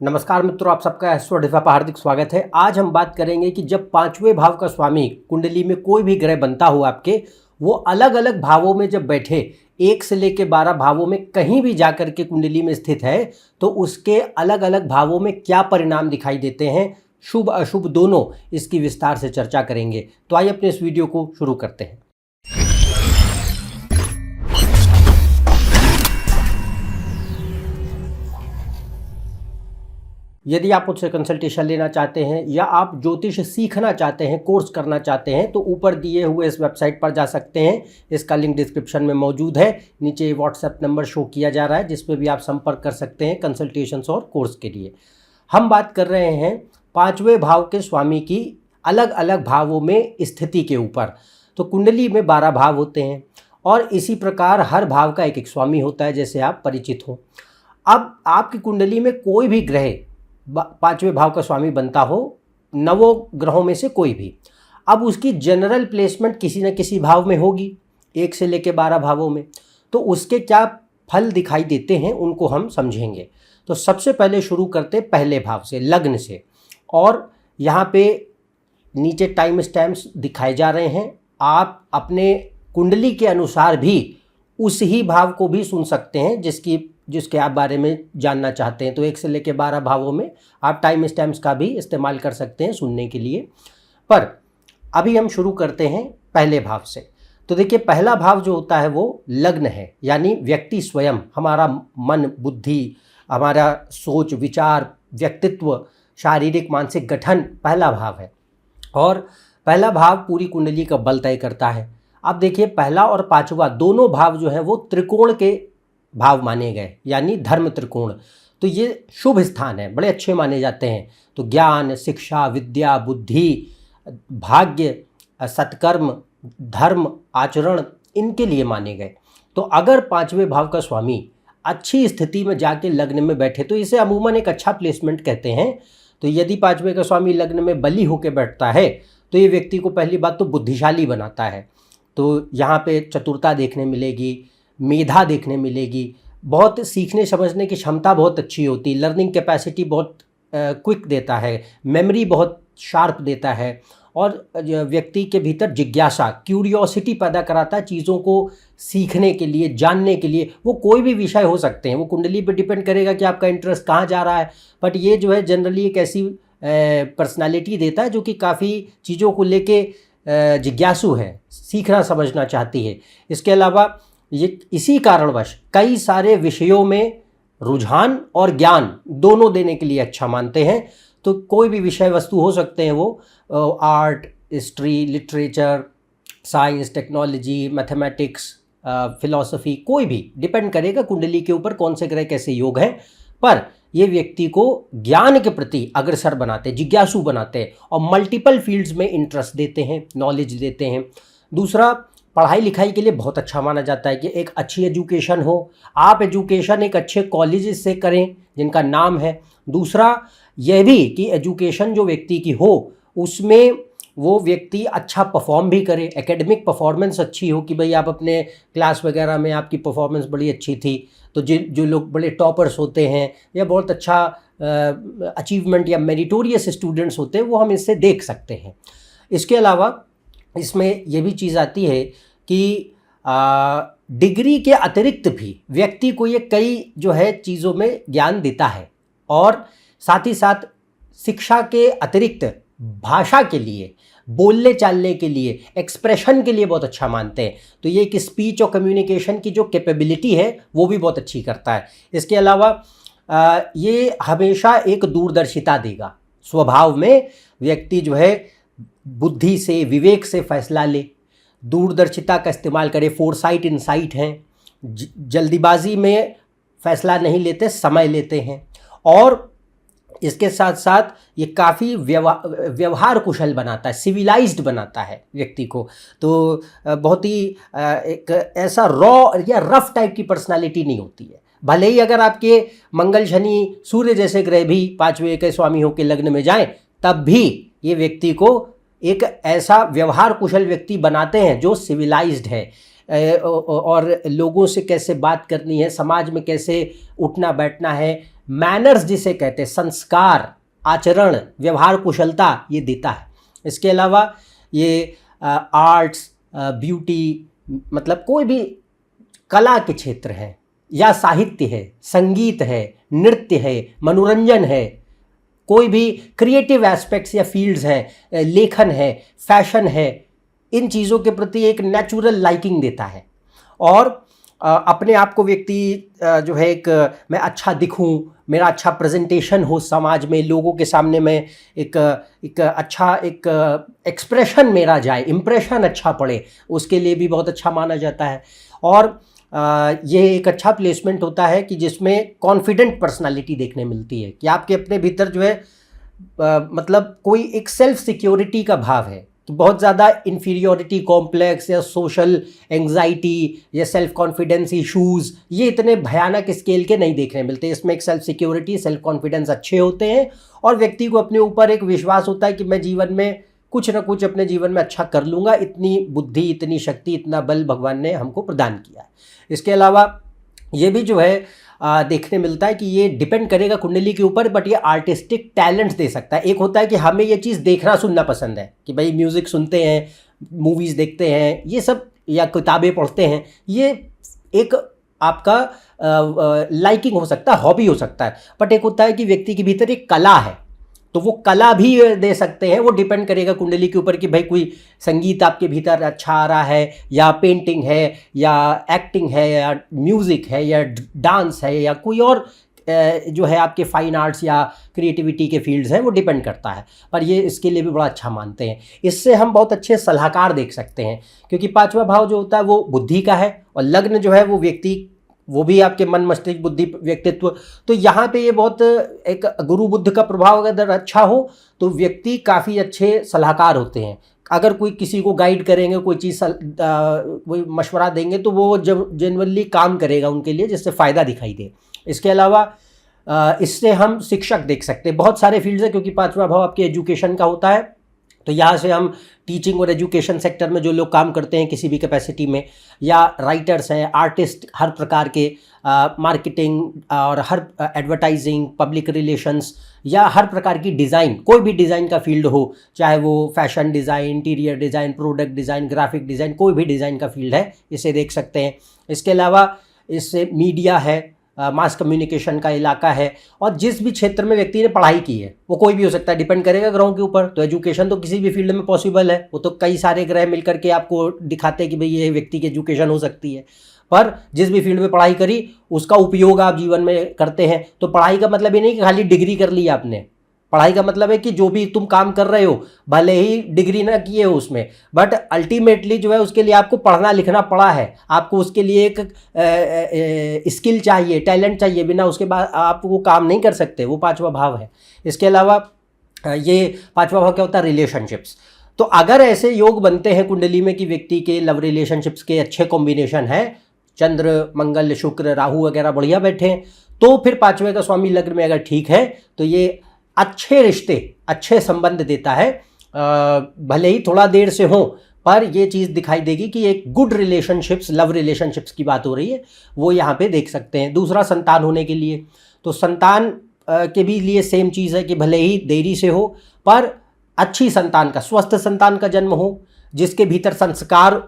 नमस्कार मित्रों, आप सबका एस्ट्रोडिफा पर हार्दिक स्वागत है। आज हम बात करेंगे कि जब पांचवें भाव का स्वामी कुंडली में कोई भी ग्रह बनता हो आपके, वो अलग अलग भावों में जब बैठे 1 से लेकर 12 भावों में कहीं भी जाकर के कुंडली में स्थित है तो उसके अलग अलग भावों में क्या परिणाम दिखाई देते हैं, शुभ अशुभ दोनों, इसकी विस्तार से चर्चा करेंगे। तो आइए अपने इस वीडियो को शुरू करते हैं। यदि आप मुझसे कंसल्टेशन लेना चाहते हैं या आप ज्योतिष सीखना चाहते हैं, कोर्स करना चाहते हैं, तो ऊपर दिए हुए इस वेबसाइट पर जा सकते हैं। इसका लिंक डिस्क्रिप्शन में मौजूद है। नीचे व्हाट्सएप नंबर शो किया जा रहा है जिस पे भी आप संपर्क कर सकते हैं कंसल्टेशंस और कोर्स के लिए। हम बात कर रहे हैं पांचवें भाव के स्वामी की अलग अलग भावों में स्थिति के ऊपर। तो कुंडली में 12 भाव होते हैं और इसी प्रकार हर भाव का एक एक स्वामी होता है, जैसे आप परिचित हो। अब आपकी कुंडली में कोई भी ग्रह पांचवें भाव का स्वामी बनता हो, नवों ग्रहों में से कोई भी, अब उसकी जनरल प्लेसमेंट किसी न किसी भाव में होगी, 1 से लेकर 12 भावों में। तो उसके क्या फल दिखाई देते हैं उनको हम समझेंगे। तो सबसे पहले शुरू करते पहले भाव से, लग्न से। और यहाँ पे नीचे टाइम स्टैम्प्स दिखाए जा रहे हैं। आप अपने कुंडली के अनुसार भी उस ही भाव को भी सुन सकते हैं जिसके आप बारे में जानना चाहते हैं। तो 1 से लेकर 12 भावों में आप टाइम स्टैम्प्स का भी इस्तेमाल कर सकते हैं सुनने के लिए। पर अभी हम शुरू करते हैं पहले भाव से। तो देखिए, पहला भाव जो होता है वो लग्न है, यानी व्यक्ति स्वयं, हमारा मन, बुद्धि, हमारा सोच विचार, व्यक्तित्व, शारीरिक मानसिक गठन पहला भाव है। और पहला भाव पूरी कुंडली का बल तय करता है। अब देखिए, पहला और पांचवा दोनों भाव जो है वो त्रिकोण के भाव माने गए, यानी धर्म त्रिकोण। तो ये शुभ स्थान है, बड़े अच्छे माने जाते हैं। तो ज्ञान, शिक्षा, विद्या, बुद्धि, भाग्य, सत्कर्म, धर्म, आचरण, इनके लिए माने गए। तो अगर पांचवें भाव का स्वामी अच्छी स्थिति में जाके लग्न में बैठे तो इसे अमूमन एक अच्छा प्लेसमेंट कहते हैं। तो यदि पांचवें का स्वामी लग्न में बली होकर बैठता है तो ये व्यक्ति को पहली बात तो बुद्धिशाली बनाता है। तो यहाँ पे चतुरता देखने मिलेगी, मेधा देखने मिलेगी, बहुत सीखने समझने की क्षमता बहुत अच्छी होती है, लर्निंग कैपेसिटी बहुत क्विक देता है, मेमोरी बहुत शार्प देता है, और व्यक्ति के भीतर जिज्ञासा, क्यूरियोसिटी पैदा कराता है चीज़ों को सीखने के लिए, जानने के लिए। वो कोई भी विषय हो सकते हैं, वो कुंडली पे डिपेंड करेगा कि आपका इंटरेस्ट कहाँ जा रहा है। बट ये जो है जनरली एक ऐसी पर्सनालिटी देता है जो कि काफ़ी चीज़ों को लेके जिज्ञासु है, सीखना समझना चाहती है। इसके अलावा ये इसी कारणवश कई सारे विषयों में रुझान और ज्ञान दोनों देने के लिए अच्छा मानते हैं। तो कोई भी विषय वस्तु हो सकते हैं, वो art, history, literature, science, technology, mathematics, philosophy, कोई भी, डिपेंड करेगा कुंडली के ऊपर कौन से ग्रह कैसे योग हैं। पर ये व्यक्ति को ज्ञान के प्रति अग्रसर बनाते, जिज्ञासु बनाते हैं और मल्टीपल फील्ड्स में इंटरेस्ट देते हैं, नॉलेज देते हैं। दूसरा, पढ़ाई लिखाई के लिए बहुत अच्छा माना जाता है कि एक अच्छी एजुकेशन हो। आप एजुकेशन एक अच्छे कॉलेज से करें जिनका नाम है। दूसरा यह भी कि एजुकेशन जो व्यक्ति की हो उसमें वो व्यक्ति अच्छा परफॉर्म भी करे, एकेडमिक परफॉर्मेंस अच्छी हो कि भाई आप अपने क्लास वगैरह में आपकी परफॉर्मेंस बड़ी अच्छी थी। तो जो लोग बड़े टॉपर्स होते हैं या बहुत अच्छा अचीवमेंट या मेरिटोरियस स्टूडेंट्स होते हैं, वो हम इससे देख सकते हैं। इसके अलावा इसमें यह भी चीज़ आती है कि डिग्री के अतिरिक्त भी व्यक्ति को ये कई जो है चीज़ों में ज्ञान देता है, और साथ ही साथ शिक्षा के अतिरिक्त भाषा के लिए, बोलने चालने के लिए, एक्सप्रेशन के लिए बहुत अच्छा मानते हैं। तो ये एक स्पीच और कम्युनिकेशन की जो कैपेबिलिटी है वो भी बहुत अच्छी करता है। इसके अलावा ये हमेशा एक दूरदर्शिता देगा। स्वभाव में व्यक्ति जो है बुद्धि से, विवेक से फैसला ले, दूरदर्शिता का इस्तेमाल करे, फोरसाइट, इनसाइट हैं, जल्दीबाजी में फैसला नहीं लेते, समय लेते हैं। और इसके साथ साथ ये काफ़ी व्यवहार कुशल बनाता है, सिविलाइज्ड बनाता है व्यक्ति को। तो बहुत ही एक ऐसा रॉ या रफ टाइप की पर्सनालिटी नहीं होती है। भले ही अगर आपके मंगल, शनि, सूर्य जैसे ग्रह भी पांचवें के स्वामी होकर लग्न में जाएं, तब भी ये व्यक्ति को एक ऐसा व्यवहार कुशल व्यक्ति बनाते हैं जो सिविलाइज्ड है, और लोगों से कैसे बात करनी है, समाज में कैसे उठना बैठना है, मैनर्स जिसे कहते हैं, संस्कार, आचरण, व्यवहार कुशलता, ये देता है। इसके अलावा ये आर्ट्स, ब्यूटी, मतलब कोई भी कला के क्षेत्र हैं या साहित्य है, संगीत है, नृत्य है, मनोरंजन है, कोई भी क्रिएटिव एस्पेक्ट्स या फील्ड्स हैं, लेखन है, फैशन है, इन चीज़ों के प्रति एक नेचुरल लाइकिंग देता है। और अपने आप को व्यक्ति जो है एक मैं अच्छा दिखूं, मेरा अच्छा प्रेजेंटेशन हो समाज में, लोगों के सामने मैं एक अच्छा एक एक्सप्रेशन मेरा जाए, इम्प्रेशन अच्छा पड़े, उसके लिए भी बहुत अच्छा माना जाता है। और ये एक अच्छा प्लेसमेंट होता है कि जिसमें कॉन्फिडेंट पर्सनालिटी देखने मिलती है कि आपके अपने भीतर जो है मतलब कोई एक सेल्फ सिक्योरिटी का भाव है कि बहुत ज़्यादा इन्फीरियोरिटी कॉम्प्लेक्स या सोशल एंग्जाइटी या सेल्फ कॉन्फिडेंस इशूज़ ये इतने भयानक स्केल के नहीं देखने मिलते। इसमें एक सेल्फ सिक्योरिटी, सेल्फ कॉन्फिडेंस अच्छे होते हैं और व्यक्ति को अपने ऊपर एक विश्वास होता है कि मैं जीवन में कुछ ना कुछ अपने जीवन में अच्छा कर लूँगा, इतनी बुद्धि, इतनी शक्ति, इतना बल भगवान ने हमको प्रदान किया है। इसके अलावा ये भी जो है देखने मिलता है कि ये डिपेंड करेगा कुंडली के ऊपर, बट ये आर्टिस्टिक टैलेंट्स दे सकता है। एक होता है कि हमें ये चीज़ देखना सुनना पसंद है कि भाई म्यूज़िक सुनते हैं, मूवीज़ देखते हैं, ये सब, या किताबें पढ़ते हैं, ये एक आपका लाइकिंग हो सकता है, हॉबी हो सकता है। बट एक होता है कि व्यक्ति के भीतर एक कला है, तो वो कला भी दे सकते हैं। वो डिपेंड करेगा कुंडली के ऊपर कि भाई कोई संगीत आपके भीतर अच्छा आ रहा है, या पेंटिंग है, या एक्टिंग है, या म्यूज़िक है, या डांस है, या कोई और जो है आपके फाइन आर्ट्स या क्रिएटिविटी के फील्ड्स हैं, वो डिपेंड करता है। पर ये इसके लिए भी बड़ा अच्छा मानते हैं। इससे हम बहुत अच्छे सलाहकार देख सकते हैं, क्योंकि पांचवा भाव जो होता है वो बुद्धि का है, और लग्न जो है वो व्यक्ति, वो भी आपके मन, मस्तिष्क, बुद्धि, व्यक्तित्व। तो यहाँ पे ये बहुत एक गुरु बुद्ध का प्रभाव अगर अच्छा हो तो व्यक्ति काफ़ी अच्छे सलाहकार होते हैं। अगर कोई किसी को गाइड करेंगे, कोई चीज़ कोई मशवरा देंगे, तो वो जब जनरली काम करेगा उनके लिए, जिससे फ़ायदा दिखाई दे। इसके अलावा इससे हम शिक्षक देख सकते हैं। बहुत सारे फील्ड्स हैं, क्योंकि पांचवा भाव आपके एजुकेशन का होता है, तो यहाँ से हम टीचिंग और एजुकेशन सेक्टर में जो लोग काम करते हैं किसी भी कैपेसिटी में, या राइटर्स हैं, आर्टिस्ट, हर प्रकार के, मार्केटिंग और हर एडवर्टाइजिंग, पब्लिक रिलेशंस, या हर प्रकार की डिज़ाइन, कोई भी डिज़ाइन का फील्ड हो, चाहे वो fashion design, interior design, product design, graphic design, कोई भी डिज़ाइन का फील्ड है, इसे देख सकते हैं। इसके अलावा इससे मीडिया है, मास कम्युनिकेशन का इलाका है, और जिस भी क्षेत्र में व्यक्ति ने पढ़ाई की है वो कोई भी हो सकता है, डिपेंड करेगा ग्रहों के ऊपर। तो एजुकेशन तो किसी भी फील्ड में पॉसिबल है, वो तो कई सारे ग्रह मिलकर के आपको दिखाते हैं कि भाई ये व्यक्ति की एजुकेशन हो सकती है। पर जिस भी फील्ड में पढ़ाई करी उसका उपयोग आप जीवन में करते हैं। तो पढ़ाई का मतलब ये नहीं कि खाली डिग्री कर ली आपने, पढ़ाई का मतलब है कि जो भी तुम काम कर रहे हो, भले ही डिग्री ना किए हो उसमें, बट अल्टीमेटली जो है उसके लिए आपको पढ़ना लिखना पड़ा है, आपको उसके लिए एक स्किल चाहिए, टैलेंट चाहिए, बिना उसके बाद आप वो काम नहीं कर सकते। वो पांचवा भाव है। इसके अलावा ये पांचवा भाव क्या होता है, रिलेशनशिप्स। तो अगर ऐसे योग बनते हैं कुंडली में कि व्यक्ति के लव रिलेशनशिप्स के अच्छे कॉम्बिनेशन हैं, चंद्र, मंगल, शुक्र, राहु वगैरह बढ़िया बैठे हैं, तो फिर पांचवे का स्वामी लग्न में अगर ठीक है तो ये अच्छे रिश्ते, अच्छे संबंध देता है। भले ही थोड़ा देर से हो, पर ये चीज़ दिखाई देगी कि एक गुड रिलेशनशिप्स, लव रिलेशनशिप्स की बात हो रही है, वो यहाँ पे देख सकते हैं। दूसरा, संतान होने के लिए, तो संतान के भी लिए सेम चीज़ है कि भले ही देरी से हो, पर अच्छी संतान का, स्वस्थ संतान का जन्म हो, जिसके भीतर संस्कार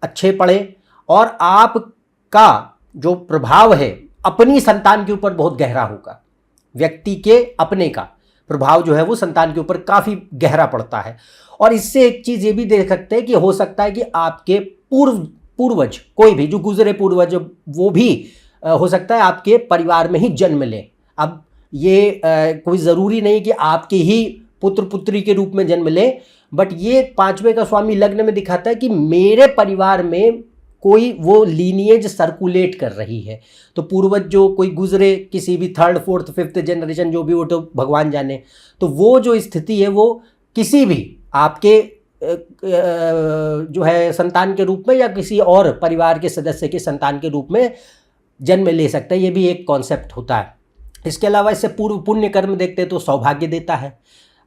अच्छे पड़े, और आपका जो प्रभाव है अपनी संतान के ऊपर बहुत गहरा होगा। व्यक्ति के अपने का प्रभाव जो है वो संतान के ऊपर काफ़ी गहरा पड़ता है। और इससे एक चीज़ ये भी देख सकते हैं कि हो सकता है कि आपके पूर्वज, कोई भी जो गुजरे पूर्वज, वो भी हो सकता है आपके परिवार में ही जन्म लें। अब ये कोई ज़रूरी नहीं कि आपके ही पुत्र पुत्री के रूप में जन्म लें, बट ये पांचवे का स्वामी लग्न में दिखाता है कि मेरे परिवार में कोई वो लीनिएज सर्कुलेट कर रही है। तो पूर्वज जो कोई गुजरे, किसी भी थर्ड, फोर्थ, फिफ्थ जनरेशन जो भी, वो तो भगवान जाने, तो वो जो स्थिति है वो किसी भी आपके जो है संतान के रूप में या किसी और परिवार के सदस्य के संतान के रूप में जन्म ले सकता है। ये भी एक कॉन्सेप्ट होता है। इसके अलावा इससे पूर्व पुण्य कर्म देखते हैं तो सौभाग्य देता है,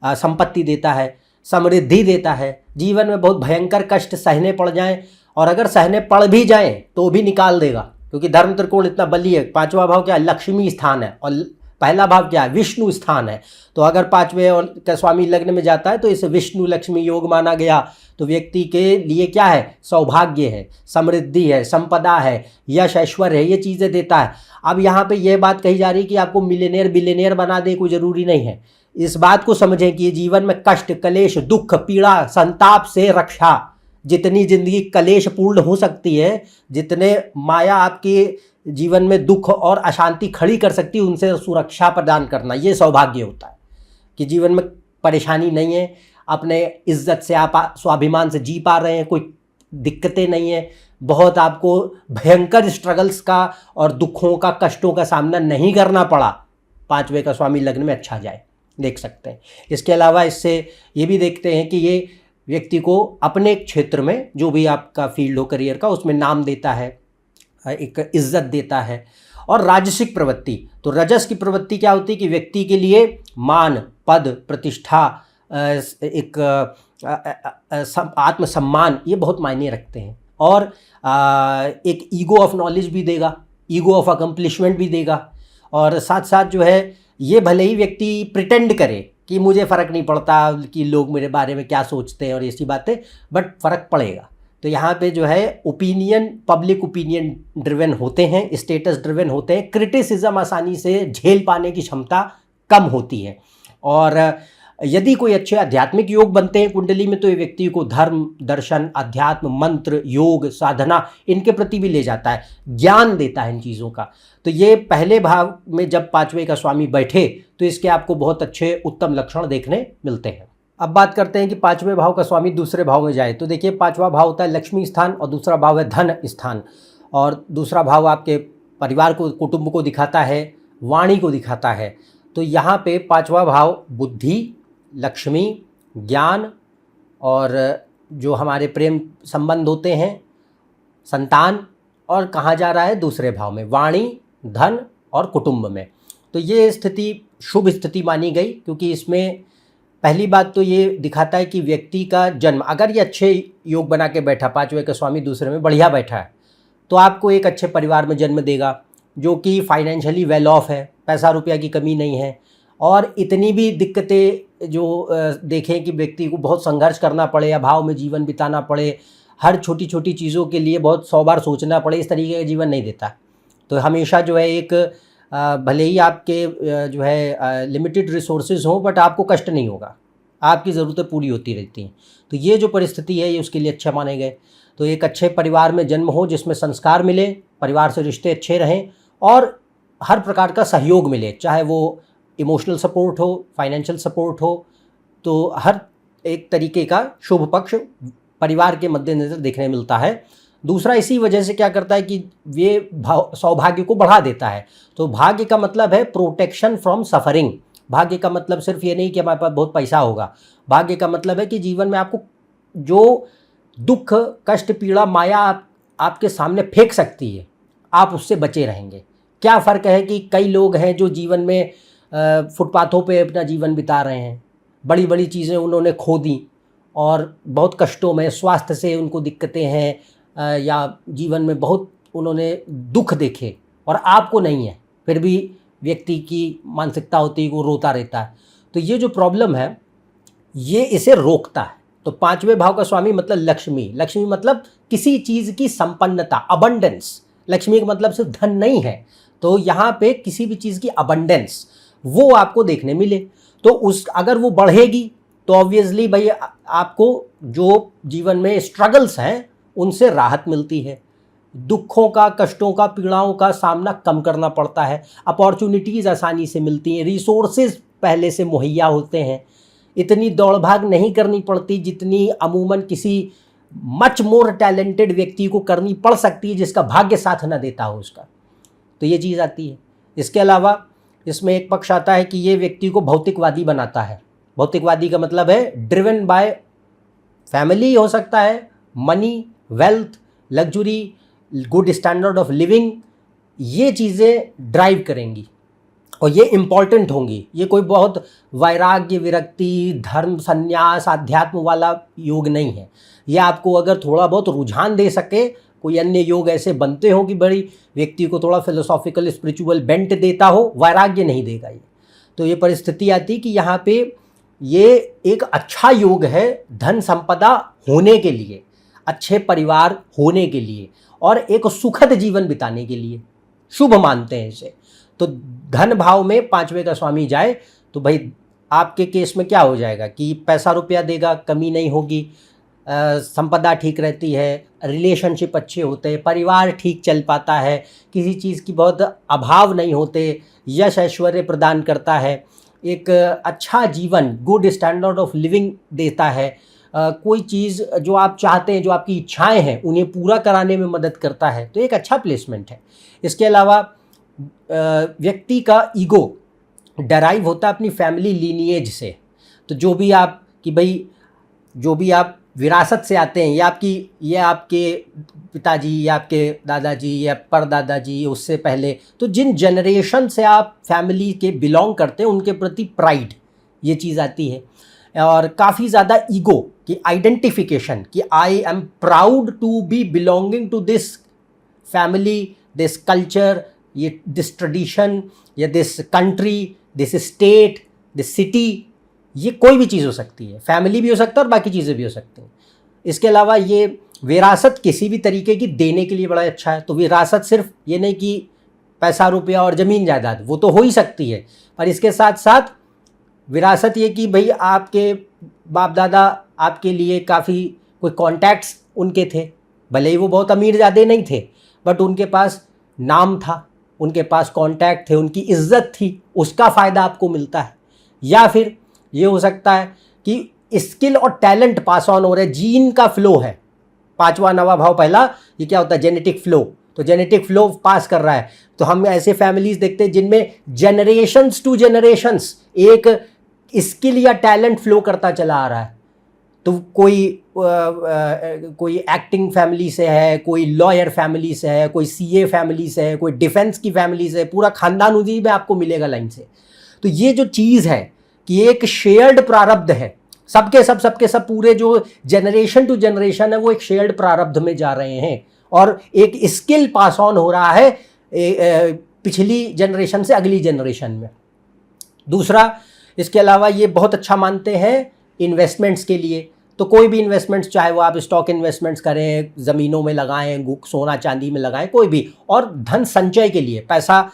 संपत्ति देता है, समृद्धि देता है। जीवन में बहुत भयंकर कष्ट सहने पड़ जाएं और अगर सहने पड़ भी जाएं तो भी निकाल देगा, क्योंकि धर्म त्रिकोण इतना बली है। पांचवा भाव क्या है? लक्ष्मी स्थान है, और पहला भाव क्या है? विष्णु स्थान है। तो अगर पांचवें और का स्वामी लग्न में जाता है तो इसे विष्णु लक्ष्मी योग माना गया। तो व्यक्ति के लिए क्या है? सौभाग्य है, समृद्धि है, संपदा है, यश ऐश्वर्य है, ये चीज़ें देता है। अब यहाँ पे ये बात कही जा रही है कि आपको मिलियनेयर बिलियनेयर बना दे, कोई ज़रूरी नहीं है। इस बात को समझें कि जीवन में कष्ट, क्लेश, दुख, पीड़ा, संताप से रक्षा, जितनी जिंदगी कलेश पूर्ण हो सकती है, जितने माया आपके जीवन में दुख और अशांति खड़ी कर सकती है, उनसे सुरक्षा प्रदान करना, ये सौभाग्य होता है कि जीवन में परेशानी नहीं है, अपने इज्जत से आप स्वाभिमान से जी पा रहे हैं, कोई दिक्कतें नहीं है, बहुत आपको भयंकर स्ट्रगल्स का और दुखों का, कष्टों का सामना नहीं करना पड़ा। पांचवे का स्वामी लग्न में अच्छा जाए, देख सकते हैं। इसके अलावा इससे ये भी देखते हैं कि ये व्यक्ति को अपने क्षेत्र में जो भी आपका फील्ड हो करियर का, उसमें नाम देता है, एक इज्जत देता है। और राजसिक प्रवृत्ति, तो रजस की प्रवृत्ति क्या होती है कि व्यक्ति के लिए मान, पद, प्रतिष्ठा, एक आत्मसम्मान, ये बहुत मायने रखते हैं। और एक ईगो ऑफ नॉलेज भी देगा, ईगो ऑफ अकम्पलिशमेंट भी देगा। और साथ साथ जो है, ये भले ही व्यक्ति प्रिटेंड करे कि मुझे फ़र्क नहीं पड़ता कि लोग मेरे बारे में क्या सोचते हैं और ऐसी बातें, बट फ़र्क पड़ेगा। तो यहाँ पे जो है ओपिनियन, पब्लिक ओपिनियन ड्रिवन होते हैं, स्टेटस ड्रिवन होते हैं, क्रिटिसिज्म आसानी से झेल पाने की क्षमता कम होती है। और यदि कोई अच्छे आध्यात्मिक योग बनते हैं कुंडली में, तो ये व्यक्ति को धर्म, दर्शन, अध्यात्म, मंत्र, योग, साधना, इनके प्रति भी ले जाता है, ज्ञान देता है इन चीज़ों का। तो ये पहले भाव में जब पांचवे का स्वामी बैठे तो इसके आपको बहुत अच्छे उत्तम लक्षण देखने मिलते हैं। अब बात करते हैं कि पांचवें भाव का स्वामी दूसरे भाव में जाए। तो देखिए, पांचवा भाव होता है लक्ष्मी स्थान और दूसरा भाव है धन स्थान। और दूसरा भाव आपके परिवार को, कुटुंब को दिखाता है, वाणी को दिखाता है। तो यहाँ पे पांचवा भाव बुद्धि, लक्ष्मी, ज्ञान और जो हमारे प्रेम संबंध होते हैं, संतान, और कहाँ जा रहा है? दूसरे भाव में, वाणी, धन और कुटुंब में। तो ये स्थिति शुभ स्थिति मानी गई, क्योंकि इसमें पहली बात तो ये दिखाता है कि व्यक्ति का जन्म, अगर ये अच्छे योग बना के बैठा, पांचवे का स्वामी दूसरे में बढ़िया बैठा है, तो आपको एक अच्छे परिवार में जन्म देगा जो कि फाइनेंशियली वेल ऑफ है, पैसा रुपया की कमी नहीं है। और इतनी भी दिक्कतें जो देखें कि व्यक्ति को बहुत संघर्ष करना पड़े, अभाव में जीवन बिताना पड़े, हर छोटी छोटी चीज़ों के लिए बहुत 100 बार सोचना पड़े, इस तरीके का जीवन नहीं देता। तो हमेशा जो है एक भले ही आपके जो है लिमिटेड रिसोर्सेज हों, बट आपको कष्ट नहीं होगा, आपकी ज़रूरतें पूरी होती रहती हैं। तो ये जो परिस्थिति है, ये उसके लिए अच्छा माने गए। तो एक अच्छे परिवार में जन्म हो जिसमें संस्कार मिले, परिवार से रिश्ते अच्छे रहें और हर प्रकार का सहयोग मिले, चाहे वो इमोशनल सपोर्ट हो, फाइनेंशियल सपोर्ट हो, तो हर एक तरीके का शुभ पक्ष परिवार के मद्देनज़र देखने मिलता है। दूसरा, इसी वजह से क्या करता है कि ये सौभाग्य को बढ़ा देता है। तो भाग्य का मतलब है प्रोटेक्शन फ्रॉम सफरिंग। भाग्य का मतलब सिर्फ ये नहीं कि हमारे पास बहुत पैसा होगा। भाग्य का मतलब है कि जीवन में आपको जो दुख, कष्ट, पीड़ा, माया आपके सामने फेंक सकती है, आप उससे बचे रहेंगे। क्या फ़र्क है कि कई लोग हैं जो जीवन में फुटपाथों पे अपना जीवन बिता रहे हैं, बड़ी बड़ी चीज़ें उन्होंने खो दी और बहुत कष्टों में, स्वास्थ्य से उनको दिक्कतें हैं, या जीवन में बहुत उन्होंने दुख देखे और आपको नहीं है, फिर भी व्यक्ति की मानसिकता होती है वो रोता रहता है। तो ये जो प्रॉब्लम है, ये इसे रोकता है। तो पांचवें भाव का स्वामी मतलब लक्ष्मी। लक्ष्मी मतलब किसी चीज़ की संपन्नता, अबंडेंस। लक्ष्मी का मतलब सिर्फ धन नहीं है। तो यहाँ पे किसी भी चीज़ की अबंडेंस वो आपको देखने मिले, तो अगर वो बढ़ेगी तो ऑब्वियसली भाई आपको जो जीवन में स्ट्रगल्स हैं उनसे राहत मिलती है, दुखों का, कष्टों का, पीड़ाओं का सामना कम करना पड़ता है, अपॉर्चुनिटीज़ आसानी से मिलती हैं, रिसोर्सेज पहले से मुहैया होते हैं, इतनी दौड़ भाग नहीं करनी पड़ती जितनी अमूमन किसी मच मोर टैलेंटेड व्यक्ति को करनी पड़ सकती है जिसका भाग्य साथ न देता हो उसका। तो ये चीज़ आती है। इसके अलावा इसमें एक पक्ष आता है कि ये व्यक्ति को भौतिकवादी बनाता है। भौतिकवादी का मतलब है ड्रिवन बाय फैमिली हो सकता है, money, wealth, luxury, good standard of living, ये चीज़ें ड्राइव करेंगी और ये इम्पॉर्टेंट होंगी। ये कोई बहुत वैराग्य, विरक्ति, धर्म, संन्यास, आध्यात्म वाला योग नहीं है। ये आपको अगर थोड़ा बहुत रुझान दे सके, कोई अन्य योग ऐसे बनते हो कि बड़ी व्यक्ति को थोड़ा फिलोसॉफिकल स्पिरिचुअल बेंट देता हो, वैराग्य नहीं देगा ये। तो ये परिस्थिति आती कि यहाँ पे ये एक अच्छा योग है धन संपदा होने के लिए, अच्छे परिवार होने के लिए और एक सुखद जीवन बिताने के लिए शुभ मानते हैं इसे। तो धन भाव में 5वें का स्वामी जाए तो भाई आपके केस में क्या हो जाएगा कि पैसा रुपया देगा, कमी नहीं होगी, संपदा ठीक रहती है, रिलेशनशिप अच्छे होते हैं, परिवार ठीक चल पाता है, किसी चीज़ की बहुत अभाव नहीं होते, यश ऐश्वर्य प्रदान करता है, एक अच्छा जीवन, गुड स्टैंडर्ड ऑफ लिविंग देता है, कोई चीज़ जो आप चाहते हैं, जो आपकी इच्छाएं हैं उन्हें पूरा कराने में मदद करता है। तो एक अच्छा प्लेसमेंट है। इसके अलावा व्यक्ति का ईगो डराइव होता है अपनी फैमिली लीनिएज से। तो जो भी आप कि भाई जो भी आप विरासत से आते हैं, ये आपके पिताजी या आपके दादाजी या परदादाजी, उससे पहले तो जिन जनरेशन से आप फैमिली के बिलोंग करते हैं उनके प्रति प्राइड, ये चीज़ आती है। और काफ़ी ज़्यादा ईगो की आइडेंटिफिकेशन कि I am proud to be belonging to this family, this culture, ये दिस ट्रेडिशन या this country, this state, this city. ये कोई भी चीज़ हो सकती है, फैमिली भी हो सकता है और बाकी चीज़ें भी हो सकती हैं। इसके अलावा ये विरासत किसी भी तरीके की देने के लिए बड़ा अच्छा है। तो विरासत सिर्फ ये नहीं कि पैसा रुपया और ज़मीन जायदाद, वो तो हो ही सकती है, पर इसके साथ साथ विरासत ये कि भाई आपके बाप दादा आपके लिए काफ़ी कोई कॉन्टैक्ट्स उनके थे, भले ही वो बहुत अमीर ज़्यादा नहीं थे, बट उनके पास नाम था, उनके पास कॉन्टैक्ट थे, उनकी इज्जत थी, उसका फ़ायदा आपको मिलता है। या फिर ये हो सकता है कि स्किल और टैलेंट पास ऑन हो रहे, जीन का फ्लो है। 5वां 9वां भाव पहला, ये क्या होता है, जेनेटिक फ्लो। तो जेनेटिक फ्लो पास कर रहा है। तो हम ऐसे फैमिलीज देखते हैं जिनमें जनरेशंस टू जनरेशंस एक स्किल या टैलेंट फ्लो करता चला आ रहा है। तो कोई एक्टिंग फैमिली से है, कोई लॉयर फैमिली से है, कोई सीए फैमिली से है, कोई डिफेंस की फैमिली से है, पूरा खानदान उसी में आपको मिलेगा लाइन से। तो ये जो चीज़ है कि एक शेयर्ड प्रारब्ध है, सबके सब पूरे जो जनरेशन टू जनरेशन है वो एक शेयर्ड प्रारब्ध में जा रहे हैं और एक स्किल पास ऑन हो रहा है पिछली जनरेशन से अगली जनरेशन में। दूसरा, इसके अलावा ये बहुत अच्छा मानते हैं इन्वेस्टमेंट्स के लिए। तो कोई भी इन्वेस्टमेंट्स, चाहे वो आप स्टॉक इन्वेस्टमेंट्स करें, ज़मीनों में लगाएं, सोना चांदी में लगाएं, कोई भी, और धन संचय के लिए, पैसा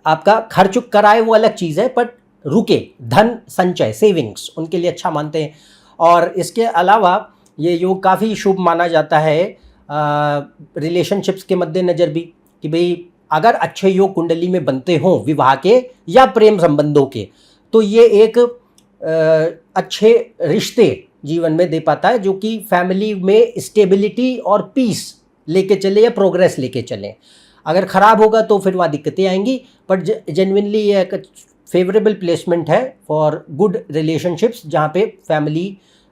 आपका खर्च कराए वो अलग चीज़ है, बट रुके, धन संचय, सेविंग्स, उनके लिए अच्छा मानते हैं। और इसके अलावा ये योग काफ़ी शुभ माना जाता है रिलेशनशिप्स के मद्देनज़र भी, कि भाई अगर अच्छे योग कुंडली में बनते हों विवाह के या प्रेम संबंधों के, तो ये एक अच्छे रिश्ते जीवन में दे पाता है, जो कि फैमिली में स्टेबिलिटी और पीस लेके चले या प्रोग्रेस लेके चले। अगर ख़राब होगा तो फिर वहाँ दिक्कतें आएंगी, बट जेन्युइनली ये एक फेवरेबल प्लेसमेंट है फॉर गुड रिलेशनशिप्स जहाँ पे फैमिली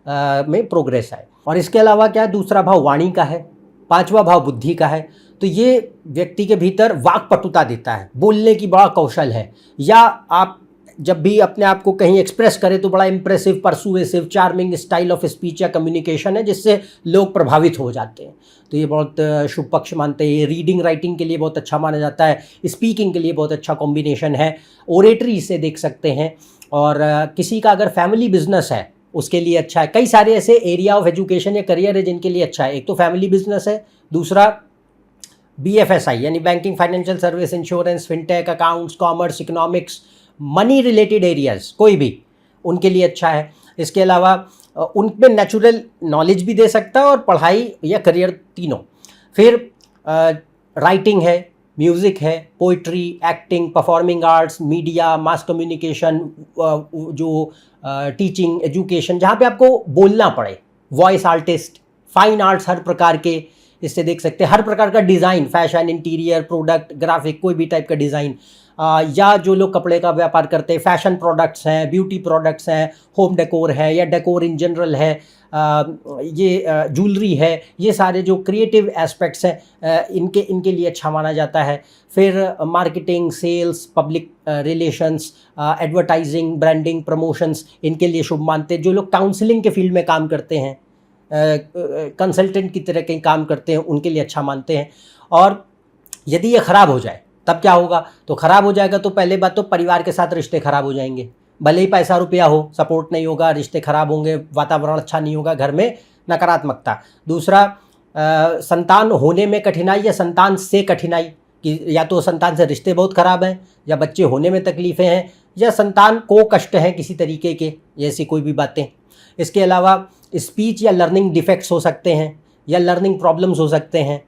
में प्रोग्रेस आए। और इसके अलावा क्या, दूसरा भाव वाणी का है, 5वां भाव बुद्धि का है। तो ये व्यक्ति के भीतर वाक्पटुता देता है, बोलने की बड़ा कौशल है, या आप जब भी अपने आप को कहीं एक्सप्रेस करें तो बड़ा impressive, persuasive, charming style of speech या कम्युनिकेशन है, जिससे लोग प्रभावित हो जाते हैं। तो ये बहुत शुभ पक्ष मानते हैं। ये रीडिंग राइटिंग के लिए बहुत अच्छा माना जाता है, स्पीकिंग के लिए बहुत अच्छा कॉम्बिनेशन है, ओरेटरी से देख सकते हैं। और किसी का अगर फैमिली बिजनेस है उसके लिए अच्छा है। कई सारे ऐसे एरिया ऑफ एजुकेशन या करियर है जिनके लिए अच्छा है। एक तो फैमिली बिजनेस है, दूसरा BFSI यानी banking, financial service, insurance, fintech, accounts, commerce, economics, money related areas, कोई भी, उनके लिए अच्छा है। इसके अलावा उनमें नेचुरल नॉलेज भी दे सकता है और पढ़ाई या करियर, तीनों। फिर राइटिंग है, म्यूज़िक है, poetry, acting, performing arts, media, mass communication, जो टीचिंग, एजुकेशन, जहाँ पे आपको बोलना पड़े, वॉइस आर्टिस्ट, फाइन आर्ट्स हर प्रकार के, इससे देख सकते हैं। हर प्रकार का design, fashion, interior, product, graphic, कोई भी टाइप का डिज़ाइन, या जो लोग कपड़े का व्यापार करते हैं, फैशन प्रोडक्ट्स हैं, ब्यूटी प्रोडक्ट्स हैं, होम डेकोर है या डेकोर इन जनरल है, ये ज्वेलरी है, ये सारे जो क्रिएटिव एस्पेक्ट्स हैं इनके लिए अच्छा माना जाता है। फिर marketing, sales, public relations, advertising, branding, promotions, इनके लिए शुभ मानते हैं। जो लोग काउंसलिंग के फील्ड में काम करते हैं, कंसल्टेंट की तरह कहीं काम करते हैं, उनके लिए अच्छा मानते हैं। और यदि ये ख़राब हो जाए तब क्या होगा? तो ख़राब हो जाएगा तो पहले बात तो परिवार के साथ रिश्ते ख़राब हो जाएंगे। भले ही पैसा रुपया हो, सपोर्ट नहीं होगा, रिश्ते ख़राब होंगे, वातावरण अच्छा नहीं होगा, घर में नकारात्मकता। दूसरा, संतान होने में कठिनाई या संतान से कठिनाई, कि या तो संतान से रिश्ते बहुत ख़राब हैं, या बच्चे होने में तकलीफ़ें हैं, या संतान को कष्ट हैं किसी तरीके के, ऐसी कोई भी बातें। इसके अलावा स्पीच या लर्निंग डिफेक्ट्स हो सकते हैं, या लर्निंग प्रॉब्लम्स हो सकते हैं,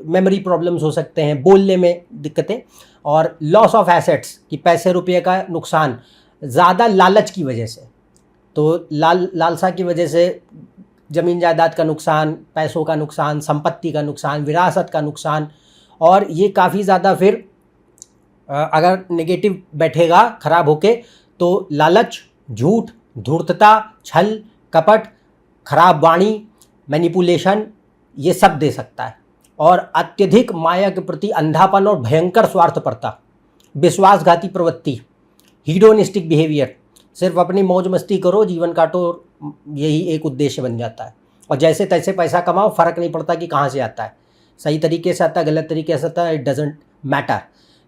मेमोरी प्रॉब्लम्स हो सकते हैं, बोलने में दिक्कतें, और लॉस ऑफ एसेट्स कि पैसे रुपये का नुकसान, ज़्यादा लालच की वजह से। तो लालसा की वजह से ज़मीन जायदाद का नुकसान, पैसों का नुकसान, संपत्ति का नुकसान, विरासत का नुकसान। और ये काफ़ी ज़्यादा फिर अगर नेगेटिव बैठेगा ख़राब होके तो लालच, झूठ, धूर्तता, छल, कपट, खराब वाणी, मैनिपुलेशन, ये सब दे सकता है। और अत्यधिक माया के प्रति अंधापन और भयंकर स्वार्थपरता, विश्वासघाती प्रवृत्ति, हीडोनिस्टिक बिहेवियर, सिर्फ अपनी मौज मस्ती करो, जीवन काटो, यही एक उद्देश्य बन जाता है। और जैसे तैसे पैसा कमाओ, फ़र्क नहीं पड़ता कि कहाँ से आता है, सही तरीके से आता है, गलत तरीके से आता है, इट डजेंट मैटर।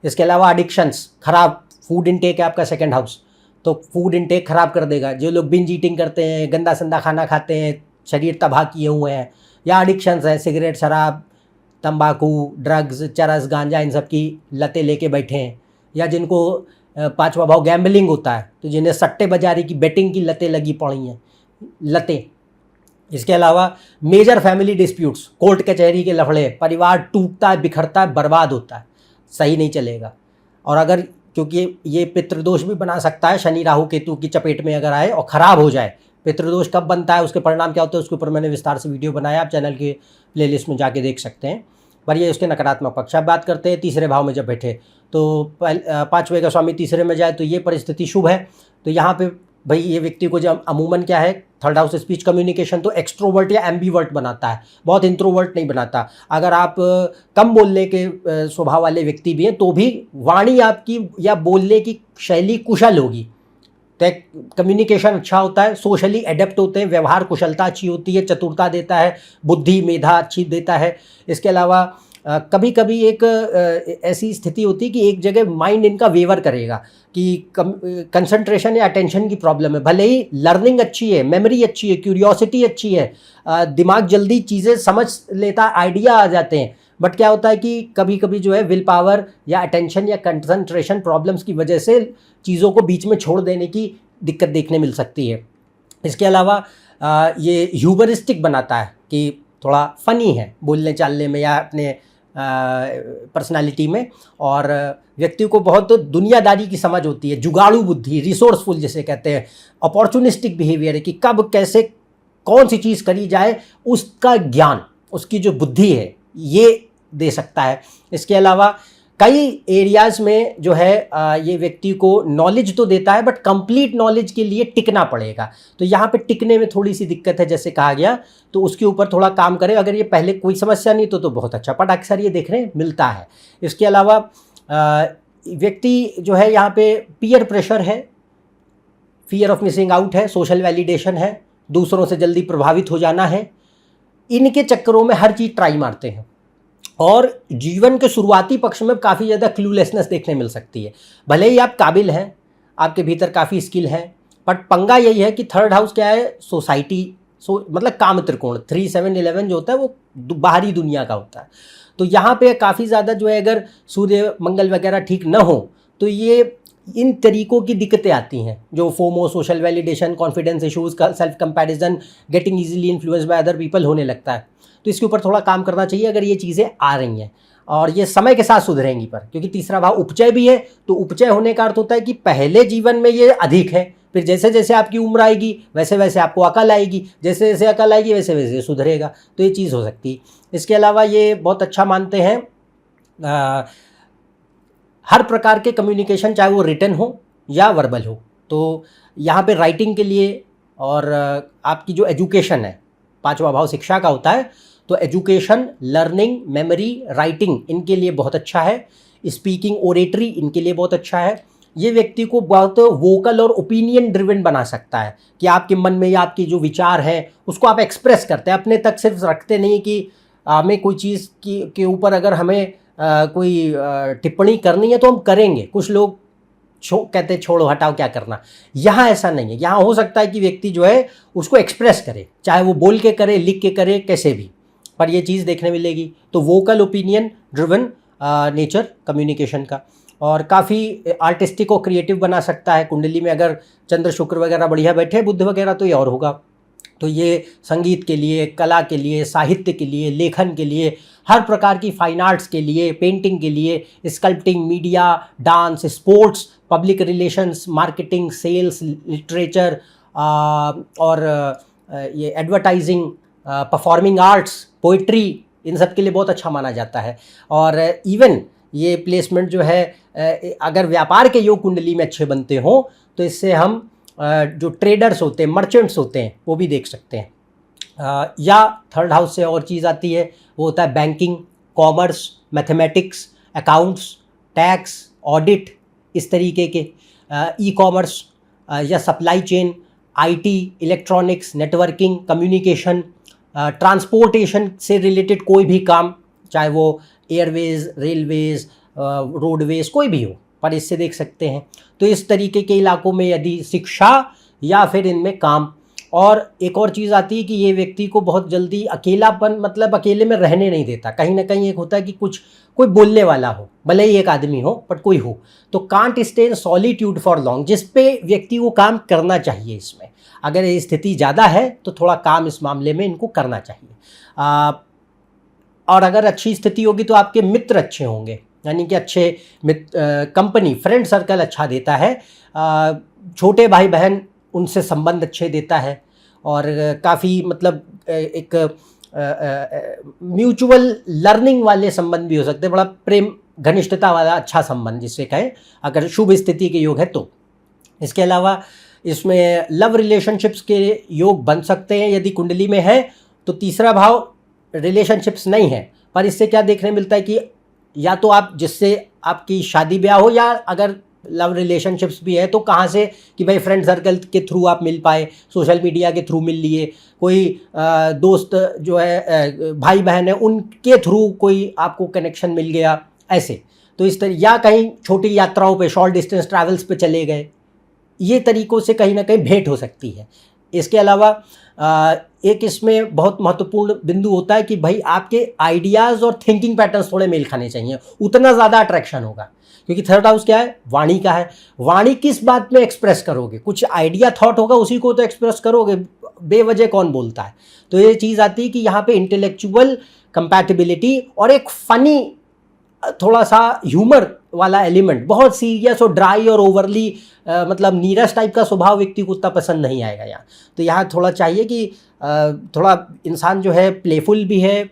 इसके अलावा एडिक्शंस, ख़राब फूड इनटेक है आपका सेकंड हाउस, तो फूड इनटेक ख़राब कर देगा। जो लोग बिंज ईटिंग करते हैं, गंदा संदा खाना खाते हैं, शरीर तबाह किए हुए हैं, या एडिक्शंस है, सिगरेट, शराब, तंबाकू, ड्रग्स, चरस, गांजा, इन सब की लतें लेके बैठे हैं, या जिनको पांचवा भाव गैम्बलिंग होता है, तो जिन्हें सट्टे बाजारी की, बेटिंग की लतें लगी पड़ी हैं, लतें। इसके अलावा मेजर फैमिली डिस्प्यूट्स, कोर्ट कचहरी के लफड़े, परिवार टूटता है, बिखरता है, बर्बाद होता है, सही नहीं चलेगा। और अगर, क्योंकि ये पितृदोष भी बना सकता है, शनि राहु केतु की चपेट में अगर आए और ख़राब हो जाए। पितृदोष कब बनता है, उसके परिणाम क्या होते हैं, उसके ऊपर मैंने विस्तार से वीडियो बनाया, आप चैनल के प्लेलिस्ट में जाके देख सकते हैं। पर ये उसके नकारात्मक पक्ष। अब बात करते हैं तीसरे भाव में जब बैठे, तो पाँचवें का स्वामी तीसरे में जाए तो ये परिस्थिति शुभ है। तो यहाँ पे भाई ये व्यक्ति को जब अमूमन क्या है, थर्ड हाउस स्पीच कम्युनिकेशन तो एक्सट्रोवर्ट या एम्बीवर्ट बनाता है, बहुत इंट्रोवर्ट नहीं बनाता। अगर आप कम बोलने के स्वभाव वाले व्यक्ति भी हैं तो भी वाणी आपकी या बोलने की शैली कुशल होगी, तो कम्युनिकेशन अच्छा होता है, सोशली एडेप्ट होते हैं, व्यवहार कुशलता अच्छी होती है, चतुरता देता है, बुद्धि मेधा अच्छी देता है। इसके अलावा कभी कभी एक ऐसी स्थिति होती है कि एक जगह माइंड इनका वेवर करेगा कि कंसंट्रेशन या अटेंशन की प्रॉब्लम है। भले ही लर्निंग अच्छी है, मेमोरी अच्छी है, क्यूरियोसिटी अच्छी है, दिमाग जल्दी चीज़ें समझ लेता, आइडिया आ जाते हैं, बट क्या होता है कि कभी कभी जो है विल पावर या अटेंशन या कंसंट्रेशन प्रॉब्लम्स की वजह से चीज़ों को बीच में छोड़ देने की दिक्कत देखने मिल सकती है। इसके अलावा ये ह्यूमरिस्टिक बनाता है कि थोड़ा फ़नी है बोलने चालने में या अपने पर्सनालिटी में, और व्यक्ति को बहुत दुनियादारी की समझ होती है, जुगाड़ू बुद्धि, रिसोर्सफुल जिसे कहते हैं, अपॉर्चुनिस्टिक बिहेवियर है कि कब कैसे कौन सी चीज़ करी जाए उसका ज्ञान, उसकी जो बुद्धि है ये दे सकता है। इसके अलावा कई एरियाज़ में जो है ये व्यक्ति को नॉलेज तो देता है, बट कंप्लीट नॉलेज के लिए टिकना पड़ेगा। तो यहाँ पे टिकने में थोड़ी सी दिक्कत है, जैसे कहा गया, तो उसके ऊपर थोड़ा काम करें। अगर ये पहले कोई समस्या नहीं तो बहुत अच्छा, बट अक्सर ये देखने मिलता है। इसके अलावा व्यक्ति जो है यहाँ पे पीयर प्रेशर है, फियर ऑफ मिसिंग आउट है, सोशल वैलिडेशन है, दूसरों से जल्दी प्रभावित हो जाना है, इनके चक्करों में हर चीज़ ट्राई मारते हैं। और जीवन के शुरुआती पक्ष में काफ़ी ज़्यादा क्लूलेसनेस देखने मिल सकती है। भले ही आप काबिल हैं, आपके भीतर काफ़ी स्किल है, बट पंगा यही है कि थर्ड हाउस क्या है, सोसाइटी, मतलब काम त्रिकोण, 3, 7, 11 जो होता है वो बाहरी दुनिया का होता है। तो यहाँ पे काफ़ी ज़्यादा जो है, अगर सूर्य मंगल वगैरह ठीक न हो तो ये इन तरीक़ों की दिक्कतें आती हैं, जो FOMO, social validation, confidence issues, self comparison, getting easily influenced by other people होने लगता है। तो इसके ऊपर थोड़ा काम करना चाहिए अगर ये चीज़ें आ रही हैं, और ये समय के साथ सुधरेंगी। पर क्योंकि तीसरा भाव उपचय भी है, तो उपचय होने का अर्थ होता है कि पहले जीवन में ये अधिक है, फिर जैसे जैसे आपकी उम्र आएगी वैसे वैसे आपको अकल आएगी, जैसे जैसे अकल आएगी वैसे वैसे सुधरेगा, तो ये चीज़ हो सकती है। इसके अलावा ये बहुत अच्छा मानते हैं हर प्रकार के कम्युनिकेशन, चाहे वो रिटन हो या वर्बल हो। तो यहाँ पे राइटिंग के लिए और आपकी जो एजुकेशन है, पांचवा भाव शिक्षा का होता है, तो एजुकेशन, लर्निंग, मेमोरी, राइटिंग इनके लिए बहुत अच्छा है। स्पीकिंग, ओरेटरी इनके लिए बहुत अच्छा है। ये व्यक्ति को बहुत वोकल और ओपिनियन ड्रिवन बना सकता है कि आपके मन में या आपकी जो विचार हैं उसको आप एक्सप्रेस करते हैं, अपने तक सिर्फ रखते नहीं कि हमें कोई चीज़ के ऊपर अगर हमें कोई टिप्पणी करनी है तो हम करेंगे। कुछ लोग कहते हैं छोड़ो हटाओ क्या करना, यहाँ ऐसा नहीं है। यहाँ हो सकता है कि व्यक्ति जो है उसको एक्सप्रेस करे, चाहे वो बोल के करे, लिख के करे, कैसे भी, पर ये चीज़ देखने मिलेगी। तो vocal opinion driven nature communication का, और काफ़ी आर्टिस्टिक और क्रिएटिव बना सकता है। कुंडली में अगर चंद्र शुक्र वगैरह बढ़िया बैठे, बुध वगैरह, तो ये और होगा। तो ये संगीत के लिए, कला के लिए, साहित्य के लिए, लेखन के लिए, हर प्रकार की फाइन आर्ट्स के लिए, पेंटिंग के लिए, sculpting, media, dance, sports, public relations, marketing, sales, literature और ये एडवर्टाइजिंग, परफॉर्मिंग आर्ट्स, पोइट्री, इन सब के लिए बहुत अच्छा माना जाता है। और इवन ये प्लेसमेंट जो है अगर व्यापार के योग कुंडली में अच्छे बनते हों तो इससे हम जो ट्रेडर्स होते हैं, मर्चेंट्स होते हैं, वो भी देख सकते हैं। या थर्ड हाउस से और चीज़ आती है, वो होता है banking, commerce, mathematics, accounts, tax, audit, इस तरीके के, ई कॉमर्स या supply chain, IT, electronics, networking, communication, transportation से रिलेटेड कोई भी काम, चाहे वो एयरवेज, रेलवेज, रोडवेज, कोई भी हो, पर इससे देख सकते हैं। तो इस तरीके के इलाकों में यदि शिक्षा या फिर इनमें काम। और एक और चीज़ आती है कि ये व्यक्ति को बहुत जल्दी अकेलापन, मतलब अकेले में रहने नहीं देता। कहीं ना कहीं एक होता है कि कोई बोलने वाला हो, भले ही एक आदमी हो, बट कोई हो, तो can't stay in solitude for long, जिस पे व्यक्ति को काम करना चाहिए। इसमें अगर ये स्थिति ज़्यादा है तो थोड़ा काम इस मामले में इनको करना चाहिए। और अगर अच्छी स्थिति होगी तो आपके मित्र अच्छे होंगे, यानी कि अच्छे कंपनी, फ्रेंड सर्कल अच्छा देता है। छोटे भाई बहन, उनसे संबंध अच्छे देता है। और काफ़ी मतलब एक म्यूचुअल लर्निंग वाले संबंध भी हो सकते हैं, बड़ा प्रेम घनिष्ठता वाला अच्छा संबंध जिसे कहें, अगर शुभ स्थिति के योग है तो। इसके अलावा इसमें लव रिलेशनशिप्स के योग बन सकते हैं यदि कुंडली में है। तो तीसरा भाव रिलेशनशिप्स नहीं है, पर इससे क्या देखने मिलता है कि या तो आप जिससे आपकी शादी ब्याह हो, या अगर लव रिलेशनशिप्स भी है तो कहाँ से, कि भाई फ्रेंड सर्कल के थ्रू आप मिल पाए, सोशल मीडिया के थ्रू मिल लिए, कोई दोस्त जो है, भाई बहन है, उनके थ्रू कोई आपको कनेक्शन मिल गया, ऐसे। तो इस तरह, या कहीं छोटी यात्राओं पे, शॉर्ट डिस्टेंस ट्रैवल्स पे चले गए, ये तरीक़ों से कहीं ना कहीं भेंट हो सकती है। इसके अलावा एक इसमें बहुत महत्वपूर्ण बिंदु होता है कि भाई आपके आइडियाज़ और थिंकिंग पैटर्न्स थोड़े मेल खाने चाहिए, उतना ज़्यादा अट्रैक्शन होगा। क्योंकि थर्ड हाउस क्या है, वाणी का है। वाणी किस बात में एक्सप्रेस करोगे, कुछ आइडिया थॉट होगा उसी को तो एक्सप्रेस करोगे, बेवजह कौन बोलता है। तो ये चीज़ आती है कि यहाँ पे इंटेलेक्चुअल कंपैटिबिलिटी और एक फ़नी, थोड़ा सा ह्यूमर वाला एलिमेंट, बहुत सीरियस और ड्राई और ओवरली मतलब नीरस टाइप का स्वभाव व्यक्ति को उतना पसंद नहीं आएगा यहाँ। तो यहाँ थोड़ा चाहिए कि थोड़ा इंसान जो है प्लेफुल भी है,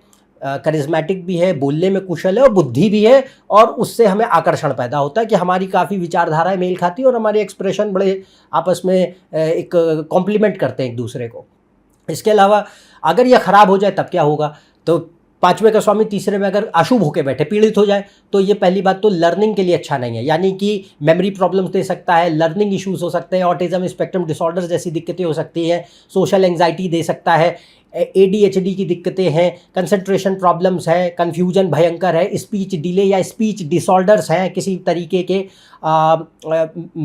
करिज्मेटिक भी है, बोलने में कुशल है और बुद्धि भी है, और उससे हमें आकर्षण पैदा होता है कि हमारी काफ़ी विचारधाराएं मेल खाती है और हमारे एक्सप्रेशन बड़े आपस में एक कॉम्प्लीमेंट करते हैं एक दूसरे को। इसके अलावा अगर यह ख़राब हो जाए तब क्या होगा, तो पांचवें का स्वामी तीसरे में अगर अशुभ होकर बैठे, पीड़ित हो जाए, तो ये पहली बात तो लर्निंग के लिए अच्छा नहीं है, यानी कि मेमोरी प्रॉब्लम्स दे सकता है, लर्निंग इश्यूज हो सकते हैं, ऑटिज्म स्पेक्ट्रम डिसऑर्डर जैसी दिक्कतें हो सकती हैं, सोशल एंग्जाइटी दे सकता है, ADHD की दिक्कतें हैं, कंसंट्रेशन प्रॉब्लम्स है, कन्फ्यूजन भयंकर है, स्पीच डिले या स्पीच डिसऑर्डर्स हैं किसी तरीके के,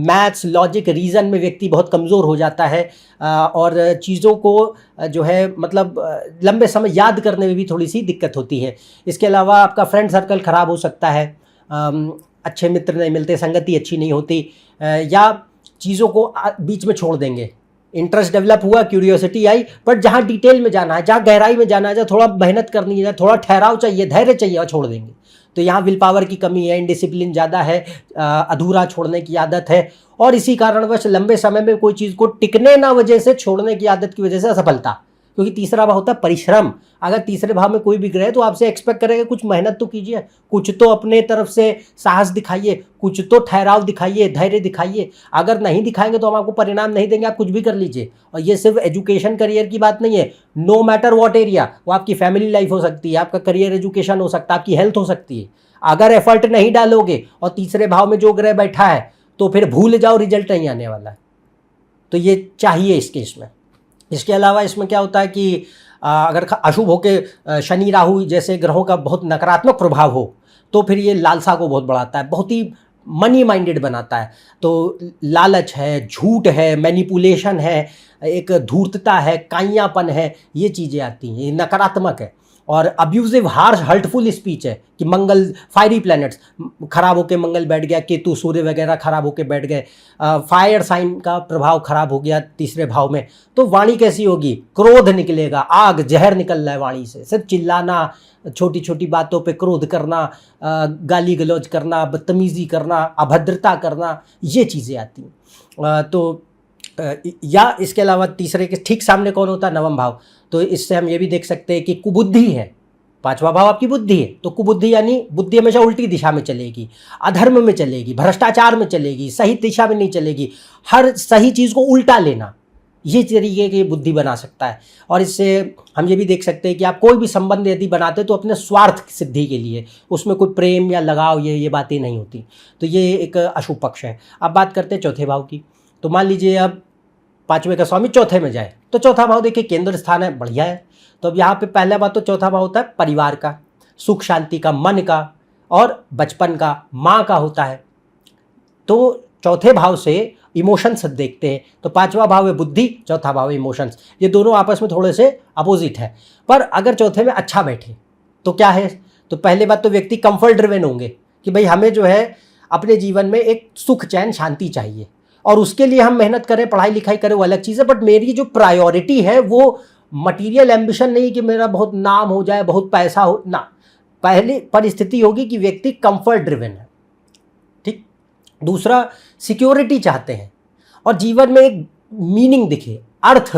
मैथ्स, लॉजिक, रीज़न में व्यक्ति बहुत कमज़ोर हो जाता है, और चीज़ों को जो है मतलब लंबे समय याद करने में भी थोड़ी सी दिक्कत होती है। इसके अलावा आपका फ्रेंड सर्कल ख़राब हो सकता है, अच्छे मित्र नहीं मिलते, संगति अच्छी नहीं होती, या चीज़ों को बीच में छोड़ देंगे। इंटरेस्ट डेवलप हुआ, क्यूरियोसिटी आई, बट जहाँ डिटेल में जाना है, जहाँ गहराई में जाना है, जहाँ थोड़ा मेहनत करनी है, थोड़ा ठहराव चाहिए, धैर्य चाहिए, और छोड़ देंगे। तो यहाँ विल पावर की कमी है, इनडिसिप्लिन ज़्यादा है, अधूरा छोड़ने की आदत है, और इसी कारणवश लंबे समय में कोई चीज़ को टिकने ना वजह से, छोड़ने की आदत की वजह से असफलता, क्योंकि तीसरा भाव होता है परिश्रम। अगर तीसरे भाव में कोई भी ग्रह है तो आपसे एक्सपेक्ट करेगा कुछ मेहनत तो कीजिए, कुछ तो अपने तरफ से साहस दिखाइए, कुछ तो ठहराव दिखाइए, धैर्य दिखाइए। अगर नहीं दिखाएंगे तो हम आपको परिणाम नहीं देंगे, आप कुछ भी कर लीजिए। और ये सिर्फ एजुकेशन करियर की बात नहीं है, नो मैटर वॉट एरिया, वो आपकी फैमिली लाइफ हो सकती है, आपका करियर एजुकेशन हो सकता है, आपकी हेल्थ हो सकती है। अगर एफर्ट नहीं डालोगे और तीसरे भाव में जो ग्रह बैठा है तो फिर भूल जाओ, रिजल्ट नहीं आने वाला है। तो ये चाहिए इस केस में। इसके अलावा इसमें क्या होता है कि अगर अशुभ होके शनि राहु जैसे ग्रहों का बहुत नकारात्मक प्रभाव हो तो फिर ये लालसा को बहुत बढ़ाता है, बहुत ही मनी माइंडेड बनाता है। तो लालच है, झूठ है, मैनिपुलेशन है, एक धूर्तता है, काइयापन है, ये चीज़ें आती हैं, ये नकारात्मक है। और अब्यूजिव हार्श हर्टफुल स्पीच है कि मंगल फायरी प्लैनेट्स खराब होकर मंगल बैठ गया, केतु सूर्य वगैरह खराब होकर बैठ गए, फायर साइन का प्रभाव खराब हो गया तीसरे भाव में, तो वाणी कैसी होगी, क्रोध निकलेगा, आग जहर निकल रहा है वाणी से, सिर्फ चिल्लाना, छोटी छोटी बातों पे क्रोध करना, गाली गलौज करना, बदतमीज़ी करना, अभद्रता करना, ये चीज़ें आती हैं। तो या इसके अलावा तीसरे के ठीक सामने कौन होता है, नवम भाव। तो इससे हम ये भी देख सकते हैं कि कुबुद्धि है, पांचवा भाव आपकी बुद्धि है, तो कुबुद्धि यानी बुद्धि हमेशा उल्टी दिशा में चलेगी, अधर्म में चलेगी, भ्रष्टाचार में चलेगी, सही दिशा में नहीं चलेगी, हर सही चीज़ को उल्टा लेना, ये तरीके की बुद्धि बना सकता है। और इससे हम ये भी देख सकते हैं कि आप कोई भी संबंध यदि बनाते तो अपने स्वार्थ सिद्धि के लिए, उसमें कोई प्रेम या लगाव ये बातें नहीं होती। तो ये एक अशुभ पक्ष है। अब बात करते हैं चौथे भाव की। तो मान लीजिए अब पांचवें का स्वामी चौथे में जाए तो चौथा भाव देखिए केंद्र स्थान है, बढ़िया है। तो अब यहाँ पे पहला बात तो चौथा भाव होता है परिवार का, सुख शांति का, मन का और बचपन का, माँ का होता है। तो चौथे भाव से इमोशंस देखते हैं, तो पांचवा भाव है बुद्धि, चौथा भाव है इमोशंस। ये दोनों आपस में थोड़े से अपोजिट है, पर अगर चौथे में अच्छा बैठे तो क्या है, तो पहले बात तो व्यक्ति कंफर्ट ड्रिवन होंगे कि भाई हमें जो है अपने जीवन में एक सुख चैन शांति चाहिए और उसके लिए हम मेहनत करें, पढ़ाई लिखाई करें, वो अलग चीज़ है। बट मेरी जो प्रायोरिटी है वो मटीरियल एम्बिशन नहीं कि मेरा बहुत नाम हो जाए, बहुत पैसा हो ना। पहली परिस्थिति होगी कि व्यक्ति कंफर्ट ड्रिवन है, ठीक। दूसरा, सिक्योरिटी चाहते हैं और जीवन में एक मीनिंग दिखे, अर्थ,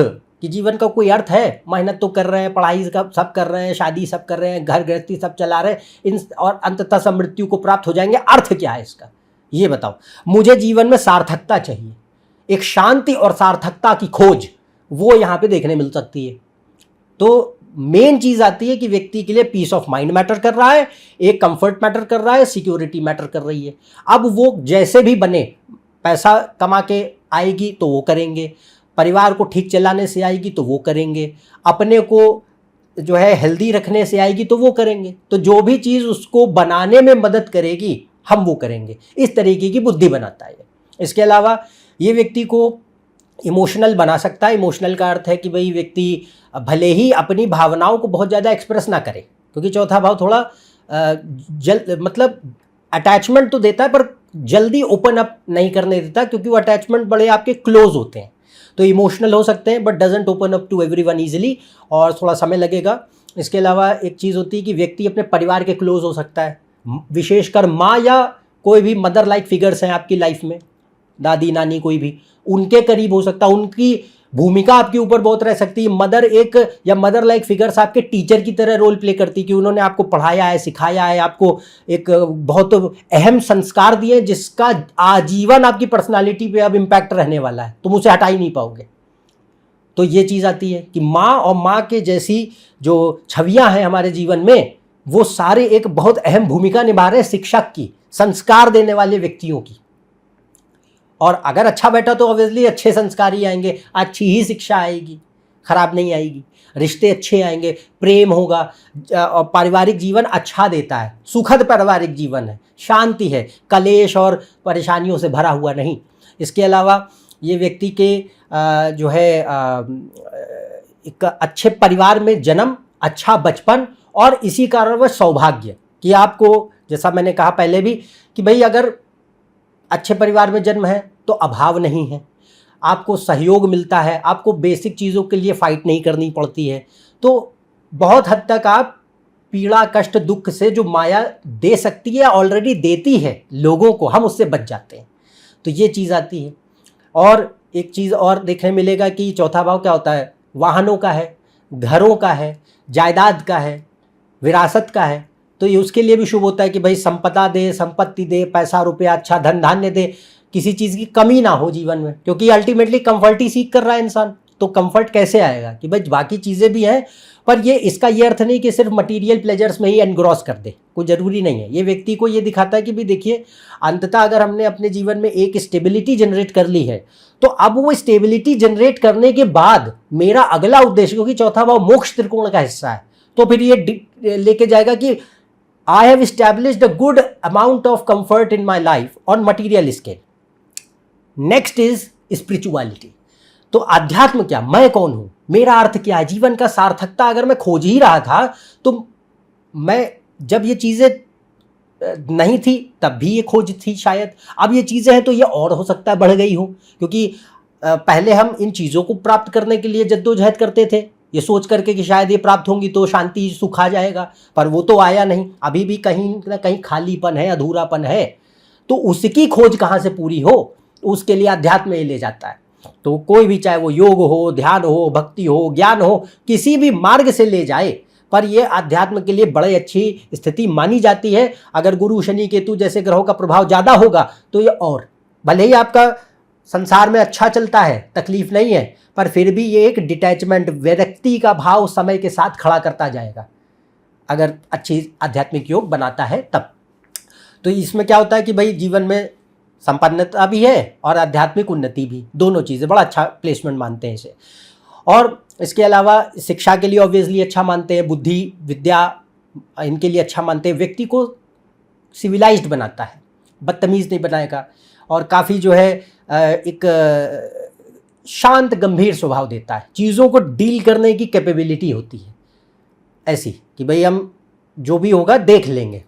कि जीवन का कोई अर्थ है, मेहनत तो कर रहे हैं, पढ़ाई का सब कर रहे हैं, शादी सब कर रहे हैं, घर गृहस्थी सब चला रहे हैं, इन और अंततः सब मृत्यु को प्राप्त हो जाएंगे। अर्थ क्या है इसका, ये बताओ। मुझे जीवन में सार्थकता चाहिए, एक शांति और सार्थकता की खोज, वो यहाँ पे देखने मिल सकती है। तो मेन चीज आती है कि व्यक्ति के लिए पीस ऑफ माइंड मैटर कर रहा है, एक कंफर्ट मैटर कर रहा है, सिक्योरिटी मैटर कर रही है। अब वो जैसे भी बने, पैसा कमा के आएगी तो वो करेंगे, परिवार को ठीक चलाने से आएगी तो वो करेंगे, अपने को जो है हेल्दी रखने से आएगी तो वो करेंगे। तो जो भी चीज़ उसको बनाने में मदद करेगी हम वो करेंगे, इस तरीके की बुद्धि बनाता है। इसके अलावा ये व्यक्ति को इमोशनल बना सकता है। इमोशनल का अर्थ है कि भाई व्यक्ति भले ही अपनी भावनाओं को बहुत ज़्यादा एक्सप्रेस ना करे, क्योंकि चौथा भाव थोड़ा मतलब अटैचमेंट तो देता है पर जल्दी ओपन अप नहीं करने देता, क्योंकि वो अटैचमेंट बड़े आपके क्लोज होते हैं। तो इमोशनल हो सकते हैं but doesn't open up to everyone easily, और थोड़ा समय लगेगा। इसके अलावा एक चीज़ होती है कि व्यक्ति अपने परिवार के क्लोज हो सकता है, विशेषकर माँ या कोई भी मदर लाइक फिगर्स हैं आपकी लाइफ में, दादी नानी कोई भी, उनके करीब हो सकता है, उनकी भूमिका आपके ऊपर बहुत रह सकती है। मदर एक या मदर लाइक फिगर्स आपके टीचर की तरह रोल प्ले करती है कि उन्होंने आपको पढ़ाया है, सिखाया है, आपको एक बहुत अहम संस्कार दिए जिसका आजीवन आपकी पर्सनालिटी पे अब इम्पैक्ट रहने वाला है, तुम उसे हटा ही नहीं पाओगे। तो ये चीज़ आती है कि माँ और माँ के जैसी जो छवियाँ हैं हमारे जीवन में, वो सारे एक बहुत अहम भूमिका निभा रहे हैं शिक्षक की, संस्कार देने वाले व्यक्तियों की। और अगर अच्छा बैठा तो ऑब्वियसली अच्छे संस्कार ही आएंगे, अच्छी ही शिक्षा आएगी, खराब नहीं आएगी, रिश्ते अच्छे आएंगे, प्रेम होगा, और पारिवारिक जीवन अच्छा देता है, सुखद पारिवारिक जीवन है, शांति है, कलेश और परेशानियों से भरा हुआ नहीं। इसके अलावा ये व्यक्ति के जो है एक अच्छे परिवार में जन्म, अच्छा बचपन और इसी कारणवश सौभाग्य, कि आपको जैसा मैंने कहा पहले भी कि भाई अगर अच्छे परिवार में जन्म है तो अभाव नहीं है, आपको सहयोग मिलता है, आपको बेसिक चीज़ों के लिए फाइट नहीं करनी पड़ती है। तो बहुत हद तक आप पीड़ा कष्ट दुख से जो माया दे सकती है, ऑलरेडी देती है लोगों को, हम उससे बच जाते हैं। तो ये चीज़ आती है। और एक चीज़ और देखने मिलेगा कि चौथा भाव क्या होता है, वाहनों का है। घरों का है, जायदाद का है, विरासत का है, तो ये उसके लिए भी शुभ होता है कि भाई संपदा दे, संपत्ति दे, पैसा रुपया, अच्छा धन धान्य दे, किसी चीज़ की कमी ना हो जीवन में, क्योंकि अल्टीमेटली कंफर्ट ही सीख कर रहा है इंसान। तो कंफर्ट कैसे आएगा कि भाई बाकी चीज़ें भी हैं, पर ये इसका ये अर्थ नहीं कि सिर्फ मटेरियल प्लेजर्स में ही एनग्रॉस कर दे, कोई ज़रूरी नहीं है। ये व्यक्ति को ये दिखाता है कि भाई देखिए, अंततः अगर हमने अपने जीवन में एक स्टेबिलिटी जनरेट कर ली है, तो अब वो स्टेबिलिटी जनरेट करने के बाद मेरा अगला उद्देश्य, क्योंकि चौथा भाव मोक्ष त्रिकोण का हिस्सा है, तो फिर ये लेके जाएगा कि I have established a good amount of comfort in my life on material scale. Next is spirituality. तो अध्यात्म क्या, मैं कौन हूं, मेरा अर्थ क्या है, जीवन का सार्थकता अगर मैं खोज ही रहा था, तो मैं जब ये चीज़ें नहीं थी तब भी ये खोज थी शायद, अब ये चीज़ें हैं तो ये और हो सकता है बढ़ गई हो, क्योंकि पहले हम इन चीज़ों को प्राप्त करने के लिए जद्दोजहद करते थे, ये सोच करके कि शायद ये प्राप्त होंगी तो शांति सुख आ जाएगा, पर वो तो आया नहीं, अभी भी कहीं ना कहीं खालीपन है, अधूरापन है। तो उसकी खोज कहाँ से पूरी हो, उसके लिए अध्यात्म ये ले जाता है। तो कोई भी, चाहे वो योग हो, ध्यान हो, भक्ति हो, ज्ञान हो, किसी भी मार्ग से ले जाए, पर ये अध्यात्म के लिए बड़ी अच्छी स्थिति मानी जाती है। अगर गुरु शनि केतु जैसे ग्रहों का प्रभाव ज़्यादा होगा तो ये, और भले ही आपका संसार में अच्छा चलता है, तकलीफ नहीं है, पर फिर भी ये एक डिटैचमेंट, व्यक्ति का भाव समय के साथ खड़ा करता जाएगा, अगर अच्छी आध्यात्मिक योग बनाता है तब। तो इसमें क्या होता है कि भाई जीवन में संपन्नता भी है और आध्यात्मिक उन्नति भी, दोनों चीज़ें, बड़ा अच्छा प्लेसमेंट मानते हैं इसे। और इसके अलावा शिक्षा के लिए ऑब्वियसली अच्छा मानते हैं, बुद्धि विद्या इनके लिए अच्छा मानते हैं, व्यक्ति को सिविलाइज्ड बनाता है, बदतमीज़ नहीं बनाएगा, और काफ़ी जो है एक शांत गंभीर स्वभाव देता है, चीज़ों को डील करने की कैपेबिलिटी होती है ऐसी कि भाई हम जो भी होगा देख लेंगे,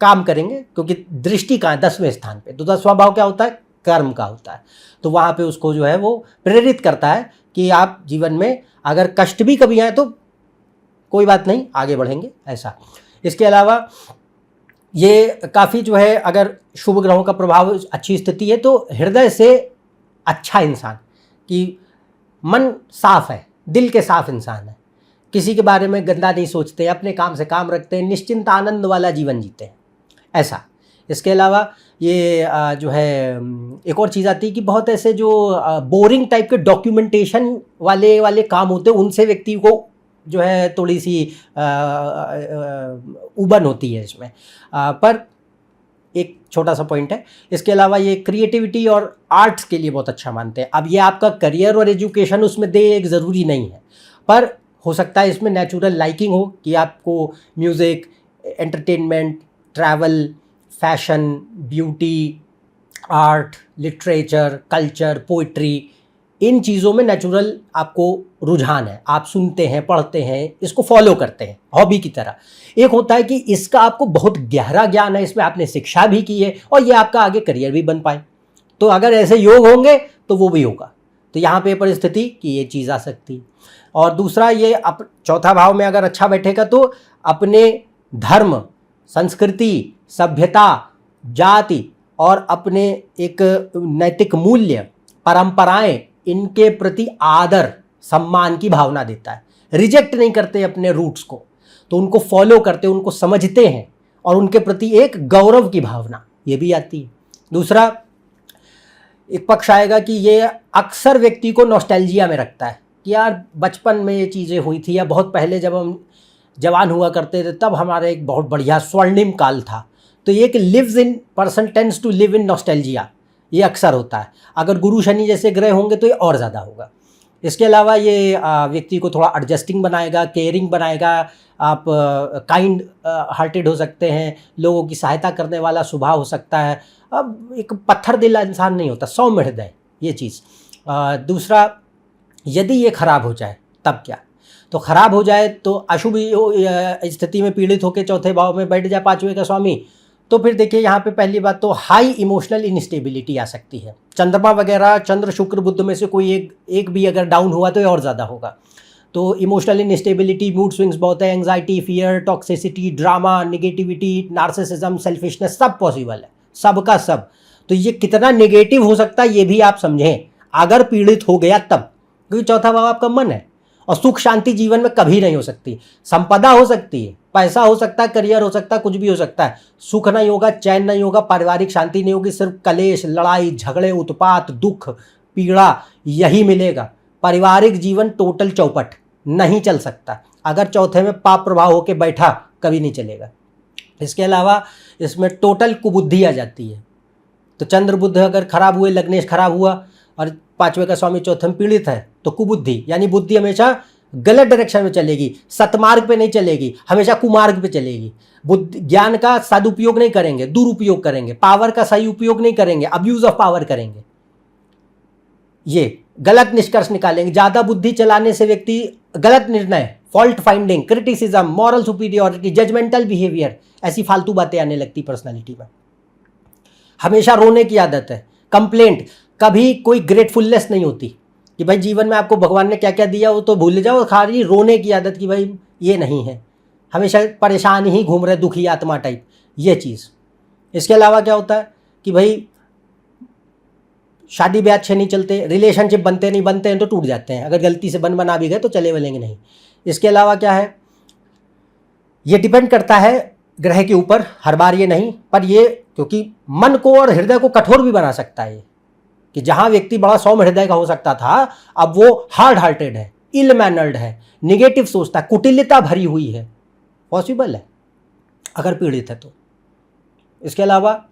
काम करेंगे, क्योंकि दृष्टि कहाँ है, 10वें स्थान पे, तो 10वां भाव क्या होता है, कर्म का होता है। तो वहाँ पे उसको जो है वो प्रेरित करता है कि आप जीवन में अगर कष्ट भी कभी आए तो कोई बात नहीं, आगे बढ़ेंगे, ऐसा। इसके अलावा ये काफ़ी जो है, अगर शुभ ग्रहों का प्रभाव अच्छी स्थिति है तो हृदय से अच्छा इंसान, कि मन साफ है, दिल के साफ इंसान है, किसी के बारे में गंदा नहीं सोचते, अपने काम से काम रखते हैं, निश्चिंत आनंद वाला जीवन जीते हैं, ऐसा। इसके अलावा ये जो है एक और चीज़ आती है कि बहुत ऐसे जो बोरिंग टाइप के डॉक्यूमेंटेशन वाले काम होते हैं, उनसे व्यक्ति को जो है थोड़ी सी उबन होती है इसमें, पर एक छोटा सा पॉइंट है। इसके अलावा ये क्रिएटिविटी और आर्ट्स के लिए बहुत अच्छा मानते हैं। अब ये आपका करियर और एजुकेशन उसमें दे, एक ज़रूरी नहीं है, पर हो सकता है इसमें नेचुरल लाइकिंग हो कि आपको music, entertainment, travel, fashion, beauty, art, literature, culture, poetry, इन चीज़ों में नेचुरल आपको रुझान है, आप सुनते हैं, पढ़ते हैं, इसको फॉलो करते हैं हॉबी की तरह। एक होता है कि इसका आपको बहुत गहरा ज्ञान है, इसमें आपने शिक्षा भी की है और ये आपका आगे करियर भी बन पाए, तो अगर ऐसे योग होंगे तो वो भी होगा। तो यहाँ पे परिस्थिति की ये चीज़ आ सकती। और दूसरा, ये चौथा भाव में अगर अच्छा बैठेगा तो अपने धर्म, संस्कृति, सभ्यता, जाति और अपने एक नैतिक मूल्य, परंपराएं, इनके प्रति आदर, सम्मान की भावना देता है। रिजेक्ट नहीं करते अपने रूट्स को, तो उनको फॉलो करते, उनको समझते हैं और उनके प्रति एक गौरव की भावना ये भी आती है। दूसरा एक पक्ष आएगा कि ये अक्सर व्यक्ति को नॉस्टैल्जिया में रखता है कि यार बचपन में ये चीज़ें हुई थी, या बहुत पहले जब हम जवान हुआ करते थे तब हमारा एक बहुत बढ़िया स्वर्णिम काल था। तो ये कि lives in, person tends to live in nostalgia, ये अक्सर होता है। अगर गुरु शनि जैसे ग्रह होंगे तो ये और ज़्यादा होगा। इसके अलावा ये व्यक्ति को थोड़ा एडजस्टिंग बनाएगा, केयरिंग बनाएगा, आप काइंड हार्टेड हो सकते हैं, लोगों की सहायता करने वाला स्वभाव हो सकता है। अब एक पत्थर दिल इंसान नहीं होता, सौम्य हृदय, ये चीज़। दूसरा, यदि ये खराब हो जाए तब क्या, तो खराब हो जाए तो अशुभ स्थिति में पीड़ित होकर चौथे भाव में बैठ जाए 5वें का स्वामी, तो फिर देखिए यहाँ पे पहली बात तो हाई इमोशनल इनस्टेबिलिटी आ सकती है। चंद्रमा वगैरह, चंद्र शुक्र बुध में से कोई एक भी अगर डाउन हुआ तो ये और ज़्यादा होगा। तो इमोशनल इनस्टेबिलिटी, मूड स्विंग्स बहुत है, anxiety, fear, toxicity, drama, negativity, narcissism, selfishness, सब पॉसिबल है, सबका सब। तो ये कितना नेगेटिव हो सकता है ये भी आप समझें अगर पीड़ित हो गया तब, क्योंकि चौथा भाव आपका मन है और सुख शांति जीवन में कभी नहीं हो सकती। संपदा हो सकती है, पैसा हो सकता है, करियर हो सकता है, कुछ भी हो सकता है, सुख नहीं होगा, चैन नहीं होगा, पारिवारिक शांति नहीं होगी, सिर्फ कलेश, लड़ाई झगड़े, उत्पात, दुख, पीड़ा यही मिलेगा। पारिवारिक जीवन टोटल चौपट, नहीं चल सकता। अगर चौथे में पाप प्रभाव होकर बैठा कभी नहीं चलेगा। इसके अलावा इसमें टोटल कुबुद्धि आ जाती है। तो चंद्र बुध अगर खराब हुए, लग्नेश खराब हुआ और पांचवें का स्वामी चौथे में पीड़ित है तो कुबुद्धि, यानी बुद्धि हमेशा गलत डायरेक्शन में चलेगी, सतमार्ग पे नहीं चलेगी, हमेशा कुमार्ग पे चलेगी। बुद्धि ज्ञान का सदुपयोग नहीं करेंगे, दुरुपयोग करेंगे, पावर का सही उपयोग नहीं करेंगे, अब्यूज ऑफ पावर करेंगे, ये गलत निष्कर्ष निकालेंगे। ज्यादा बुद्धि चलाने से व्यक्ति गलत निर्णय, fault finding, criticism, moral superiority, judgmental behaviour, ऐसी फालतू बातें आने लगती पर्सनालिटी में। हमेशा रोने की आदत है, कंप्लेंट, कभी कोई ग्रेटफुलनेस नहीं होती कि भाई जीवन में आपको भगवान ने क्या क्या दिया वो तो भूल जाओ, खाली रोने की आदत कि भाई ये नहीं है, हमेशा परेशान ही घूम रहे, दुखी आत्मा टाइप, ये चीज़। इसके अलावा क्या होता है कि भाई शादी ब्याह अच्छे नहीं चलते, रिलेशनशिप बनते हैं तो टूट जाते हैं, अगर गलती से बना भी गए तो चले वलेंगे नहीं। इसके अलावा क्या है, ये डिपेंड करता है ग्रह के ऊपर, हर बार ये नहीं, पर ये क्योंकि मन को और हृदय को कठोर भी बना सकता है, कि जहां व्यक्ति बड़ा सौम्य हृदय का हो सकता था अब वो हार्ड हार्टेड है, इल मैनर्ड है, निगेटिव सोचता है, कुटिलता भरी हुई है, पॉसिबल है अगर पीड़ित है तो। इसके अलावा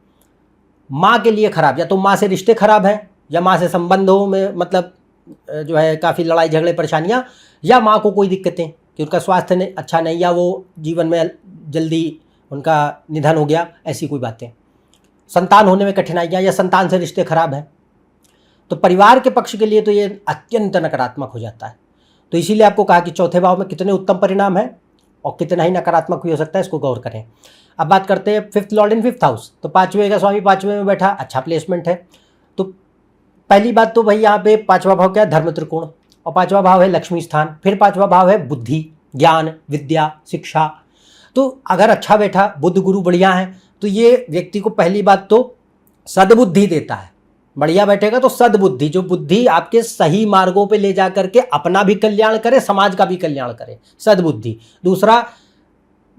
माँ के लिए खराब, या तो माँ से रिश्ते खराब हैं, या माँ से संबंधों में मतलब जो है काफ़ी लड़ाई झगड़े परेशानियाँ, या माँ को कोई दिक्कतें कि उनका स्वास्थ्य अच्छा नहीं, या वो जीवन में जल्दी उनका निधन हो गया, ऐसी कोई बातें, संतान होने में कठिनाइयाँ, या संतान से रिश्ते खराब हैं। तो परिवार के पक्ष के लिए तो ये अत्यंत नकारात्मक हो जाता है। तो इसीलिए आपको कहा कि चौथे भाव में कितने उत्तम परिणाम है और कितना ही नकारात्मक भी हो सकता है, इसको गौर करें। अब बात करते हैं fifth Lord in fifth house. तो पांचवें का स्वामी पांचवें में बैठा, अच्छा प्लेसमेंट है। तो पहली बात तो भाई यहाँ पे पांचवा भाव क्या है, धर्म त्रिकोण, और पांचवा भाव है लक्ष्मी स्थान, फिर पांचवा भाव है बुद्धि, ज्ञान, विद्या, शिक्षा। तो अगर अच्छा बैठा, बुध गुरु बढ़िया है, तो ये व्यक्ति को पहली बात तो सद्बुद्धि देता है। बढ़िया बैठेगा तो सद्बुद्धि, जो बुद्धि आपके सही मार्गों पे ले जा करके अपना भी कल्याण करे, समाज का भी कल्याण करे, सद्बुद्धि। दूसरा,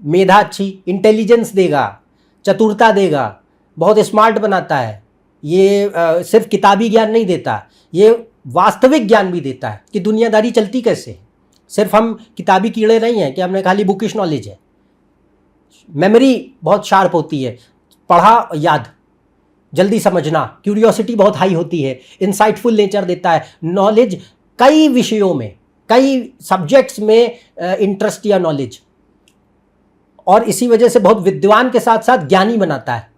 मेधा अच्छी, इंटेलिजेंस देगा, चतुरता देगा, बहुत स्मार्ट बनाता है। ये सिर्फ किताबी ज्ञान नहीं देता, ये वास्तविक ज्ञान भी देता है कि दुनियादारी चलती कैसे। सिर्फ हम किताबी कीड़े नहीं हैं कि हमने खाली बुकिश नॉलेज है। मेमोरी बहुत शार्प होती है, पढ़ा याद, जल्दी समझना, क्यूरियोसिटी बहुत हाई होती है, इंसाइटफुल नेचर देता है, नॉलेज, कई विषयों में, कई सब्जेक्ट्स में इंटरेस्ट या नॉलेज, और इसी वजह से बहुत विद्वान के साथ साथ ज्ञानी बनाता है,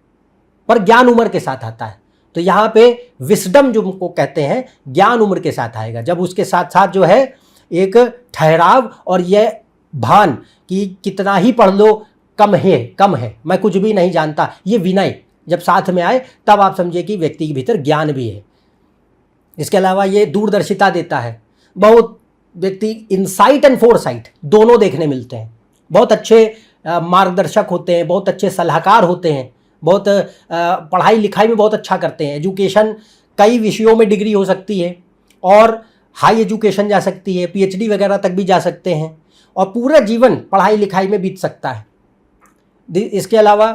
पर ज्ञान उम्र के साथ आता है। तो यहाँ पे विस्डम जो को कहते हैं, ज्ञान उम्र के साथ आएगा, जब उसके साथ साथ जो है एक ठहराव और यह भान कि कितना ही पढ़ लो कम है, मैं कुछ भी नहीं जानता, ये विनय जब साथ में आए तब आप समझिए कि व्यक्ति के भीतर ज्ञान भी है। इसके अलावा ये दूरदर्शिता देता है, बहुत व्यक्ति इनसाइट एंड फोरसाइट दोनों देखने मिलते हैं, बहुत अच्छे मार्गदर्शक होते हैं, बहुत अच्छे सलाहकार होते हैं, बहुत पढ़ाई लिखाई में बहुत अच्छा करते हैं। एजुकेशन कई विषयों में डिग्री हो सकती है और हाई एजुकेशन जा सकती है, पीएचडी वगैरह तक भी जा सकते हैं, और पूरा जीवन पढ़ाई लिखाई में बीत सकता है। इसके अलावा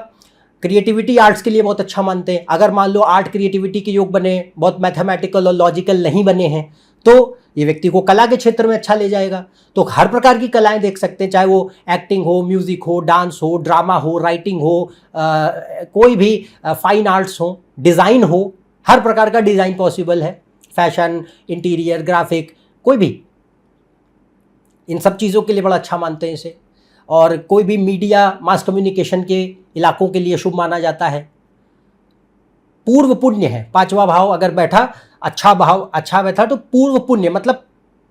क्रिएटिविटी आर्ट्स के लिए बहुत अच्छा मानते हैं। अगर मान लो आर्ट क्रिएटिविटी के योग बने, बहुत मैथमेटिकल और लॉजिकल नहीं बने हैं, तो ये व्यक्ति को कला के क्षेत्र में अच्छा ले जाएगा। तो हर प्रकार की कलाएं देख सकते हैं, चाहे वो एक्टिंग हो, म्यूजिक हो, डांस हो, ड्रामा हो, राइटिंग हो, कोई भी फाइन आर्ट्स हो, डिज़ाइन हो, हर प्रकार का डिज़ाइन पॉसिबल है, फैशन, इंटीरियर, ग्राफिक, कोई भी, इन सब चीज़ों के लिए बड़ा अच्छा मानते हैं इसे। और कोई भी मीडिया, मास कम्युनिकेशन के इलाकों के लिए शुभ माना जाता है। पूर्व पुण्य है, पांचवा भाव अगर बैठा, अच्छा बैठा तो पूर्व पुण्य मतलब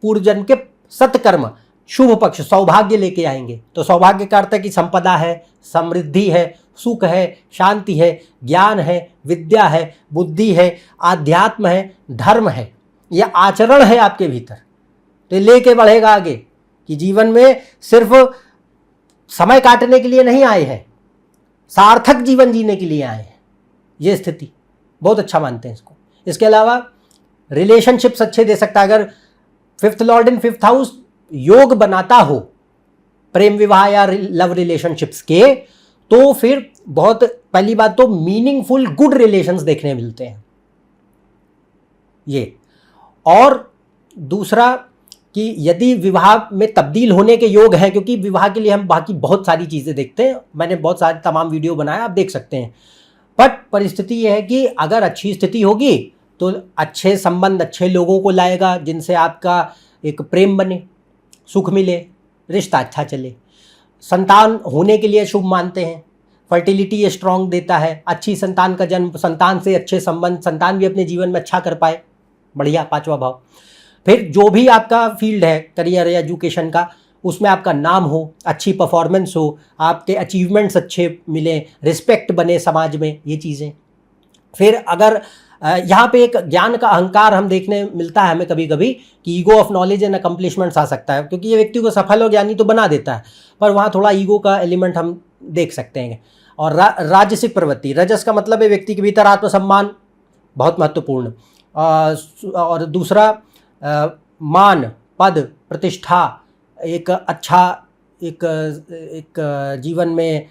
पूर्व जन्म के सत्कर्म शुभ पक्ष सौभाग्य लेके आएंगे। तो सौभाग्य का अर्थ है कि संपदा है, समृद्धि है, सुख है, शांति है, ज्ञान है, विद्या है, बुद्धि है, आध्यात्म है, धर्म है, यह आचरण है आपके भीतर। तो लेके बढ़ेगा आगे कि जीवन में सिर्फ समय काटने के लिए नहीं आए हैं, सार्थक जीवन जीने के लिए आए हैं। ये स्थिति बहुत अच्छा मानते हैं इसको। इसके अलावा रिलेशनशिप्स अच्छे दे सकता है। अगर fifth Lord in fifth house योग बनाता हो प्रेम विवाह या लव रिलेशनशिप्स के, तो फिर बहुत पहली बात तो मीनिंगफुल गुड रिलेशंस देखने मिलते हैं ये। और दूसरा कि यदि विवाह में तब्दील होने के योग हैं, क्योंकि विवाह के लिए हम बाकी बहुत सारी चीज़ें देखते हैं, मैंने बहुत सारे तमाम वीडियो बनाए, आप देख सकते हैं। बट परिस्थिति यह है कि अगर अच्छी स्थिति होगी तो अच्छे संबंध अच्छे लोगों को लाएगा जिनसे आपका एक प्रेम बने, सुख मिले, रिश्ता अच्छा चले। संतान होने के लिए शुभ मानते हैं, फर्टिलिटी ये स्ट्रॉन्ग देता है, अच्छी संतान का जन्म, संतान से अच्छे संबंध, संतान भी अपने जीवन में अच्छा कर पाए, बढ़िया, 5वां भाव। फिर जो भी आपका फील्ड है करियर या एजुकेशन का, उसमें आपका नाम हो, अच्छी परफॉर्मेंस हो, आपके अचीवमेंट्स अच्छे मिले, रिस्पेक्ट बने समाज में, ये चीज़ें। फिर अगर यहाँ पे एक ज्ञान का अहंकार हम देखने मिलता है हमें कभी कभी कि ego of knowledge and accomplishments आ सकता है, क्योंकि ये व्यक्ति को सफल और ज्ञानी तो बना देता है, पर वहाँ थोड़ा ईगो का एलिमेंट हम देख सकते हैं। और राजसिक प्रवृत्ति, रजस का मतलब है व्यक्ति के भीतर आत्मसम्मान, बहुत महत्वपूर्ण। और दूसरा मान, पद, प्रतिष्ठा, एक अच्छा एक जीवन में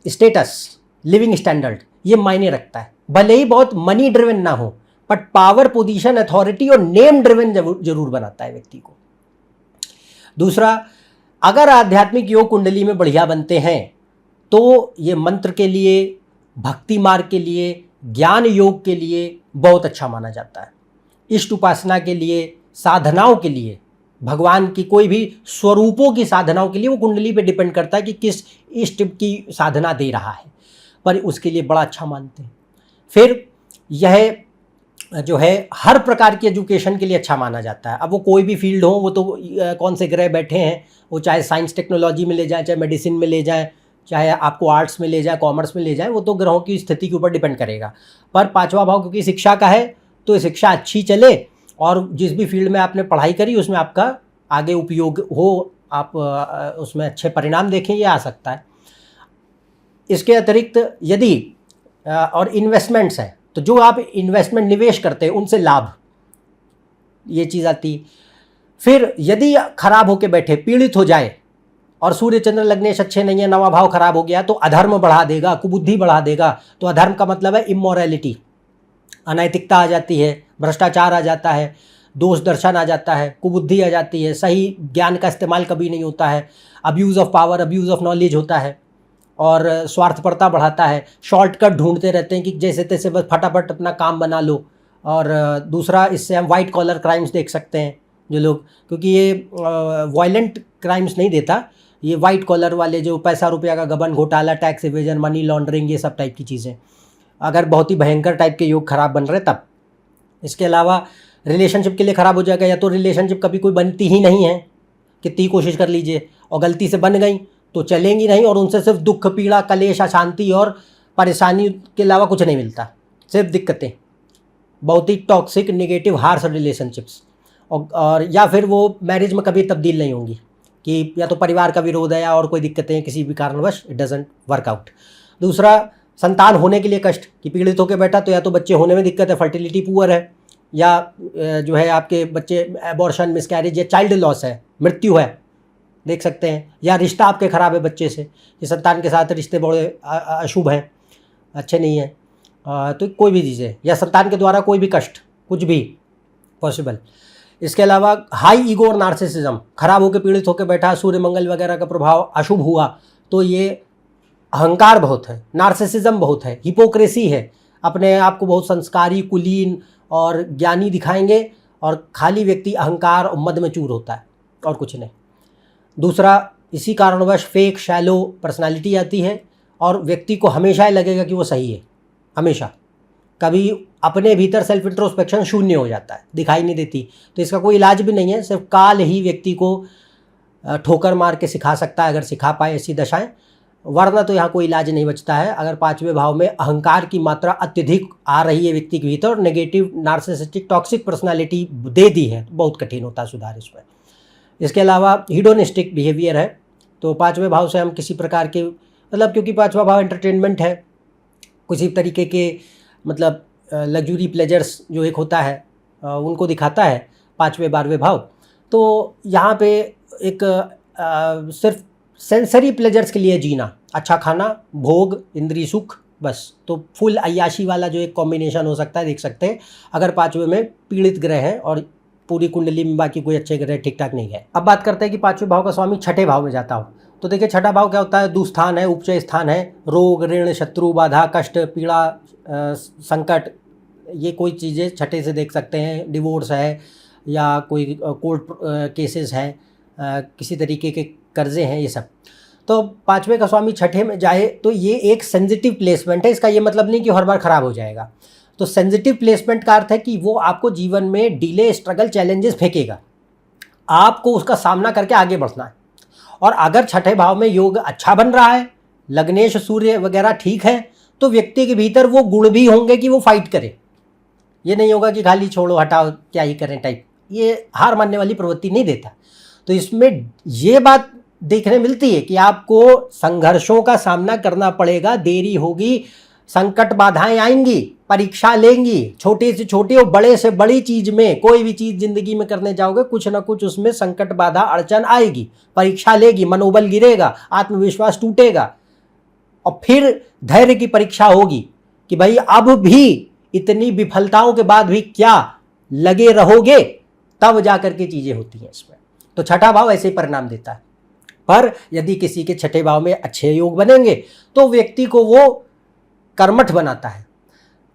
स्टेटस, लिविंग स्टैंडर्ड, ये मायने रखता है। भले ही बहुत मनी ड्रिवन ना हो, बट पावर, पोजीशन, अथॉरिटी और नेम ड्रिवन जरूर बनाता है व्यक्ति को। दूसरा, अगर आध्यात्मिक योग कुंडली में बढ़िया बनते हैं तो ये मंत्र के लिए, भक्ति मार्ग के लिए, ज्ञान योग के लिए बहुत अच्छा माना जाता है। इष्ट उपासना के लिए, साधनाओं के लिए, भगवान की कोई भी स्वरूपों की साधनाओं के लिए वो कुंडली पे डिपेंड करता है कि किस इष्ट की साधना दे रहा है, पर उसके लिए बड़ा अच्छा मानते हैं। फिर यह जो है हर प्रकार की एजुकेशन के लिए अच्छा माना जाता है। अब वो कोई भी फील्ड हो, वो तो कौन से ग्रह बैठे हैं, वो चाहे साइंस टेक्नोलॉजी में ले जाए, चाहे मेडिसिन में ले जाए, चाहे आपको आर्ट्स में ले जाए, कॉमर्स में ले जाए, वो तो ग्रहों की स्थिति के ऊपर डिपेंड करेगा। पर 5वां भाव क्योंकि शिक्षा का है, तो शिक्षा अच्छी चले और जिस भी फील्ड में आपने पढ़ाई करी उसमें आपका आगे उपयोग हो, आप उसमें अच्छे परिणाम देखें, ये आ सकता है। इसके अतिरिक्त यदि और इन्वेस्टमेंट्स हैं, तो जो आप इन्वेस्टमेंट निवेश करते हैं उनसे लाभ, ये चीज़ आती। फिर यदि खराब होके बैठे, पीड़ित हो जाए और सूर्य चंद्र लग्नेश अच्छे नहीं है, 9वां भाव खराब हो गया, तो अधर्म बढ़ा देगा, कुबुद्धि बढ़ा देगा। तो अधर्म का मतलब है इमोरलिटी, अनैतिकता आ जाती है, भ्रष्टाचार आ जाता है, दोष दर्शन आ जाता है, कुबुद्धि आ जाती है, सही ज्ञान का इस्तेमाल कभी नहीं होता है, abuse of power, abuse of knowledge होता है, और स्वार्थपरता बढ़ाता है, शॉर्टकट ढूंढते रहते हैं कि जैसे तैसे बस फटाफट अपना काम बना लो। और दूसरा, इससे हम वाइट कॉलर क्राइम्स देख सकते हैं, जो लोग, क्योंकि ये वायलेंट क्राइम्स नहीं देता, ये वाइट कॉलर वाले जो पैसा रुपया का गबन, घोटाला, टैक्स इवेजन, मनी लॉन्ड्रिंग, ये सब टाइप की चीज़ें, अगर बहुत ही भयंकर टाइप के योग खराब बन रहे तब। इसके अलावा रिलेशनशिप के लिए ख़राब हो जाएगा, या तो रिलेशनशिप कभी कोई बनती ही नहीं है, कितनी कोशिश कर लीजिए, और गलती से बन गई तो चलेंगी नहीं, और उनसे सिर्फ दुख, पीड़ा, कलेश, अशांति और परेशानी के अलावा कुछ नहीं मिलता, सिर्फ दिक्कतें, बहुत ही टॉक्सिक, नेगेटिव, हार्श रिलेशनशिप्स। और या फिर वो मैरिज में कभी तब्दील नहीं होंगी, कि या तो परिवार का विरोध है या और कोई दिक्कतें, किसी भी कारणवश इट डजंट वर्क आउट। दूसरा, संतान होने के लिए कष्ट, कि पीड़ित होकर बैठा तो या तो बच्चे होने में दिक्कत है, फर्टिलिटी पुअर है, या जो है आपके बच्चे एबॉर्शन, मिसकैरेज या चाइल्ड लॉस है, मृत्यु है, देख सकते हैं, या रिश्ता आपके ख़राब है बच्चे से, कि संतान के साथ रिश्ते बड़े अशुभ हैं, अच्छे नहीं हैं, तो कोई भी चीज़ें, या संतान के द्वारा कोई भी कष्ट, कुछ भी पॉसिबल। इसके अलावा हाई ईगो और नार्सिसिज्म, खराब होकर पीड़ित होकर बैठा, सूर्य मंगल वगैरह का प्रभाव अशुभ हुआ, तो ये अहंकार बहुत है, नार्सिसिज्म बहुत है, हिपोक्रेसी है, अपने आप को बहुत संस्कारी, कुलीन और ज्ञानी दिखाएंगे, और खाली व्यक्ति अहंकार और मद में चूर होता है और कुछ नहीं। दूसरा, इसी कारणवश फेक, शैलो पर्सनालिटी आती है, और व्यक्ति को हमेशा ही लगेगा कि वो सही है, हमेशा, कभी अपने भीतर सेल्फ इंट्रोस्पेक्शन शून्य हो जाता है, दिखाई नहीं देती। तो इसका कोई इलाज भी नहीं है, सिर्फ काल ही व्यक्ति को ठोकर मार के सिखा सकता है, अगर सिखा पाए ऐसी दशाएं, वरना तो यहाँ कोई इलाज नहीं बचता है। अगर 5वें भाव में अहंकार की मात्रा अत्यधिक आ रही है व्यक्ति के भीतर, और नेगेटिव, नार्सिसिस्टिक, टॉक्सिक पर्सनालिटी दे दी है, तो बहुत कठिन होता है सुधार इसमें। इसके अलावा हीडोनिस्टिक बिहेवियर है, तो 5वें भाव से हम किसी प्रकार के, मतलब क्योंकि 5वां भाव एंटरटेनमेंट है, किसी तरीके के मतलब लग्जरी प्लेजर्स जो एक होता है उनको दिखाता है 5वें 12वें भाव, तो यहाँ पे एक सिर्फ सेंसरी प्लेजर्स के लिए जीना, अच्छा खाना, भोग, इंद्रिय सुख, बस। तो फुल अय्याशी वाला जो एक कॉम्बिनेशन हो सकता है, देख सकते हैं। अगर 5वें में पीड़ित ग्रह है और पूरी कुंडली में बाकी कोई अच्छे ग्रह ठीक ठाक नहीं है। अब बात करते हैं कि 5वें भाव का स्वामी 6ठे भाव में जाता हो। तो देखिए, 6ठा भाव क्या होता है? दुस्थान है, उपचय स्थान है, रोग, ऋण, शत्रु, बाधा, कष्ट, पीड़ा, संकट, ये कोई चीज़ें 6ठे से देख सकते हैं। डिवोर्स है या कोई कोर्ट केसेस हैं, किसी तरीके के कर्जे हैं, ये सब। तो 5वें का स्वामी 6ठे में जाए तो ये एक सेंसिटिव प्लेसमेंट है। इसका ये मतलब नहीं कि हर बार खराब हो जाएगा। तो सेंसिटिव प्लेसमेंट का अर्थ है कि वो आपको जीवन में डिले, स्ट्रगल, चैलेंजेस फेंकेगा, आपको उसका सामना करके आगे बढ़ना है। और अगर 6ठे भाव में योग अच्छा बन रहा है, लग्नेश, सूर्य वगैरह ठीक है, तो व्यक्ति के भीतर वो गुण भी होंगे कि वो फाइट करे। ये नहीं होगा कि खाली छोड़ो, हटाओ, क्या ही करें टाइप, ये हार मानने वाली प्रवृत्ति नहीं देता। तो इसमें ये बात देखने मिलती है कि आपको संघर्षों का सामना करना पड़ेगा, देरी होगी, संकट बाधाएं आएंगी, परीक्षा लेंगी, छोटे से छोटे और बड़े से बड़ी चीज में, कोई भी चीज जिंदगी में करने जाओगे, कुछ ना कुछ उसमें संकट, बाधा, अड़चन आएगी, परीक्षा लेगी, मनोबल गिरेगा, आत्मविश्वास टूटेगा, और फिर धैर्य की परीक्षा होगी कि भाई अब भी इतनी विफलताओं के बाद भी क्या लगे रहोगे, तब जाकर के चीजें होती हैं इसमें। तो 6ठा भाव ऐसे ही परिणाम देता है। पर यदि किसी के 6ठे भाव में अच्छे योग बनेंगे तो व्यक्ति को वो कर्मठ बनाता है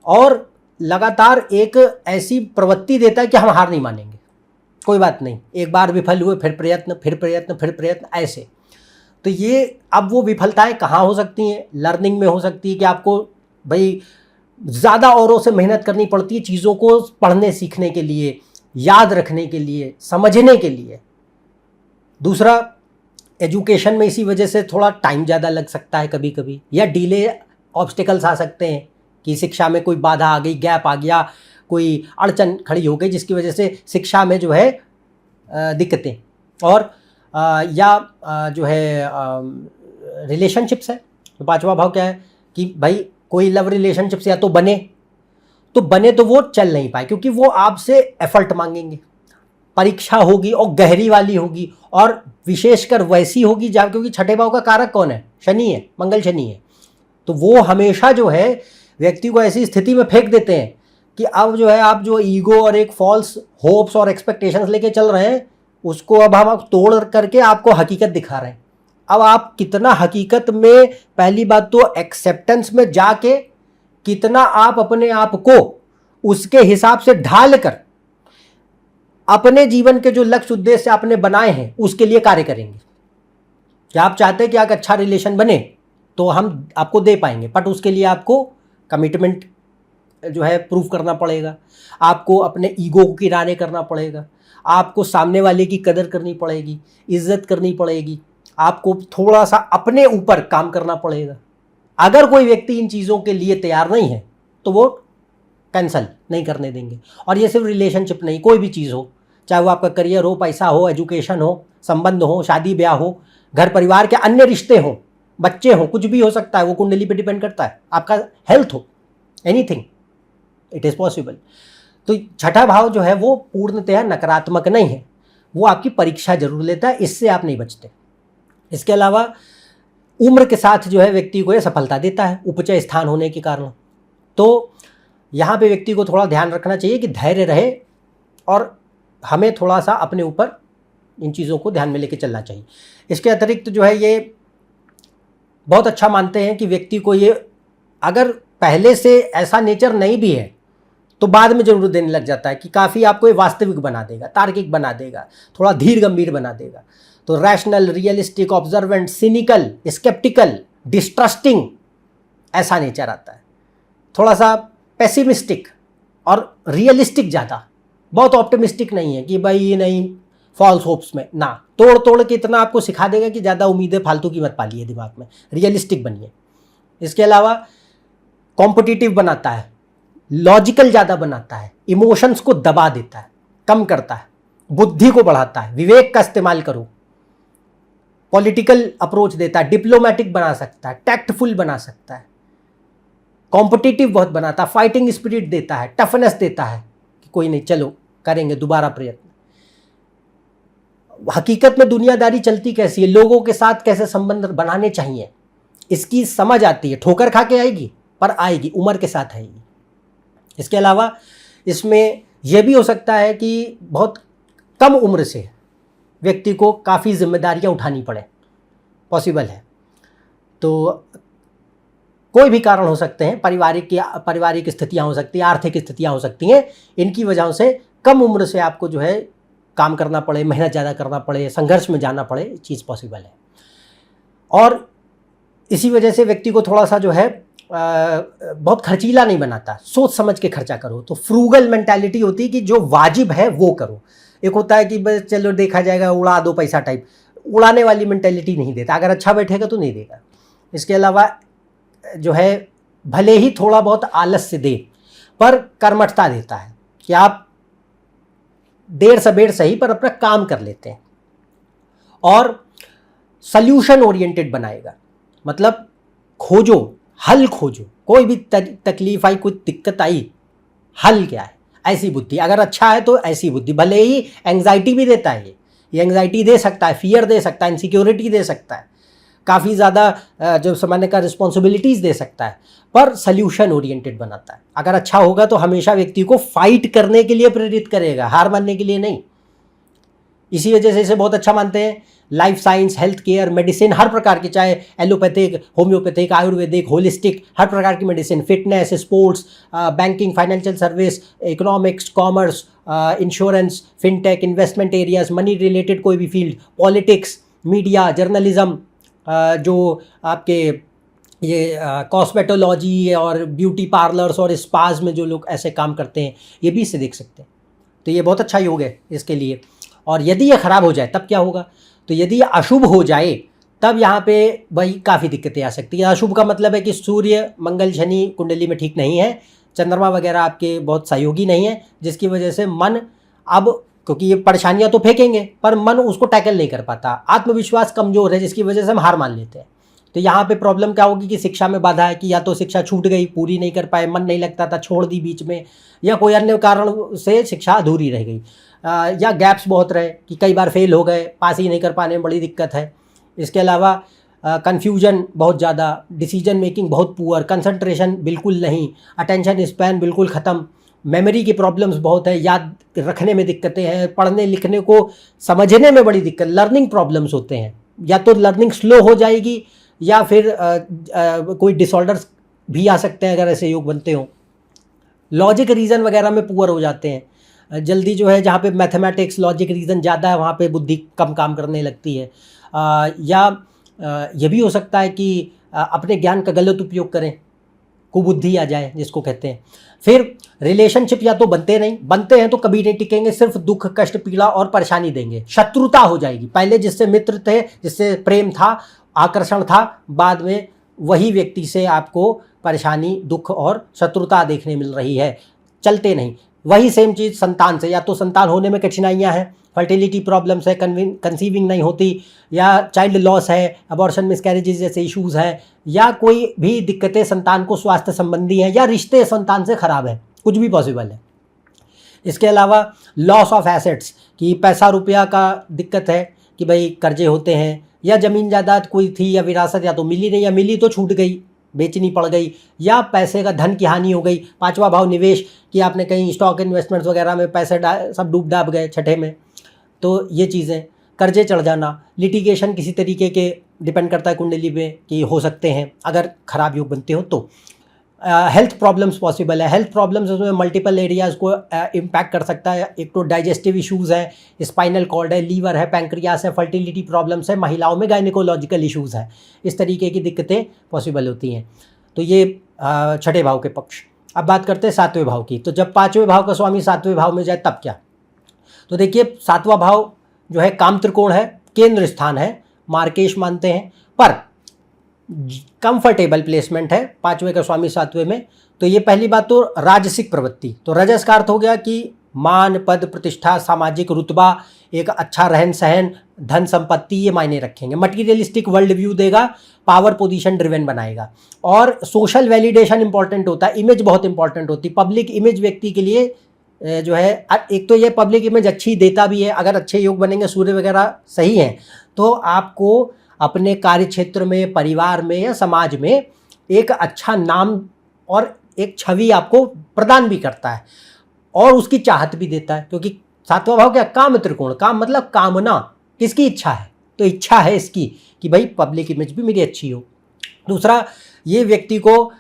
और लगातार एक ऐसी प्रवृत्ति देता है कि हम हार नहीं मानेंगे, कोई बात नहीं, एक बार विफल हुए फिर प्रयत्न, फिर प्रयत्न, फिर प्रयत्न, ऐसे। तो ये अब वो विफलताएं कहाँ हो सकती हैं? लर्निंग में हो सकती है कि आपको भाई ज़्यादा औरों से मेहनत करनी पड़ती है चीज़ों को पढ़ने सीखने के लिए, याद रखने के लिए, समझने के लिए। दूसरा, एजुकेशन में इसी वजह से थोड़ा टाइम ज़्यादा लग सकता है कभी कभी, या डिले, ऑब्स्टिकल्स आ सकते हैं कि शिक्षा में कोई बाधा आ गई, गैप आ गया, कोई अड़चन खड़ी हो गई, जिसकी वजह से शिक्षा में जो है दिक्कतें, और जो है रिलेशनशिप्स है। तो 5वां भाव क्या है कि भाई कोई लव रिलेशनशिप्स या तो बने तो वो चल नहीं पाए, क्योंकि वो आपसे एफर्ट मांगेंगे, परीक्षा होगी और गहरी वाली होगी, और विशेषकर वैसी होगी जहाँ, क्योंकि 6ठे भाव का कारक कौन है? शनि है, मंगल शनि है। तो वो हमेशा जो है व्यक्ति को ऐसी स्थिति में फेंक देते हैं कि अब जो है आप जो ईगो और एक फॉल्स होप्स और एक्सपेक्टेशंस लेके चल रहे हैं, उसको अब हम तोड़ करके आपको हकीकत दिखा रहे हैं। अब आप कितना हकीकत में, पहली बात तो एक्सेप्टेंस में जाके कितना आप अपने आप को उसके हिसाब से ढाल कर अपने जीवन के जो लक्ष्य उद्देश्य आपने बनाए हैं उसके लिए कार्य करेंगे। क्या आप चाहते हैं कि एक अच्छा रिलेशन बने तो हम आपको दे पाएंगे, बट उसके लिए आपको कमिटमेंट जो है प्रूव करना पड़ेगा, आपको अपने ईगो को किराने करना पड़ेगा, आपको सामने वाले की कदर करनी पड़ेगी, इज्जत करनी पड़ेगी, आपको थोड़ा सा अपने ऊपर काम करना पड़ेगा। अगर कोई व्यक्ति इन चीज़ों के लिए तैयार नहीं है तो वो कैंसल नहीं करने देंगे। और ये सिर्फ रिलेशनशिप नहीं, कोई भी चीज़ हो, चाहे वो आपका करियर हो, पैसा हो, एजुकेशन हो, संबंध हो, शादी ब्याह हो, घर परिवार के अन्य रिश्ते हों, बच्चे हों, कुछ भी हो सकता है, वो कुंडली पे डिपेंड करता है, आपका हेल्थ हो, एनीथिंग, इट इज़ पॉसिबल। तो 6ठा भाव जो है वो पूर्णतः नकारात्मक नहीं है, वो आपकी परीक्षा जरूर लेता है, इससे आप नहीं बचते। इसके अलावा उम्र के साथ जो है व्यक्ति को ये सफलता देता है, उपचय स्थान होने के कारण। तो यहाँ पे व्यक्ति को थोड़ा ध्यान रखना चाहिए कि धैर्य रहे, और हमें थोड़ा सा अपने ऊपर इन चीज़ों को ध्यान में लेके चलना चाहिए। इसके अतिरिक्त जो है ये बहुत अच्छा मानते हैं कि व्यक्ति को ये, अगर पहले से ऐसा नेचर नहीं भी है तो बाद में जरूर देने लग जाता है कि काफ़ी आपको ये वास्तविक बना देगा, तार्किक बना देगा, थोड़ा धीर गंभीर बना देगा। तो rational, realistic, observant, cynical, sceptical, distrusting, ऐसा नेचर आता है। थोड़ा सा पेसिमिस्टिक और रियलिस्टिक ज़्यादा, बहुत ऑप्टिमिस्टिक नहीं है कि भाई ये नहीं, फॉल्स होप्स में ना, तोड़ तोड़ के इतना आपको सिखा देगा कि ज़्यादा उम्मीदें फालतू की मत पालिए दिमाग में, रियलिस्टिक बनिए। इसके अलावा कॉम्पिटिटिव बनाता है, लॉजिकल ज़्यादा बनाता है, इमोशंस को दबा देता है, कम करता है, बुद्धि को बढ़ाता है, विवेक का इस्तेमाल करो, पॉलिटिकल अप्रोच देता है, डिप्लोमेटिक बना सकता है, टैक्टफुल बना सकता है, कॉम्पिटिटिव बहुत बनाता है, फाइटिंग स्पिरिट देता है, टफनेस देता है कि कोई नहीं, चलो करेंगे दोबारा प्रयत्न। हकीकत में दुनियादारी चलती कैसी है, लोगों के साथ कैसे संबंध बनाने चाहिए, इसकी समझ आती है। ठोकर खा के आएगी पर आएगी, उम्र के साथ आएगी। इसके अलावा इसमें यह भी हो सकता है कि बहुत कम उम्र से व्यक्ति को काफ़ी जिम्मेदारियां उठानी पड़े, पॉसिबल है। तो कोई भी कारण हो सकते हैं, पारिवारिक स्थितियां हो सकती हैं, आर्थिक स्थितियां हो सकती हैं, इनकी वजहों से कम उम्र से आपको जो है काम करना पड़े, मेहनत ज़्यादा करना पड़े, संघर्ष में जाना पड़े, चीज़ पॉसिबल है। और इसी वजह से व्यक्ति को थोड़ा सा जो है बहुत खर्चीला नहीं बनाता, सोच समझ के खर्चा करो। तो फ्रूगल मेंटालिटी होती है कि जो वाजिब है वो करो। एक होता है कि बस चलो देखा जाएगा, उड़ा दो पैसा टाइप, उड़ाने वाली मेंटालिटी नहीं देता। अगर अच्छा बैठेगा तो नहीं देगा। इसके अलावा जो है भले ही थोड़ा बहुत आलस्य दे पर कर्मठता देता है कि आप देर सबेर सही पर अपना काम कर लेते हैं। और सल्यूशन ओरिएंटेड बनाएगा, मतलब खोजो, हल खोजो। कोई भी तकलीफ आई, कोई दिक्कत आई, हल क्या है, ऐसी बुद्धि। अगर अच्छा है तो ऐसी बुद्धि। भले ही एंग्जाइटी भी देता है, ये एंग्जाइटी दे सकता है, फियर दे सकता है, इनसिक्योरिटी दे सकता है, काफ़ी ज़्यादा जो सामान्य का रिस्पॉन्सिबिलिटीज़ दे सकता है, पर सल्यूशन ओरिएंटेड बनाता है। अगर अच्छा होगा तो हमेशा व्यक्ति को फाइट करने के लिए प्रेरित करेगा, हार मानने के लिए नहीं। इसी वजह से इसे बहुत अच्छा मानते हैं। Life science, health care, medicine, हर प्रकार की, चाहे एलोपैथिक, होम्योपैथिक, आयुर्वेदिक, होलिस्टिक, हर प्रकार की medicine, fitness, sports, banking, financial service, economics, commerce, insurance, fintech, investment areas, money related कोई भी फील्ड, पॉलिटिक्स, मीडिया, जर्नलिज्म, जो आपके ये कॉस्मेटोलॉजी और ब्यूटी पार्लर्स और स्पाज में जो लोग ऐसे काम करते हैं, ये भी इससे देख सकते हैं। तो ये बहुत अच्छा योग है इसके लिए। और यदि ये ख़राब हो जाए तब क्या होगा? तो यदि ये अशुभ हो जाए तब यहाँ पे भाई काफ़ी दिक्कतें आ सकती हैं। अशुभ का मतलब है कि सूर्य, मंगल, शनि कुंडली में ठीक नहीं है, चंद्रमा वगैरह आपके बहुत सहयोगी नहीं है, जिसकी वजह से मन, अब क्योंकि ये परेशानियां तो फेंकेंगे पर मन उसको टैकल नहीं कर पाता, आत्मविश्वास कमज़ोर है, जिसकी वजह से हम हार मान लेते हैं। तो यहाँ पे प्रॉब्लम क्या होगी कि शिक्षा में बाधा है कि या तो शिक्षा छूट गई, पूरी नहीं कर पाए, मन नहीं लगता था, छोड़ दी बीच में, या कोई अन्य कारण से शिक्षा अधूरी रह गई, या गैप्स बहुत रहे कि कई बार फेल हो गए, पास ही नहीं कर पाने में बड़ी दिक्कत है। इसके अलावा कन्फ्यूजन बहुत ज़्यादा, डिसीजन मेकिंग बहुत पुअर, कंसंट्रेशन बिल्कुल नहीं, अटेंशन स्पैन बिल्कुल ख़त्म, मेमोरी की प्रॉब्लम्स बहुत है, याद रखने में दिक्कतें हैं, पढ़ने लिखने को समझने में बड़ी दिक्कत, लर्निंग प्रॉब्लम्स होते हैं, या तो लर्निंग स्लो हो जाएगी या फिर कोई डिसऑर्डर्स भी आ सकते हैं अगर ऐसे योग बनते हों। लॉजिक रीज़न वगैरह में पुअर हो जाते हैं, जल्दी जो है जहाँ पे मैथमेटिक्स, लॉजिक रीज़न ज़्यादा है वहाँ पे बुद्धि कम काम करने लगती है। या ये भी हो सकता है कि अपने ज्ञान का गलत उपयोग करें, कुबुद्धि आ जाए जिसको कहते हैं। फिर रिलेशनशिप या तो बनते नहीं, बनते हैं तो कभी नहीं टिकेंगे, सिर्फ दुख, कष्ट, पीड़ा और परेशानी देंगे, शत्रुता हो जाएगी। पहले जिससे मित्र थे, जिससे प्रेम था, आकर्षण था, बाद में वही व्यक्ति से आपको परेशानी, दुख और शत्रुता देखने मिल रही है, चलते नहीं। वही सेम चीज़ संतान से, या तो संतान होने में कठिनाइयाँ हैं, फर्टिलिटी प्रॉब्लम्स है, कंसीविंग नहीं होती, या चाइल्ड लॉस है, अबॉर्शन, मिसकैरेजेस जैसे इश्यूज़ हैं, या कोई भी दिक्कतें संतान को स्वास्थ्य संबंधी हैं, या रिश्ते संतान से ख़राब हैं, कुछ भी पॉसिबल है। इसके अलावा लॉस ऑफ एसेट्स, कि पैसा रुपया का दिक्कत है कि भाई कर्जे होते हैं, या ज़मीन जायदाद कोई थी या विरासत या तो मिली नहीं, या मिली तो छूट गई, बेचनी पड़ गई, या पैसे का धन की हानि हो गई। पांचवा भाव निवेश, कि आपने कहीं स्टॉक इन्वेस्टमेंट्स वगैरह में पैसे सब डूब डाब गए छठे में, तो ये चीज़ें, कर्जे चढ़ जाना, लिटिगेशन किसी तरीके के, डिपेंड करता है कुंडली पे कि हो सकते हैं अगर ख़राब योग बनते हो तो। हेल्थ प्रॉब्लम्स पॉसिबल है। हेल्थ प्रॉब्लम्स उसमें मल्टीपल एरियाज़ को इम्पैक्ट कर सकता है। एक तो डाइजेस्टिव इश्यूज़ है, स्पाइनल कॉर्ड है, लीवर है, पैंक्रियास है, फर्टिलिटी प्रॉब्लम्स है, महिलाओं में गायनिकोलॉजिकल इश्यूज़ है, इस तरीके की दिक्कतें पॉसिबल होती हैं। तो ये छठे भाव के पक्ष। अब बात करते हैं सातवें भाव की। तो जब पाँचवें भाव का स्वामी सातवें भाव में जाए तब क्या? तो देखिए, सातवां भाव जो है काम त्रिकोण है, केंद्र स्थान है, मार्केश मानते हैं, पर कंफर्टेबल प्लेसमेंट है पांचवें का स्वामी सातवें में। तो ये पहली बात तो राजसिक प्रवृत्ति, तो रजस का अर्थ हो गया कि मान, पद, प्रतिष्ठा, सामाजिक रुतबा, एक अच्छा रहन सहन, धन संपत्ति, ये मायने रखेंगे। मटीरियलिस्टिक वर्ल्ड व्यू देगा, पावर पोजीशन ड्रिवन बनाएगा। और सोशल वैलिडेशन इंपॉर्टेंट होता है, इमेज बहुत इंपॉर्टेंट होती है, पब्लिक इमेज व्यक्ति के लिए जो है एक तो ये पब्लिक इमेज अच्छी देता भी है, अगर अच्छे योग बनेंगे, सूर्य वगैरह सही हैं, तो आपको अपने कार्य क्षेत्र में, परिवार में या समाज में एक अच्छा नाम और एक छवि आपको प्रदान भी करता है और उसकी चाहत भी देता है, क्योंकि सातवां भाव क्या, काम त्रिकोण, काम मतलब कामना, किसकी इच्छा है, तो इच्छा है इसकी कि भाई पब्लिक इमेज भी मेरी अच्छी हो। दूसरा, ये व्यक्ति को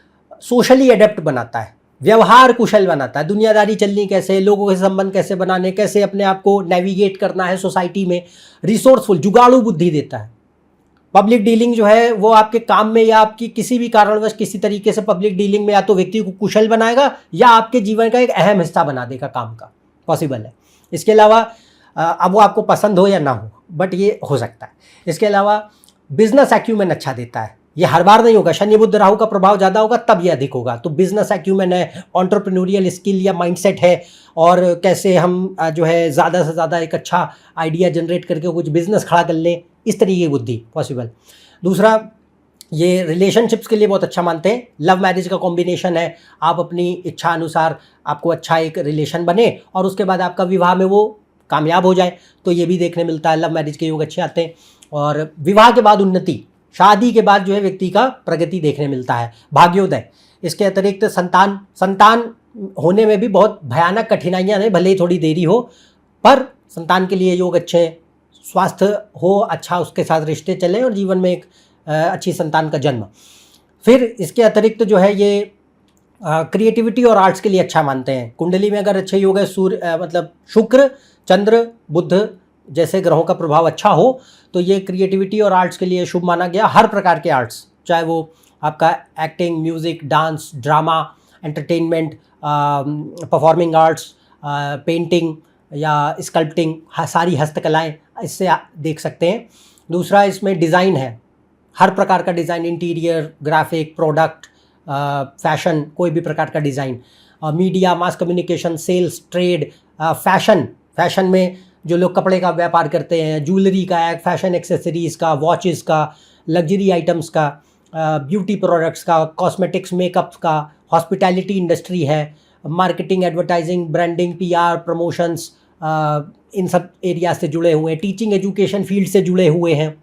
सोशली एडेप्ट बनाता है, व्यवहार कुशल बनाता है, दुनियादारी चलनी कैसे, लोगों के संबंध कैसे बनाने, कैसे अपने आप को नेविगेट करना है सोसाइटी में, रिसोर्सफुल, जुगाड़ू बुद्धि देता है। पब्लिक डीलिंग जो है वो आपके काम में या आपकी किसी भी कारणवश किसी तरीके से पब्लिक डीलिंग में या तो व्यक्ति को कुशल बनाएगा या आपके जीवन का एक अहम हिस्सा बना देगा, काम का पॉसिबल है। इसके अलावा अब वो आपको पसंद हो या ना हो, बट ये हो सकता है। इसके अलावा बिजनेस एक्यूमेन अच्छा देता है, ये हर बार नहीं होगा, शनि बुध राहु का प्रभाव ज़्यादा होगा तब ये अधिक होगा। तो बिजनेस एक्यूमेन है, एंटरप्रेन्योरियल स्किल या माइंडसेट है, और कैसे हम जो है ज़्यादा से ज़्यादा एक अच्छा आइडिया जनरेट करके कुछ बिजनेस खड़ा कर लें, इस तरीके की बुद्धि पॉसिबल। दूसरा, ये रिलेशनशिप्स के लिए बहुत अच्छा मानते हैं, लव मैरिज का कॉम्बिनेशन है, आप अपनी इच्छा अनुसार आपको अच्छा एक रिलेशन बने और उसके बाद आपका विवाह में वो कामयाब हो जाए, तो ये भी देखने मिलता है, लव मैरिज के योग अच्छे आते हैं। और विवाह के बाद उन्नति, शादी के बाद जो है व्यक्ति का प्रगति देखने मिलता है, भाग्योदय। इसके अतिरिक्त संतान होने में भी बहुत भयानक कठिनाइयाँ हैं, भले ही थोड़ी देरी हो, पर संतान के लिए योग अच्छे हैं, स्वास्थ्य हो अच्छा, उसके साथ रिश्ते चले और जीवन में एक अच्छी संतान का जन्म। फिर इसके अतिरिक्त जो है ये क्रिएटिविटी और आर्ट्स के लिए अच्छा मानते हैं। कुंडली में अगर अच्छे योग है, सूर्य मतलब शुक्र, चंद्र, बुध जैसे ग्रहों का प्रभाव अच्छा हो, तो ये क्रिएटिविटी और आर्ट्स के लिए शुभ माना गया। हर प्रकार के आर्ट्स, चाहे वो आपका acting, music, dance, drama, entertainment, performing arts, painting या स्कल्पटिंग, सारी हस्तकलाएं इससे देख सकते हैं। दूसरा, इसमें डिज़ाइन है, हर प्रकार का design, interior, graphic, product, fashion, कोई भी प्रकार का design, media, mass communication, sales, trade, fashion में जो लोग कपड़े का व्यापार करते हैं, ज्वेलरी का, फैशन एक्सेसरीज़ का, वॉचेस का, लग्जरी आइटम्स का, ब्यूटी प्रोडक्ट्स का, कॉस्मेटिक्स, मेकअप का, हॉस्पिटैलिटी इंडस्ट्री है, marketing, advertising, branding, PR, promotions, इन सब एरिया से जुड़े हुए हैं, टीचिंग, एजुकेशन फील्ड से जुड़े हुए हैं,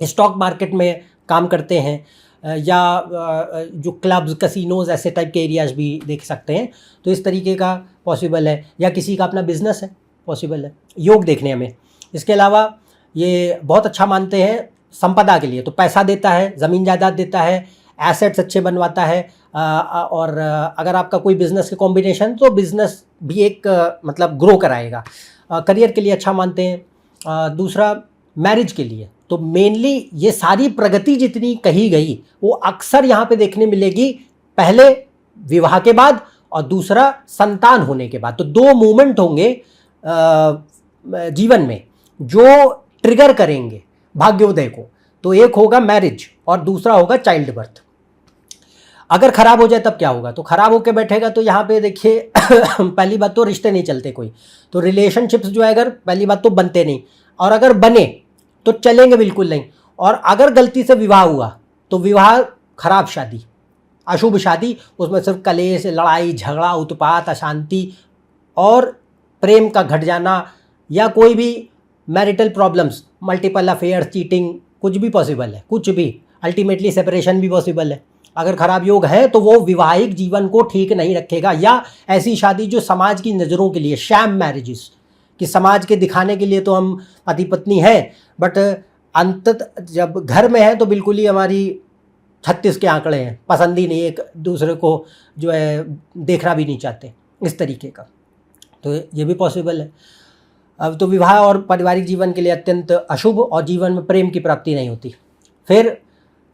स्टॉक मार्केट में काम करते हैं, या जो क्लब्स, कैसीनोज, ऐसे टाइप के एरियाज़ भी देख सकते हैं। तो इस तरीके का पॉसिबल है, या किसी का अपना बिजनेस है, पॉसिबल है योग देखने में। इसके अलावा ये बहुत अच्छा मानते हैं संपदा के लिए, तो पैसा देता है, ज़मीन जायदाद देता है, एसेट्स अच्छे बनवाता है, और अगर आपका कोई बिज़नेस के कॉम्बिनेशन, तो बिज़नेस भी एक मतलब ग्रो कराएगा। करियर के लिए अच्छा मानते हैं। दूसरा, मैरिज के लिए, तो मेनली ये सारी प्रगति जितनी कही गई वो अक्सर यहाँ पे देखने मिलेगी, पहले विवाह के बाद और दूसरा संतान होने के बाद। तो दो मूवमेंट होंगे जीवन में जो ट्रिगर करेंगे भाग्योदय को, तो एक होगा मैरिज और दूसरा होगा चाइल्ड बर्थ। अगर खराब हो जाए तब क्या होगा, तो खराब होकर बैठेगा तो यहाँ पे देखिए पहली बात तो रिश्ते नहीं चलते कोई, तो रिलेशनशिप्स जो है अगर पहली बात तो बनते नहीं, और अगर बने तो चलेंगे बिल्कुल नहीं, और अगर गलती से विवाह हुआ तो विवाह खराब शादी, अशुभ शादी, उसमें सिर्फ कलेश, लड़ाई झगड़ा, उत्पात, अशांति और प्रेम का घट जाना, या कोई भी marital problems, multiple affairs, cheating, कुछ भी पॉसिबल है, कुछ भी, अल्टीमेटली सेपरेशन भी पॉसिबल है। अगर खराब योग है तो वो विवाहिक जीवन को ठीक नहीं रखेगा, या ऐसी शादी जो समाज की नज़रों के लिए, शैम मैरिजेस, कि समाज के दिखाने के लिए तो हम पति पत्नी हैं, बट अंततः जब घर में है तो बिल्कुल ही हमारी 36 के आंकड़े हैं, पसंद ही नहीं, एक दूसरे को जो है देखना भी नहीं चाहते, इस तरीके का, तो ये भी पॉसिबल है। अब तो विवाह और पारिवारिक जीवन के लिए अत्यंत अशुभ, और जीवन में प्रेम की प्राप्ति नहीं होती। फिर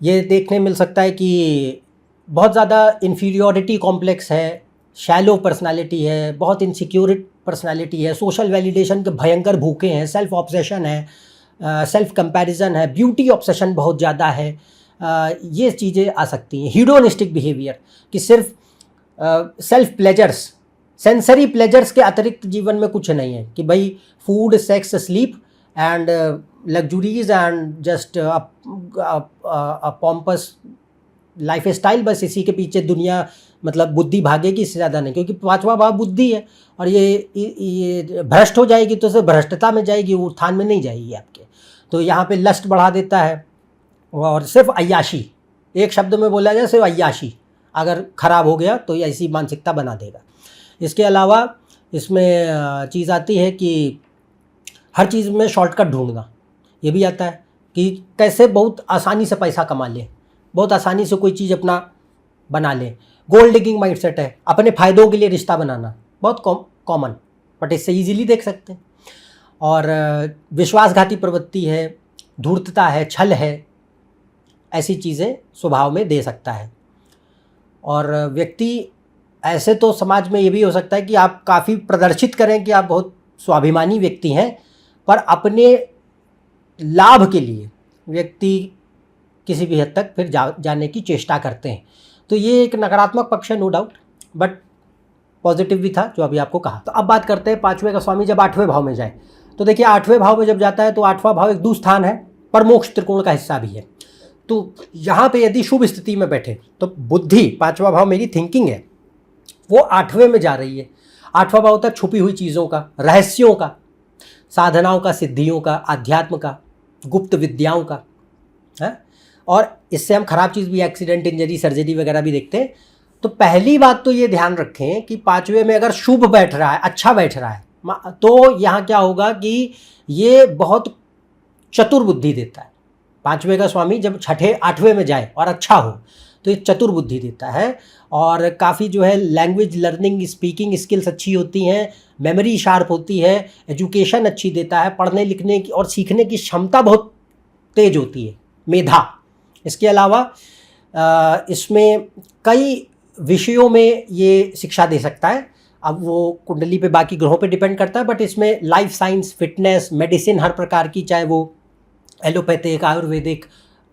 ये देखने मिल सकता है कि बहुत ज़्यादा इन्फीरियोरिटी कॉम्प्लेक्स है, शैलो पर्सनालिटी है, बहुत इनसिक्योर पर्सनालिटी है, सोशल वैलिडेशन के भयंकर भूखे हैं, सेल्फ ऑब्सेशन है, सेल्फ कंपैरिजन है, ब्यूटी ऑब्सेशन बहुत ज़्यादा है, ये चीज़ें आ सकती हैं। हीडोनिस्टिक बिहेवियर, कि सिर्फ सेल्फ प्लेजर्स, सेंसरी प्लेजर्स के अतिरिक्त जीवन में कुछ नहीं है, कि भाई food, sex, sleep and luxuries and just a pompous life style, बस इसी के पीछे दुनिया मतलब बुद्धि भागेगी, इससे ज़्यादा नहीं, क्योंकि पांचवा भाव बुद्धि है और ये भ्रष्ट हो जाएगी तो सिर्फ भ्रष्टता में जाएगी, उत्थान में नहीं जाएगी आपके। तो यहाँ पे लस्ट बढ़ा देता है और सिर्फ अय्याशी, एक शब्द में बोला जाए सिर्फ अय्याशी अगर खराब हो गया तो ऐसी मानसिकता बना देगा। इसके अलावा इसमें चीज़ आती है कि हर चीज़ में शॉर्टकट ढूंढना, ये भी आता है कि कैसे बहुत आसानी से पैसा कमा ले, बहुत आसानी से कोई चीज़ अपना बना ले। गोल्ड डिगिंग माइंडसेट है, अपने फ़ायदों के लिए रिश्ता बनाना, बहुत कॉमन, बट इससे इजीली देख सकते हैं। और विश्वासघाती प्रवृत्ति है, धूर्तता है, छल है, ऐसी चीज़ें स्वभाव में दे सकता है। और व्यक्ति ऐसे तो समाज में ये भी हो सकता है कि आप काफ़ी प्रदर्शित करें कि आप बहुत स्वाभिमानी व्यक्ति हैं, पर अपने लाभ के लिए व्यक्ति किसी भी हद तक फिर जाने की चेष्टा करते हैं। तो ये एक नकारात्मक पक्ष है, नो डाउट, बट पॉजिटिव भी था जो अभी आपको कहा। तो अब बात करते हैं पांचवें का स्वामी जब आठवें भाव में जाए। तो देखिए आठवें भाव में जब जाता है तो आठवां भाव एक दुस्थान है, पर मोक्ष त्रिकोण का हिस्सा भी है। तो यहाँ पे यदि शुभ स्थिति में बैठे तो बुद्धि, पांचवा भाव मेरी थिंकिंग है, वो आठवें में जा रही है। आठवां भाव होता है छुपी हुई चीज़ों का, रहस्यों का, साधनाओं का, सिद्धियों का, आध्यात्म का, गुप्त विद्याओं का है। और इससे हम खराब चीज़ भी, एक्सीडेंट, इंजरी, सर्जरी वगैरह भी देखते हैं। तो पहली बात तो ये ध्यान रखें कि पांचवें में अगर शुभ बैठ रहा है, अच्छा बैठ रहा है, तो यहाँ क्या होगा कि ये बहुत चतुर बुद्धि देता है। पांचवें का स्वामी जब छठे आठवें में जाए और अच्छा हो तो ये चतुर बुद्धि देता है और काफ़ी जो है लैंग्वेज लर्निंग, स्पीकिंग स्किल्स अच्छी होती हैं, मेमोरी शार्प होती है, एजुकेशन अच्छी देता है, पढ़ने लिखने की और सीखने की क्षमता बहुत तेज होती है, मेधा। इसके अलावा इसमें कई विषयों में ये शिक्षा दे सकता है। अब वो कुंडली पे, बाकी ग्रहों पे डिपेंड करता है, बट इसमें लाइफ साइंस, फिटनेस, मेडिसिन हर प्रकार की, चाहे वो allopathic, ayurvedic,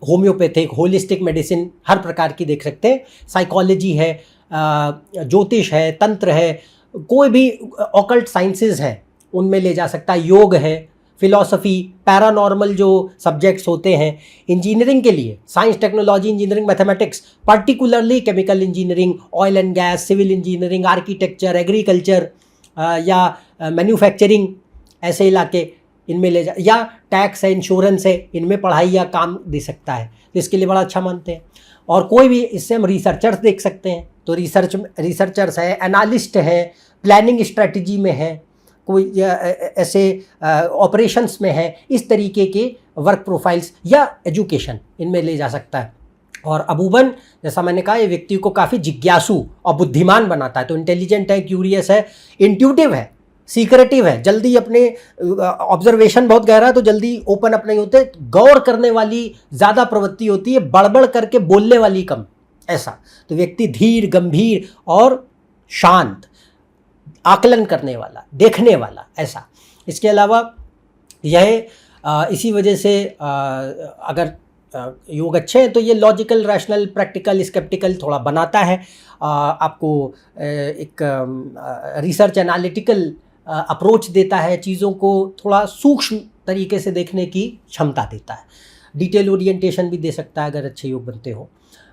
homoeopathic, holistic medicine हर प्रकार की देख सकते हैं। साइकोलॉजी है, ज्योतिष है, तंत्र है, कोई भी ऑकल्ट साइंसेज है उनमें ले जा सकता है। योग है, फिलॉसफी, पैरानॉर्मल जो सब्जेक्ट्स होते हैं, इंजीनियरिंग के लिए science, technology, engineering, mathematics, particularly chemical engineering, oil and gas, civil engineering, architecture, agriculture या मैन्युफैक्चरिंग, ऐसे इलाके इनमें ले जा, या टैक्स है, इंश्योरेंस है, इनमें पढ़ाई या काम दे सकता है, तो इसके लिए बड़ा अच्छा मानते हैं। और कोई भी, इससे हम रिसर्चर्स देख सकते हैं, तो रिसर्चर्स है, एनालिस्ट है, प्लानिंग स्ट्रेटजी में है, कोई ऐसे ऑपरेशंस में है, इस तरीके के वर्क प्रोफाइल्स, या एजुकेशन, इनमें ले जा सकता है। और अबूबन, जैसा मैंने कहा, ये व्यक्ति को काफ़ी जिज्ञासु और बुद्धिमान बनाता है। तो इंटेलिजेंट है, क्यूरियस है, इंट्यूटिव है, सीक्रेटिव है, जल्दी अपने ऑब्जर्वेशन बहुत गहरा है तो जल्दी ओपन अप नहीं होते, गौर करने वाली ज़्यादा प्रवृत्ति होती है, बड़बड़ करके बोलने वाली कम, ऐसा। तो व्यक्ति धीर, गंभीर और शांत, आकलन करने वाला, देखने वाला, ऐसा। इसके अलावा यह इसी वजह से अगर योग अच्छे हैं तो ये लॉजिकल, रैशनल, प्रैक्टिकल, स्केप्टिकल थोड़ा बनाता है, आपको एक रिसर्च, एनालिटिकल अप्रोच देता है, चीज़ों को थोड़ा सूक्ष्म तरीके से देखने की क्षमता देता है, डिटेल ओरिएंटेशन भी दे सकता है अगर अच्छे योग बनते हो।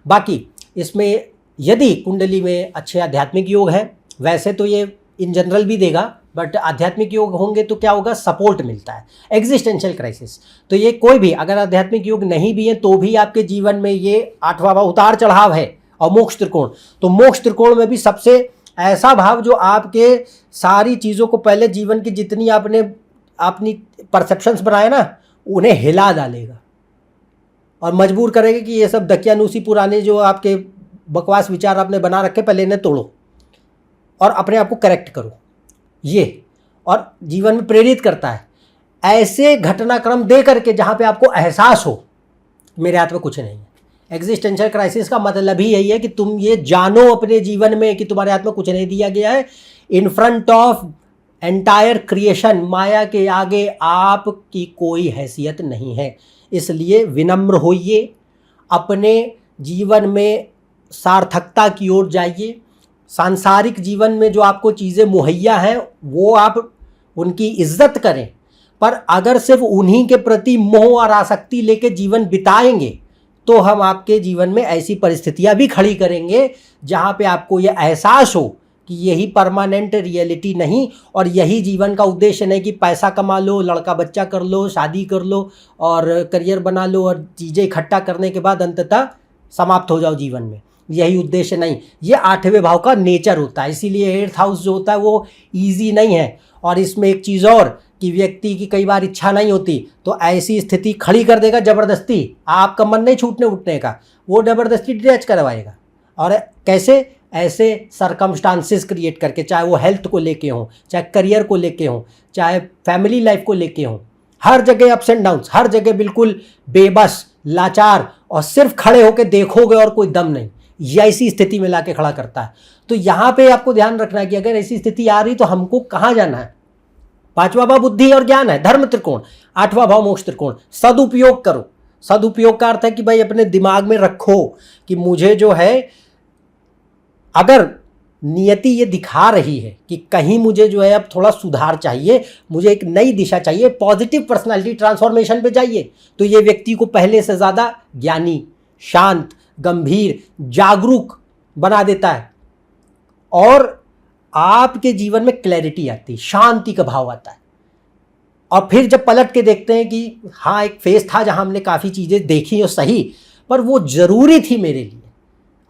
बाकी इसमें यदि कुंडली में अच्छे आध्यात्मिक योग है, वैसे तो ये इन जनरल भी देगा, बट आध्यात्मिक योग होंगे तो क्या होगा, सपोर्ट मिलता है। एग्जिस्टेंशियल क्राइसिस, तो ये कोई भी अगर आध्यात्मिक योग नहीं भी है तो भी आपके जीवन में ये आठवां भाव उतार चढ़ाव है। और मोक्ष त्रिकोण, तो मोक्ष त्रिकोण में भी सबसे ऐसा भाव जो आपके सारी चीज़ों को, पहले जीवन की जितनी आपने अपनी परसेप्शंस बनाए ना, उन्हें हिला डालेगा और मजबूर करेगा कि ये सब दकियानूसी पुराने जो आपके बकवास विचार आपने बना रखे, पहले इन्हें तोड़ो और अपने आप को करेक्ट करो, ये। और जीवन में प्रेरित करता है ऐसे घटनाक्रम दे करके जहाँ पे आपको एहसास हो मेरे हाथ में कुछ नहीं है। एग्जिस्टेंशियल क्राइसिस का मतलब ही यही है कि तुम ये जानो अपने जीवन में कि तुम्हारे हाथ में कुछ नहीं दिया गया है। In front of entire creation, माया के आगे आपकी कोई हैसियत नहीं है। इसलिए विनम्र होइए, अपने जीवन में सार्थकता की ओर जाइए। सांसारिक जीवन में जो आपको चीज़ें मुहैया हैं वो आप उनकी इज्जत करें, पर अगर सिर्फ उन्हीं के प्रति मोह और आसक्ति लेके जीवन बिताएंगे तो हम आपके जीवन में ऐसी परिस्थितियां भी खड़ी करेंगे जहां पे आपको ये एहसास हो कि यही परमानेंट रियलिटी नहीं और यही जीवन का उद्देश्य नहीं कि पैसा कमा लो, लड़का बच्चा कर लो, शादी कर लो और करियर बना लो और चीज़ें इकट्ठा करने के बाद अंततः समाप्त हो जाओ जीवन में। यही उद्देश्य नहीं, ये 8वें भाव का नेचर होता है। इसीलिए 8th हाउस जो होता है वो ईजी नहीं है। और इसमें एक चीज़ और कि व्यक्ति की कई बार इच्छा नहीं होती तो ऐसी स्थिति खड़ी कर देगा ज़बरदस्ती, आपका मन नहीं छूटने उठने का, वो ज़बरदस्ती डिटैच करवाएगा। और कैसे? ऐसे सरकमस्टांसेस क्रिएट करके, चाहे वो हेल्थ को लेके हों, चाहे करियर को लेके हों, चाहे फैमिली लाइफ को लेके हों, हर जगह अप्स एंड डाउन्स, हर जगह बिल्कुल बेबस, लाचार और सिर्फ खड़े होकर देखोगे और कोई दम नहीं, ये ऐसी स्थिति में लाके खड़ा करता है। तो यहाँ पे आपको ध्यान रखना है कि अगर ऐसी स्थिति आ रही तो हमको कहाँ जाना है। 5वां भाव बुद्धि और ज्ञान है, धर्म त्रिकोण। 8वां भाव मोक्ष त्रिकोण। सदुपयोग करो। सदुपयोग का अर्थ है कि भाई अपने दिमाग में रखो कि मुझे जो है, अगर नियति ये दिखा रही है कि कहीं मुझे जो है अब थोड़ा सुधार चाहिए, मुझे एक नई दिशा चाहिए, पॉजिटिव पर्सनालिटी ट्रांसफॉर्मेशन पे जाइए, तो ये व्यक्ति को पहले से ज़्यादा ज्ञानी, शांत, गंभीर, जागरूक बना देता है और आपके जीवन में क्लैरिटी आती है, शांति का भाव आता है। और फिर जब पलट के देखते हैं कि हाँ, एक फेज था जहाँ हमने काफ़ी चीज़ें देखी और सही, पर वो ज़रूरी थी मेरे लिए,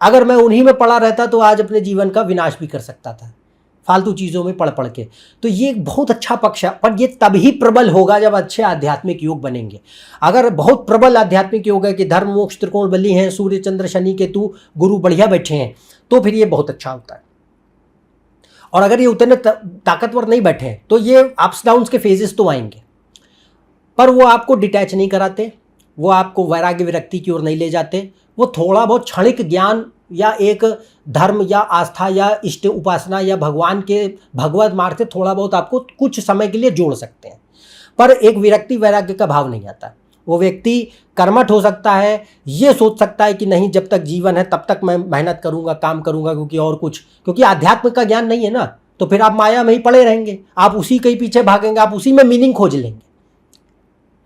अगर मैं उन्हीं में पड़ा रहता तो आज अपने जीवन का विनाश भी कर सकता था फालतू चीज़ों में पढ़ पढ़ के। तो ये एक बहुत अच्छा पक्ष है, पर ये तभी प्रबल होगा जब अच्छे आध्यात्मिक योग बनेंगे। अगर बहुत प्रबल आध्यात्मिक योग है कि धर्म मोक्ष त्रिकोण बली हैं, सूर्य चंद्र शनि केतु गुरु बढ़िया बैठे हैं, तो फिर ये बहुत अच्छा होता है। और अगर ये उतने ताकतवर नहीं बैठे हैं तो ये अप्स डाउन्स के फेजेस तो आएंगे, पर वो आपको डिटैच नहीं कराते, वो आपको वैराग्य विरक्ति की ओर नहीं ले जाते। वो थोड़ा बहुत क्षणिक ज्ञान या एक धर्म या आस्था या इष्ट उपासना या भगवान के भगवत मार्ग से थोड़ा बहुत आपको कुछ समय के लिए जोड़ सकते हैं, पर एक विरक्ति वैराग्य का भाव नहीं आता। वो व्यक्ति कर्मठ हो सकता है, ये सोच सकता है कि नहीं, जब तक जीवन है तब तक मैं मेहनत करूंगा, काम करूंगा, क्योंकि आध्यात्म का ज्ञान नहीं है ना, तो फिर आप माया में ही पड़े रहेंगे, आप उसी के पीछे भागेंगे, आप उसी में मीनिंग खोज लेंगे।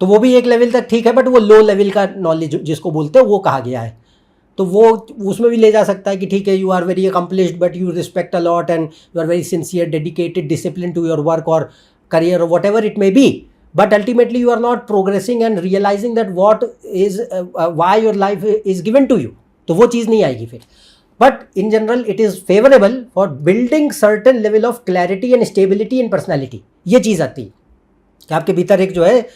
तो वो भी एक लेवल तक ठीक है, बट वो लो लेवल का नॉलेज जिसको बोलते हैं वो कहा गया है, तो वो उसमें भी ले जा सकता है कि ठीक है, you are very accomplished but you respect a lot and you are very sincere, dedicated, discipline to your work और career or whatever it may be, but ultimately you are not progressing and realizing that what is why your life is given to you, तो वो चीज़ नहीं आएगी फिर। But in general it is favorable for building certain level of clarity and stability in personality। ये चीज़ आती है कि आपके भीतर एक जो है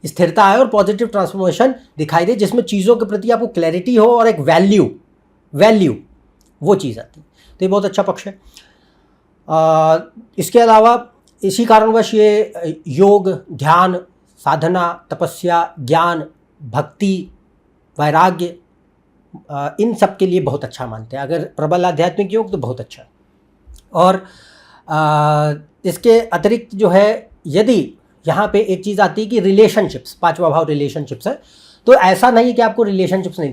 स्थिरता है और पॉजिटिव ट्रांसफॉर्मेशन दिखाई दे, जिसमें चीज़ों के प्रति आपको क्लैरिटी हो और एक वैल्यू वो चीज़ आती है। तो ये बहुत अच्छा पक्ष है। इसके अलावा इसी कारणवश ये योग, ध्यान, साधना, तपस्या, ज्ञान, भक्ति, वैराग्य, इन सब के लिए बहुत अच्छा मानते हैं। अगर प्रबल आध्यात्मिक योग तो बहुत अच्छा है। और इसके अतिरिक्त जो है, यदि यहाँ पे एक चीज़ आती है कि रिलेशनशिप्स, 5वां भाव रिलेशनशिप्स है, तो ऐसा नहीं है कि आपको रिलेशनशिप्स नहीं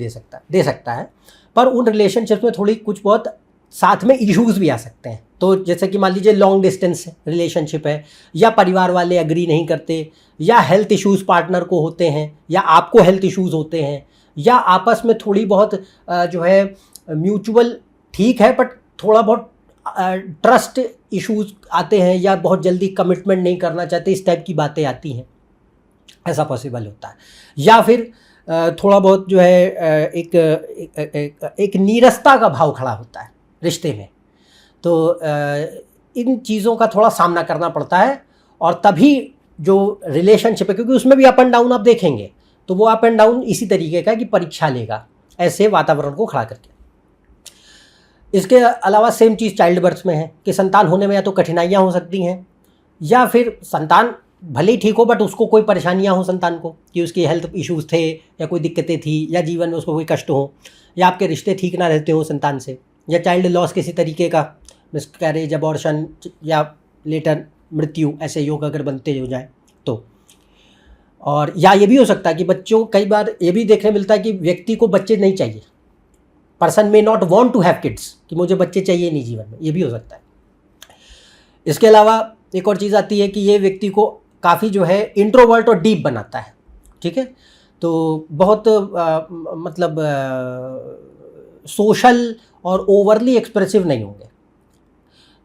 दे सकता है, पर उन रिलेशनशिप्स में थोड़ी कुछ बहुत साथ में इश्यूज़ भी आ सकते हैं। तो जैसे कि मान लीजिए लॉन्ग डिस्टेंस रिलेशनशिप है, या परिवार वाले एग्री नहीं करते, या हेल्थ इश्यूज़ पार्टनर को होते हैं, या आपको हेल्थ इश्यूज़ होते हैं, या आपस में थोड़ी बहुत जो है म्यूचुअल ठीक है बट थोड़ा बहुत ट्रस्ट इश्यूज़ आते हैं, या बहुत जल्दी कमिटमेंट नहीं करना चाहते, इस टाइप की बातें आती हैं, ऐसा पॉसिबल होता है। या फिर थोड़ा बहुत जो है एक नीरसता का भाव खड़ा होता है रिश्ते में, तो इन चीज़ों का थोड़ा सामना करना पड़ता है। और तभी जो रिलेशनशिप है, क्योंकि उसमें भी अप एंड डाउन आप देखेंगे, तो वो अप एंड डाउन इसी तरीके का कि परीक्षा लेगा ऐसे वातावरण को खड़ा करके। इसके अलावा सेम चीज़ चाइल्ड बर्थ में है कि संतान होने में या तो कठिनाइयाँ हो सकती हैं, या फिर संतान भले ही ठीक हो बट उसको कोई परेशानियाँ हो संतान को, कि उसकी हेल्थ इश्यूज़ थे या कोई दिक्कतें थी, या जीवन में उसको कोई कष्ट हो, या आपके रिश्ते ठीक ना रहते हो संतान से, या चाइल्ड लॉस किसी तरीके का, मिसकैरेज, अबॉर्शन या लेटर मृत्यु, ऐसे योग अगर बनते हो जाए तो। और या ये भी हो सकता है कि बच्चों, कई बार ये भी देखने मिलता है कि व्यक्ति को बच्चे नहीं चाहिए, person may not want to have kids, कि मुझे बच्चे चाहिए नहीं जीवन में, ये भी हो सकता है। इसके अलावा एक और चीज़ आती है कि ये व्यक्ति को काफ़ी जो है इंट्रोवर्ट और डीप बनाता है, ठीक है। तो बहुत मतलब सोशल और ओवरली एक्सप्रेसिव नहीं होंगे,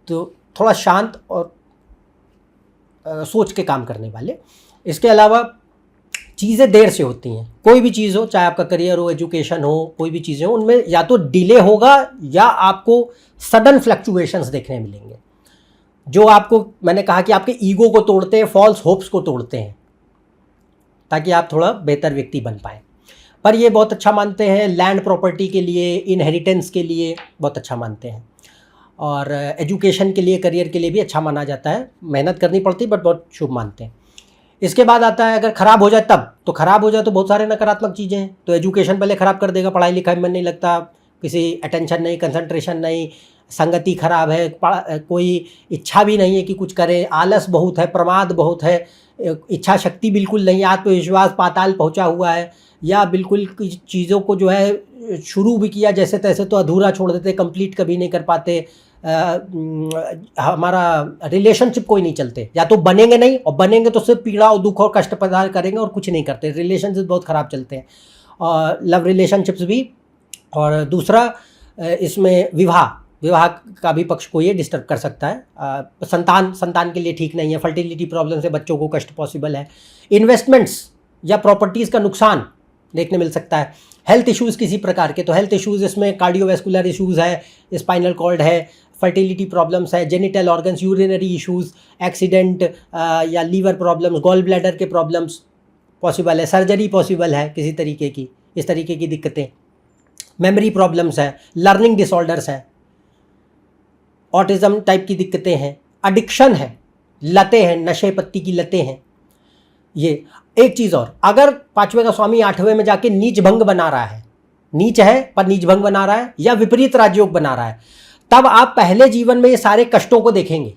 तो थोड़ा शांत और सोच के काम करने वाले। इसके अलावा चीज़ें देर से होती हैं, कोई भी चीज़ हो, चाहे आपका करियर हो, एजुकेशन हो, कोई भी चीज़ें हो, उनमें या तो डिले होगा या आपको सडन फ्लक्चुएशंस देखने मिलेंगे, जो आपको, मैंने कहा कि आपके ईगो को तोड़ते हैं, फॉल्स होप्स को तोड़ते हैं, ताकि आप थोड़ा बेहतर व्यक्ति बन पाए। पर ये बहुत अच्छा मानते हैं लैंड प्रॉपर्टी के लिए, इनहेरिटेंस के लिए बहुत अच्छा मानते हैं, और एजुकेशन के लिए, करियर के लिए भी अच्छा माना जाता है। मेहनत करनी पड़ती है बट बहुत शुभ मानते हैं। इसके बाद आता है अगर ख़राब हो जाए तब, तो ख़राब हो जाए तो बहुत सारे नकारात्मक चीज़ें हैं। तो एजुकेशन पहले ख़राब कर देगा, पढ़ाई लिखाई में मन नहीं लगता, किसी अटेंशन नहीं, कंसंट्रेशन नहीं, संगति खराब है, कोई इच्छा भी नहीं है कि कुछ करें, आलस बहुत है, प्रमाद बहुत है, इच्छा शक्ति बिल्कुल नहीं, आत्मविश्वास पाताल पहुंचा हुआ है, या बिल्कुल चीज़ों को जो है शुरू भी किया जैसे तैसे तो अधूरा छोड़ देते, कंप्लीट कभी नहीं कर पाते। हमारा रिलेशनशिप कोई नहीं चलते, या तो बनेंगे नहीं, और बनेंगे तो सिर्फ पीड़ा और दुख और कष्ट प्रदान करेंगे और कुछ नहीं करते। रिलेशनशिप बहुत ख़राब चलते हैं, और लव रिलेशनशिप्स भी। और दूसरा इसमें विवाह का भी पक्ष को ये डिस्टर्ब कर सकता है। संतान के लिए ठीक नहीं है, फर्टिलिटी प्रॉब्लम से बच्चों को कष्ट पॉसिबल है। इन्वेस्टमेंट्स या प्रॉपर्टीज़ का नुकसान देखने मिल सकता है। हेल्थ इश्यूज़ किसी प्रकार के, तो हेल्थ इश्यूज़ इसमें कार्डियोवैस्कुलर इश्यूज़ है, स्पाइनल कॉर्ड है, फर्टिलिटी प्रॉब्लम्स है, genital organs, urinary issues, accident या लीवर प्रॉब्लम्स, गॉल ब्लैडर के प्रॉब्लम्स पॉसिबल है, सर्जरी पॉसिबल है किसी तरीके की, इस तरीके की दिक्कतें। मेमोरी प्रॉब्लम्स है, लर्निंग डिसऑर्डर्स है, ऑटिज़म टाइप की दिक्कतें हैं, एडिक्शन है, लतें हैं, नशे पत्ती की लतें हैं। ये एक चीज़ और, अगर पांचवें का स्वामी आठवें में जाके नीच भंग बना रहा है, नीच है पर नीच भंग बना रहा है, या विपरीत राजयोग बना रहा है, तब आप पहले जीवन में ये सारे कष्टों को देखेंगे,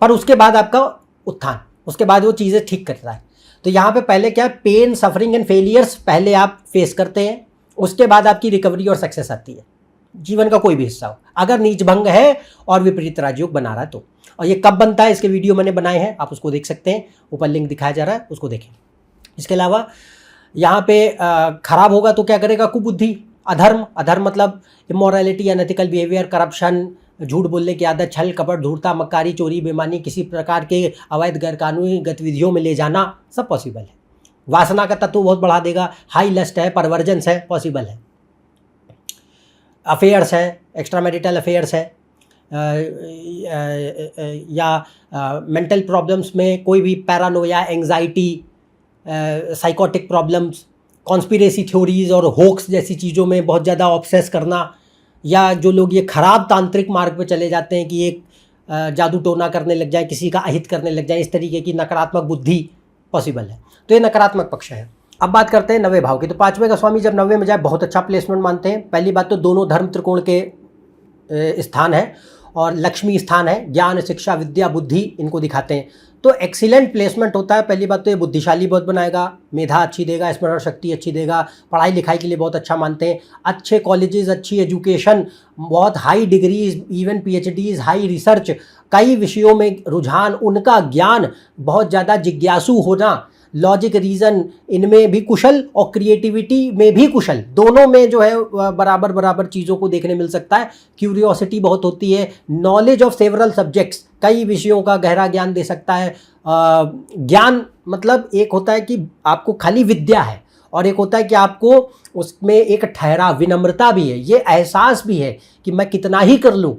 पर उसके बाद आपका उत्थान, उसके बाद वो चीज़ें ठीक करता है। तो यहाँ पे पहले क्या है, पेन, सफरिंग एंड फेलियर्स पहले आप फेस करते हैं, उसके बाद आपकी रिकवरी और सक्सेस आती है, जीवन का कोई भी हिस्सा हो, अगर नीच भंग है और विपरीत राजयोग बना रहा है तो। और ये कब बनता है, इसके वीडियो मैंने बनाए हैं, आप उसको देख सकते हैं, ऊपर लिंक दिखाया जा रहा है, उसको देखें। इसके अलावा यहाँ पे खराब होगा तो क्या करेगा, कुबुद्धि, अधर्म मतलब इमोरलिटी, अनएथिकल बिहेवियर, करप्शन, झूठ बोलने की आदत, छल कपट, धूर्तता, मक्कारी, चोरी, बेईमानी, किसी प्रकार के अवैध गैरकानूनी गतिविधियों में ले जाना, सब पॉसिबल है। वासना का तत्व बहुत बढ़ा देगा, हाई लस्ट है, परवर्जेंस है, पॉसिबल है। अफेयर्स है, एक्स्ट्रा मैरिटल अफेयर्स है, या मेंटल प्रॉब्लम्स में कोई भी Paranoia, anxiety, psychotic problems, conspiracy theories और होक्स जैसी चीज़ों में बहुत ज़्यादा ऑब्सेस करना, या जो लोग ये खराब तांत्रिक मार्ग पे चले जाते हैं कि एक जादू टोना करने लग जाए, किसी का अहित करने लग जाए, इस तरीके की नकारात्मक बुद्धि पॉसिबल है। तो ये नकारात्मक पक्ष है। अब बात करते हैं नवे भाव की। तो पांचवें का स्वामी जब नवे में जाए बहुत अच्छा प्लेसमेंट मानते हैं। पहली बात तो दोनों धर्म त्रिकोण के स्थान है, और लक्ष्मी स्थान है, ज्ञान, शिक्षा, विद्या, बुद्धि इनको दिखाते हैं, तो एक्सीलेंट प्लेसमेंट होता है। पहली बात तो ये बुद्धिशाली बहुत बनाएगा, मेधा अच्छी देगा, स्मरण शक्ति अच्छी देगा, पढ़ाई लिखाई के लिए बहुत अच्छा मानते हैं, अच्छे कॉलेजेस, अच्छी एजुकेशन, बहुत high degrees, even PhDs, high research, कई विषयों में रुझान, उनका ज्ञान, बहुत ज़्यादा जिज्ञासु होना, लॉजिक, रीज़न इनमें भी कुशल और क्रिएटिविटी में भी कुशल, दोनों में जो है बराबर बराबर चीज़ों को देखने मिल सकता है। क्यूरियोसिटी बहुत होती है, नॉलेज ऑफ सेवरल सब्जेक्ट्स, कई विषयों का गहरा ज्ञान दे सकता है। ज्ञान मतलब एक होता है कि आपको खाली विद्या है, और एक होता है कि आपको उसमें एक ठहराव, विनम्रता भी है, ये एहसास भी है कि मैं कितना ही कर लूँ,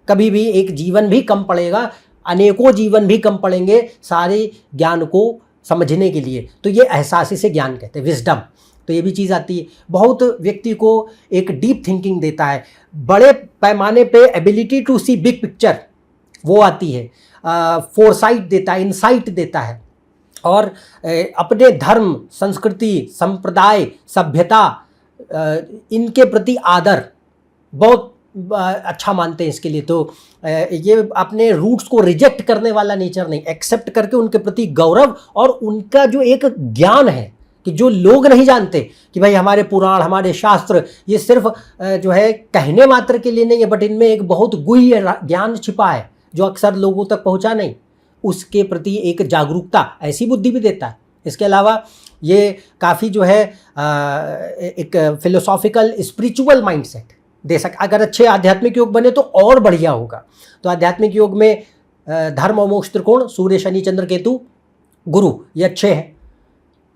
कभी भी एक जीवन भी कम पड़ेगा, अनेकों जीवन भी कम पड़ेंगे सारे ज्ञान को समझने के लिए। तो ये एहसास, इसे ज्ञान कहते हैं, विजडम। तो ये भी चीज़ आती है। बहुत व्यक्ति को एक डीप थिंकिंग देता है, बड़े पैमाने पे ability to see big picture वो आती है, फोरसाइट देता है, इंसाइट देता है, और अपने धर्म, संस्कृति, संप्रदाय, सभ्यता, इनके प्रति आदर बहुत अच्छा मानते हैं इसके लिए। तो ये अपने रूट्स को रिजेक्ट करने वाला नेचर नहीं, एक्सेप्ट करके उनके प्रति गौरव, और उनका जो एक ज्ञान है कि जो लोग नहीं जानते कि भाई हमारे पुराण, हमारे शास्त्र ये सिर्फ जो है कहने मात्र के लिए नहीं है, बट इनमें एक बहुत गुह्य ज्ञान छिपा है जो अक्सर लोगों तक पहुंचा नहीं, उसके प्रति एक जागरूकता, ऐसी बुद्धि भी देता है। इसके अलावा ये काफ़ी जो है एक फिलोसॉफिकल स्पिरिचुअल माइंडसेट दे सक। अगर अच्छे आध्यात्मिक योग बने तो और बढ़िया होगा। तो आध्यात्मिक योग में धर्म और मोक्ष त्रिकोण, सूर्य शनि चंद्र केतु गुरु, ये अच्छे हैं।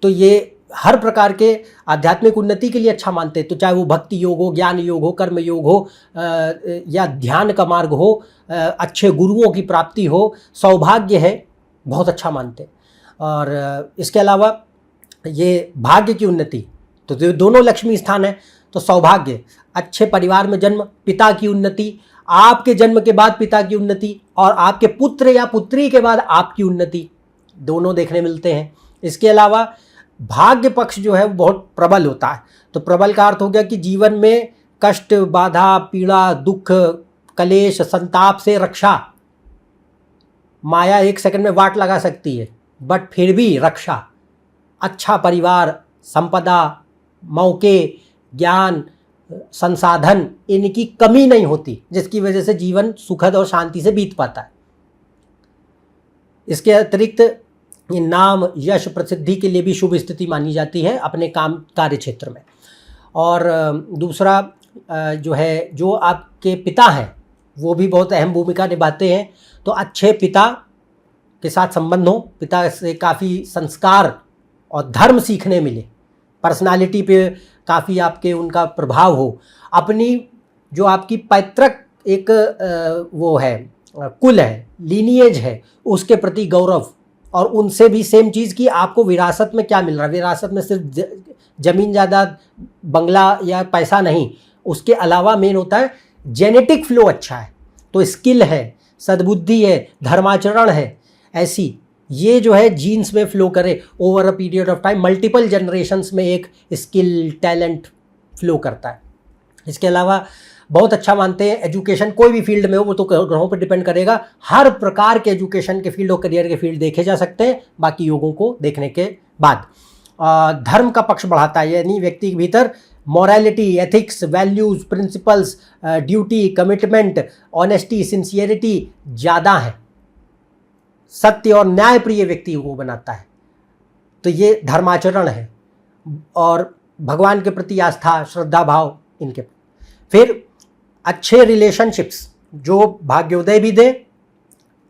तो ये हर प्रकार के आध्यात्मिक उन्नति के लिए अच्छा मानते हैं। तो चाहे वो भक्ति योग हो, ज्ञान योग हो, कर्म योग हो, या ध्यान का मार्ग हो, अच्छे गुरुओं की प्राप्ति हो, सौभाग्य है, बहुत अच्छा मानते हैं। और इसके अलावा ये भाग्य की उन्नति, तो दोनों लक्ष्मी स्थान है। तो सौभाग्य, अच्छे परिवार में जन्म, पिता की उन्नति, आपके जन्म के बाद पिता की उन्नति, और आपके पुत्र या पुत्री के बाद आपकी उन्नति, दोनों देखने मिलते हैं। इसके अलावा भाग्य पक्ष जो है वो बहुत प्रबल होता है। तो प्रबल का अर्थ हो गया कि जीवन में कष्ट, बाधा, पीड़ा, दुख, कलेश, संताप से रक्षा। माया एक सेकंड में वाट लगा सकती है, बट फिर भी रक्षा, अच्छा परिवार, संपदा, मौके, ज्ञान, संसाधन, इनकी कमी नहीं होती, जिसकी वजह से जीवन सुखद और शांति से बीत पाता है। इसके अतिरिक्त ये नाम, यश, प्रसिद्धि के लिए भी शुभ स्थिति मानी जाती है अपने काम कार्य क्षेत्र में। और दूसरा जो है, जो आपके पिता हैं वो भी बहुत अहम भूमिका निभाते हैं। तो अच्छे पिता के साथ संबंध हो, पिता से काफ़ी संस्कार और धर्म सीखने मिले, पर्सनालिटी पे काफ़ी आपके उनका प्रभाव हो, अपनी जो आपकी पैतृक एक वो है, कुल है, लीनिएज है, उसके प्रति गौरव, और उनसे भी सेम चीज़ की आपको विरासत में क्या मिल रहा है। विरासत में सिर्फ ज़मीन जायदाद, बंगला या पैसा नहीं, उसके अलावा मेन होता है जेनेटिक फ्लो अच्छा है, तो स्किल है, सद्बुद्धि है, धर्माचरण है, ऐसी ये जो है जीन्स में फ्लो करे over a period of time, multiple generations में एक स्किल, टैलेंट फ्लो करता है। इसके अलावा बहुत अच्छा मानते हैं एजुकेशन, कोई भी फील्ड में हो, वो तो ग्रहों पर डिपेंड करेगा। हर प्रकार के एजुकेशन के फील्ड और करियर के फील्ड देखे जा सकते हैं बाकी योगों को देखने के बाद। धर्म का पक्ष बढ़ाता है, यानी व्यक्ति के भीतर morality, ethics, values, principles, duty, commitment, honesty, sincerity ज़्यादा है, सत्य और न्यायप्रिय व्यक्ति को बनाता है। तो ये धर्माचरण है। और भगवान के प्रति आस्था, श्रद्धा भाव, इनके फिर अच्छे रिलेशनशिप्स जो भाग्योदय भी दे,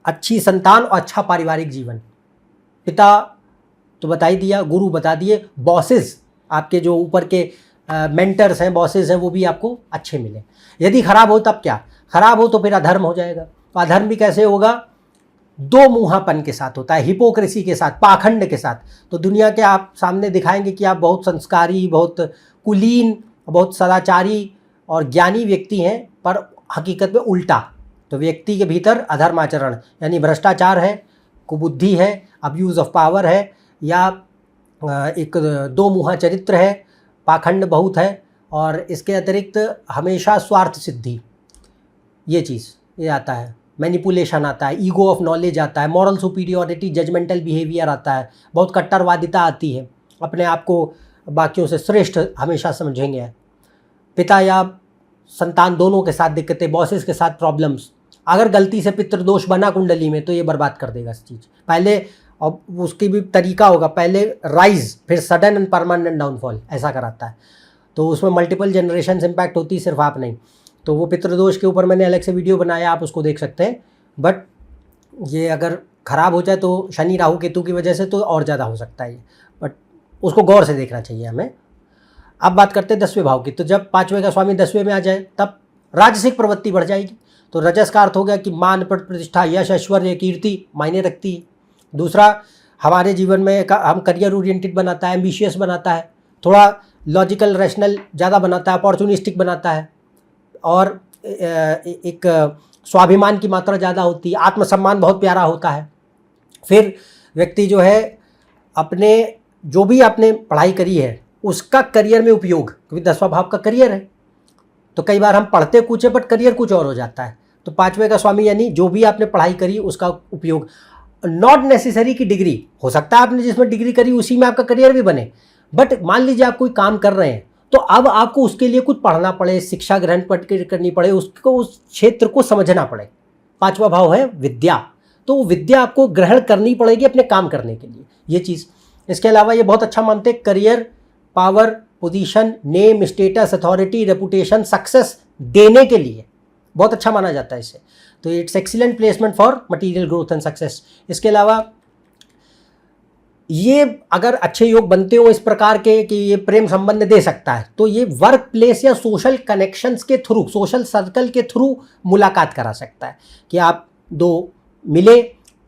अच्छी संतान और अच्छा पारिवारिक जीवन। पिता तो बता ही दिया, गुरु बता दिए, बॉसेस आपके जो ऊपर के मेंटर्स हैं, बॉसेस हैं, वो भी आपको अच्छे मिले। यदि खराब हो तब क्या, खराब हो तो फिर अधर्म हो जाएगा। तो अधर्म भी कैसे होगा, दो मुँहापन के साथ होता है, हिपोक्रेसी के साथ, पाखंड के साथ। तो दुनिया के आप सामने दिखाएंगे कि आप बहुत संस्कारी, बहुत कुलीन, बहुत सदाचारी और ज्ञानी व्यक्ति हैं, पर हकीकत में उल्टा। तो व्यक्ति के भीतर अधर्म आचरण, यानी भ्रष्टाचार है, कुबुद्धि है, अब्यूज़ ऑफ पावर है, या एक दो मुँहा चरित्र है, पाखंड बहुत है, और इसके अतिरिक्त हमेशा स्वार्थ सिद्धि, ये चीज़ ये आता है, मैनिपुलेशन आता है, ईगो ऑफ नॉलेज आता है, मॉरल सुपीरियरिटी, जजमेंटल बिहेवियर आता है, बहुत कट्टरवादिता आती है, अपने आप को बाकियों से श्रेष्ठ हमेशा समझेंगे। पिता या संतान दोनों के साथ दिक्कतें, बॉसेस के साथ प्रॉब्लम्स, अगर गलती से पितृदोष बना कुंडली में तो ये बर्बाद कर देगा इस चीज़। पहले, और उसकी भी तरीका होगा, पहले राइज, फिर सडन एंड परमानेंट डाउनफॉल, ऐसा कराता है। तो उसमें मल्टीपल जनरेशन्स इम्पैक्ट होती है, सिर्फ आप नहीं। तो वो पितृदोष के ऊपर मैंने अलग से वीडियो बनाया, आप उसको देख सकते हैं। बट ये अगर ख़राब हो जाए तो शनि राहु केतु की वजह से तो और ज़्यादा हो सकता है, बट उसको गौर से देखना चाहिए हमें। अब बात करते हैं 10वें भाव की। तो जब 5वें का स्वामी 10वें में आ जाए तब राजसिक प्रवृत्ति बढ़ जाएगी। तो रजस का अर्थ हो गया कि मान, प्रतिष्ठा, यश, ऐश्वर्य, कीर्ति मायने रखती है। दूसरा, हमारे जीवन में हम करियर ओरिएंटेड बनाता है, एम्बिशियस बनाता है, थोड़ा लॉजिकल, रैशनल ज़्यादा बनाता है, अपॉर्चुनिस्टिक बनाता है, और एक स्वाभिमान की मात्रा ज़्यादा होती है, आत्मसम्मान बहुत प्यारा होता है। फिर व्यक्ति जो है अपने जो भी आपने पढ़ाई करी है उसका करियर में उपयोग, क्योंकि 10वां भाव का करियर है। तो कई बार हम पढ़ते कुछ है बट करियर कुछ और हो जाता है। तो 5वें का स्वामी यानी जो भी आपने पढ़ाई करी उसका उपयोग, नॉट नेसेसरी की डिग्री हो सकता है आपने जिसमें डिग्री करी उसी में आपका करियर भी बने, बट मान लीजिए आप कोई काम कर रहे हैं तो अब आपको उसके लिए कुछ पढ़ना पड़े, शिक्षा ग्रहण करनी पड़े, उसको उस क्षेत्र को समझना पड़े। 5वां भाव है विद्या, तो विद्या आपको ग्रहण करनी पड़ेगी अपने काम करने के लिए, ये चीज़। इसके अलावा ये बहुत अच्छा मानते हैं career, power, position, name, status, authority, reputation, success देने के लिए बहुत अच्छा माना जाता है इसे। तो it's excellent placement for material growth and success. इसके अलावा ये अगर अच्छे योग बनते हो इस प्रकार के कि ये प्रेम संबंध दे सकता है, तो ये वर्क प्लेस या सोशल कनेक्शंस के थ्रू, सोशल सर्कल के थ्रू मुलाकात करा सकता है कि आप दो मिले,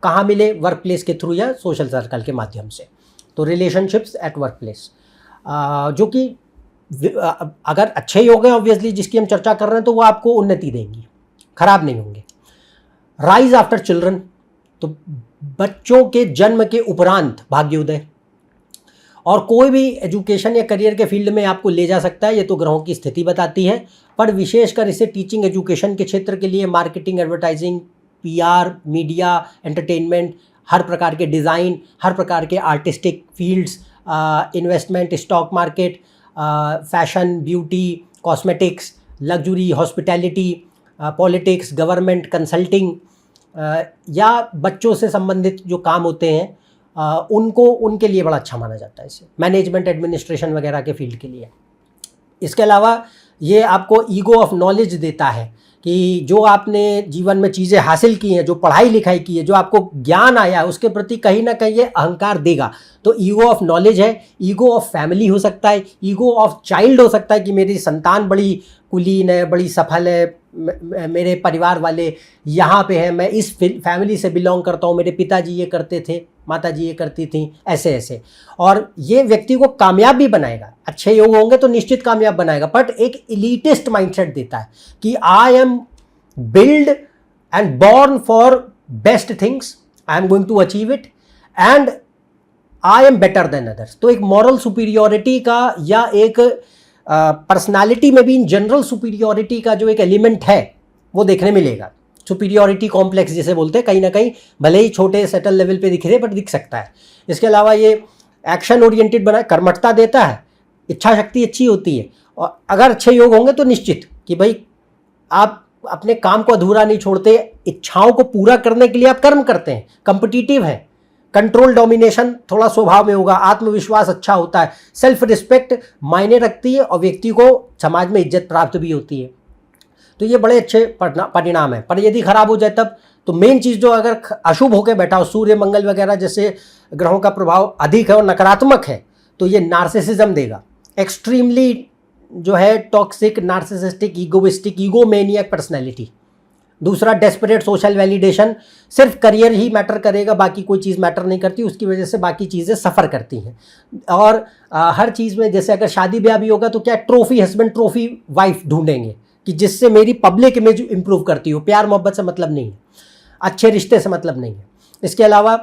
कहाँ मिले, वर्क प्लेस के थ्रू या सोशल सर्कल के माध्यम से। तो रिलेशनशिप्स एट वर्क प्लेस, जो कि अगर अच्छे योग हैं ऑब्वियसली जिसकी हम चर्चा कर रहे हैं, तो वो आपको उन्नति देंगी, खराब नहीं होंगे। राइज आफ्टर चिल्ड्रन, तो बच्चों के जन्म के उपरांत भाग्योदय, और कोई भी एजुकेशन या करियर के फील्ड में आपको ले जा सकता है, ये तो ग्रहों की स्थिति बताती है। पर विशेषकर इसे टीचिंग एजुकेशन के क्षेत्र के लिए, marketing, advertising, PR, media, entertainment, हर प्रकार के डिज़ाइन, हर प्रकार के artistic fields, investment, stock market, fashion, beauty, cosmetics, luxury, hospitality, politics, government, consulting, या बच्चों से संबंधित जो काम होते हैं उनको, उनके लिए बड़ा अच्छा माना जाता है इसे। मैनेजमेंट, एडमिनिस्ट्रेशन वगैरह के फील्ड के लिए। इसके अलावा ये आपको ईगो ऑफ नॉलेज देता है कि जो आपने जीवन में चीज़ें हासिल की हैं, जो पढ़ाई लिखाई की है, जो आपको ज्ञान आया है, उसके प्रति कहीं ना कहीं ये अहंकार देगा। तो ईगो ऑफ नॉलेज है, ईगो ऑफ फैमिली हो सकता है, ईगो ऑफ चाइल्ड हो सकता है कि मेरी संतान बड़ी कुलीन है, बड़ी सफल है, मेरे परिवार वाले यहाँ पे हैं, मैं इस फैमिली से बिलोंग करता हूँ, मेरे पिताजी ये करते थे, माताजी ये करती थी, ऐसे ऐसे। और ये व्यक्ति को कामयाब भी बनाएगा, अच्छे योग होंगे तो निश्चित कामयाब बनाएगा, बट एक इलीटिस्ट माइंडसेट देता है कि I am build and born for best things, I am going to achieve it and I am better than others. तो एक मॉरल सुपीरियोरिटी का या एक पर्सनालिटी में भी इन जनरल सुपीरियोरिटी का जो एक एलिमेंट है वो देखने मिलेगा। सुपीरियोरिटी कॉम्प्लेक्स जिसे बोलते हैं, कहीं ना कहीं भले ही छोटे सेटल लेवल पे दिख रहे बट दिख सकता है। इसके अलावा ये एक्शन ओरिएंटेड बना, कर्मठता देता है, इच्छा शक्ति अच्छी होती है, और अगर अच्छे योग होंगे तो निश्चित कि भाई आप अपने काम को अधूरा नहीं छोड़ते, इच्छाओं को पूरा करने के लिए आप कर्म करते हैं, कॉम्पिटिटिव हैं, कंट्रोल डोमिनेशन थोड़ा स्वभाव में होगा, आत्मविश्वास अच्छा होता है, सेल्फ रिस्पेक्ट मायने रखती है और व्यक्ति को समाज में इज्जत प्राप्त भी होती है। तो ये बड़े अच्छे परिणाम है। पर यदि खराब हो जाए तब, तो मेन चीज़ जो अगर अशुभ होकर बैठा हो, सूर्य मंगल वगैरह जैसे ग्रहों का प्रभाव अधिक है और नकारात्मक है, तो ये नार्सिसिज्म देगा, एक्सट्रीमली जो है टॉक्सिक, नार्सिसिस्टिक, ईगोइस्टिक, ईगोमेनियक पर्सनैलिटी। दूसरा डेस्परेट सोशल वैलिडेशन, सिर्फ करियर ही मैटर करेगा, बाकी कोई चीज़ मैटर नहीं करती, उसकी वजह से बाकी चीज़ें सफ़र करती हैं। और हर चीज़ में, जैसे अगर शादी ब्याह भी होगा तो क्या ट्रॉफी हस्बैंड, ट्रॉफी वाइफ ढूंढेंगे कि जिससे मेरी पब्लिक इमेज इंप्रूव करती हो। प्यार मोहब्बत से मतलब नहीं है, अच्छे रिश्ते से मतलब नहीं है। इसके अलावा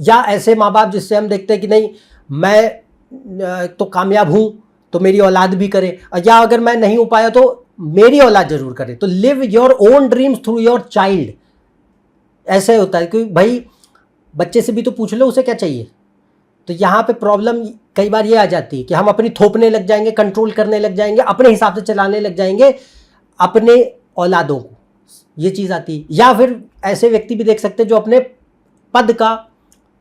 या ऐसे माँ बाप जिससे हम देखते हैं कि नहीं मैं तो कामयाब हूँ तो मेरी औलाद भी करे, या अगर मैं नहीं हो पाया तो मेरी औलाद जरूर करे। तो live your own dreams through your child, ऐसे होता है कि भाई बच्चे से भी तो पूछ लो उसे क्या चाहिए। तो यहाँ पे प्रॉब्लम कई बार ये आ जाती है कि हम अपनी थोपने लग जाएंगे, कंट्रोल करने लग जाएंगे, अपने हिसाब से चलाने लग जाएंगे अपने औलादों को, ये चीज़ आती है। या फिर ऐसे व्यक्ति भी देख सकते हैं जो अपने पद का,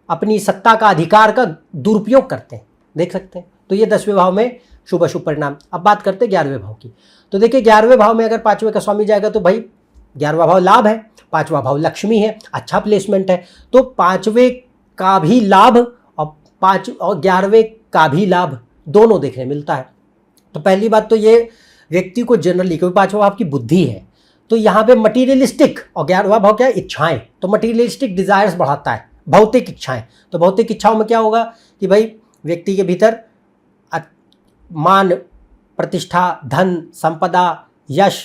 अपनी सत्ता का, अधिकार का दुरुपयोग करते हैं, देख सकते हैं। तो ये 10वें भाव में शुभ अशुभ परिणाम। अब बात करते हैं 11वें भाव की। तो देखिए 11वें भाव में अगर 5वें का स्वामी जाएगा तो भाई 11वां भाव लाभ है, 5वां भाव लक्ष्मी है, अच्छा प्लेसमेंट है। तो 5वें का भी लाभ और 11वें का भी लाभ दोनों देखने मिलता है। तो पहली बात तो ये व्यक्ति को जनरली, क्योंकि 5वां भाव की बुद्धि है, तो यहाँ पे मटीरियलिस्टिक, और 11वां भाव क्या है, इच्छाएं, तो मटीरियलिस्टिक डिजायर्स बढ़ाता है, भौतिक इच्छाएं। तो भौतिक इच्छाओं में क्या होगा कि भाई व्यक्ति के भीतर मान, प्रतिष्ठा, धन, संपदा, यश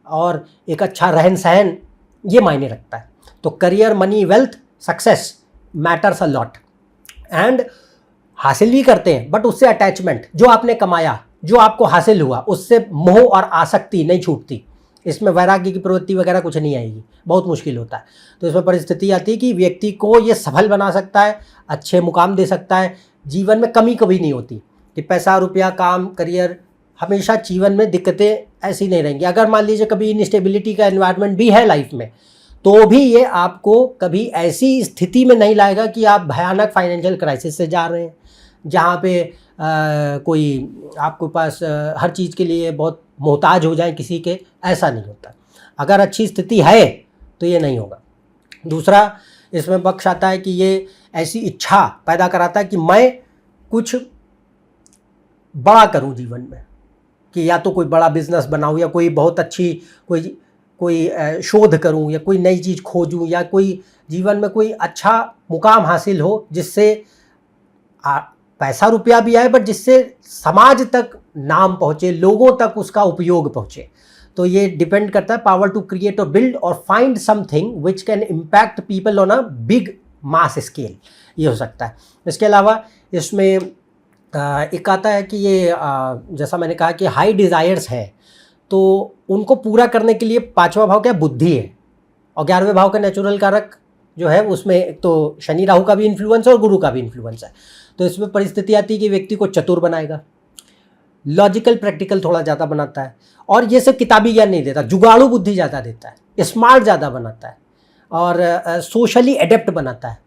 और एक अच्छा रहन सहन ये मायने रखता है। तो career, money, wealth, success matters a lot, and हासिल भी करते हैं, बट उससे अटैचमेंट, जो आपने कमाया, जो आपको हासिल हुआ, उससे मोह और आसक्ति नहीं छूटती। इसमें वैराग्य की प्रवृत्ति वगैरह कुछ नहीं आएगी, बहुत मुश्किल होता है। तो इसमें परिस्थिति आती है कि व्यक्ति को ये सफल बना सकता है, अच्छे मुकाम दे सकता है, जीवन में कमी कभी नहीं होती कि पैसा, रुपया, काम, करियर, हमेशा जीवन में दिक्कतें ऐसी नहीं रहेंगी। अगर मान लीजिए कभी इनस्टेबिलिटी का एनवायरनमेंट भी है लाइफ में, तो भी ये आपको कभी ऐसी स्थिति में नहीं लाएगा कि आप भयानक फाइनेंशियल क्राइसिस से जा रहे हैं, जहाँ पे कोई आपके पास हर चीज़ के लिए बहुत मोहताज हो जाए किसी के, ऐसा नहीं होता। अगर अच्छी स्थिति है तो ये नहीं होगा। दूसरा इसमें पक्ष आता है कि ये ऐसी इच्छा पैदा कराता है कि मैं कुछ बड़ा करूं जीवन में, कि या तो कोई बड़ा बिजनेस बनाऊं, या कोई बहुत अच्छी कोई शोध करूं, या कोई नई चीज़ खोजूं, या कोई जीवन में कोई अच्छा मुकाम हासिल हो जिससे पैसा रुपया भी आए, बट जिससे समाज तक नाम पहुँचे, लोगों तक उसका उपयोग पहुँचे। तो ये डिपेंड करता है पावर टू क्रिएट और बिल्ड और find something which can impact people on a big mass scale, ये हो सकता है। इसके अलावा इसमें एक आता है कि ये जैसा मैंने कहा कि हाई डिज़ायर्स हैं, तो उनको पूरा करने के लिए पांचवा भाव क्या, बुद्धि है, और 11वें भाव का नेचुरल कारक जो है उसमें एक तो शनि राहु का भी इन्फ्लुएंस है और गुरु का भी इन्फ्लुएंस है। तो इसमें परिस्थिति आती है कि व्यक्ति को चतुर बनाएगा, लॉजिकल प्रैक्टिकल थोड़ा ज़्यादा बनाता है, और ये सब किताबी ज्ञान नहीं देता, जुगाड़ू बुद्धि ज़्यादा देता है, स्मार्ट ज़्यादा बनाता है, और सोशली एडेप्ट बनाता है,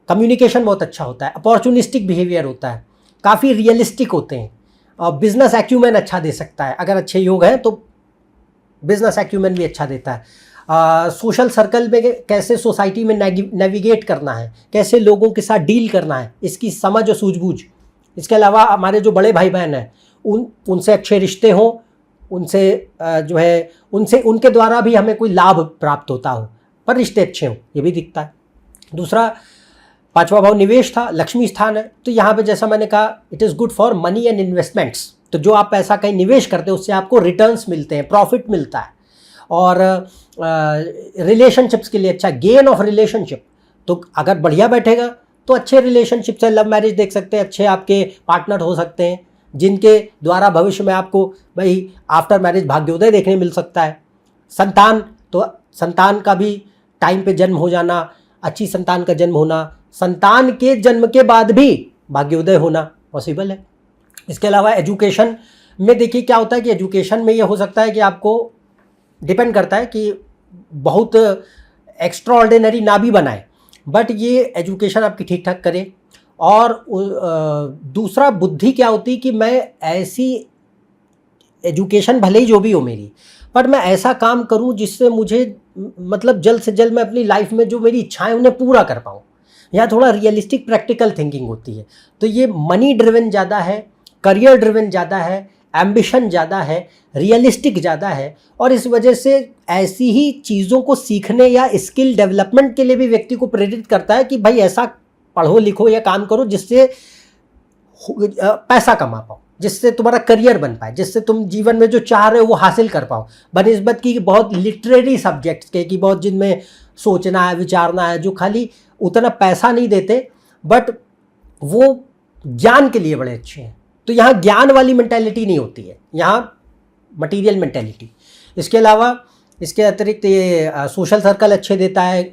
कम्युनिकेशन बहुत अच्छा होता है, अपॉर्चुनिस्टिक बिहेवियर होता है, काफ़ी रियलिस्टिक होते हैं, और बिजनेस एक्यूमेन अच्छा दे सकता है। अगर अच्छे योग हैं तो बिजनेस एक्यूमेन भी अच्छा देता है। सोशल सर्कल में कैसे सोसाइटी में नेविगेट करना है, कैसे लोगों के साथ डील करना है, इसकी समझ और सूझबूझ। इसके अलावा हमारे जो बड़े भाई बहन हैं उनसे अच्छे रिश्ते हों, उनसे जो है उनके द्वारा भी हमें कोई लाभ प्राप्त होता हो, पर रिश्ते अच्छे हों, ये भी दिखता है। दूसरा पांचवा भाव निवेश था, लक्ष्मी स्थान है, तो यहाँ पे जैसा मैंने कहा it is good for money and investments. तो जो आप पैसा कहीं निवेश करते हैं उससे आपको रिटर्न्स मिलते हैं, प्रॉफिट मिलता है। और रिलेशनशिप्स के लिए अच्छा, गेन ऑफ रिलेशनशिप, तो अगर बढ़िया बैठेगा तो अच्छे रिलेशनशिप से लव मैरिज देख सकते हैं, अच्छे आपके पार्टनर हो सकते हैं जिनके द्वारा भविष्य में आपको भाई आफ्टर मैरिज भाग्योदय देखने मिल सकता है। संतान, तो संतान का भी टाइम पे जन्म हो जाना, अच्छी संतान का जन्म होना, संतान के जन्म के बाद भी भाग्योदय होना पॉसिबल है। इसके अलावा एजुकेशन में देखिए क्या होता है कि एजुकेशन में ये हो सकता है कि आपको डिपेंड करता है कि बहुत एक्स्ट्रा ऑर्डिनरी ना भी बनाए, बट ये एजुकेशन आपकी ठीक ठाक करे। और दूसरा बुद्धि क्या होती है कि मैं ऐसी एजुकेशन भले ही जो भी हो मेरी, पर मैं ऐसा काम करूं जिससे मुझे मतलब जल्द से जल्द मैं अपनी लाइफ में जो मेरी इच्छाएं उन्हें पूरा कर पाऊं। यहाँ थोड़ा रियलिस्टिक प्रैक्टिकल थिंकिंग होती है। तो ये मनी ड्रिवन ज़्यादा है, करियर ड्रिवन ज़्यादा है, एम्बिशन ज़्यादा है, रियलिस्टिक ज़्यादा है, और इस वजह से ऐसी ही चीज़ों को सीखने या स्किल डेवलपमेंट के लिए भी व्यक्ति को प्रेरित करता है कि भाई ऐसा पढ़ो लिखो या काम करो जिससे पैसा कमा पाओ, जिससे तुम्हारा करियर बन पाए, जिससे तुम जीवन में जो चाह रहे हो वो हासिल कर पाओ, बनिस्बत की बहुत लिटरेरी सब्जेक्ट्स के, कि बहुत जिनमें सोचना है, विचारना है, जो खाली उतना पैसा नहीं देते बट वो ज्ञान के लिए बड़े अच्छे हैं। तो यहाँ ज्ञान वाली मेंटालिटी नहीं होती है, यहाँ मटेरियल मेंटालिटी। इसके अलावा इसके अतिरिक्त ये सोशल सर्कल अच्छे देता है,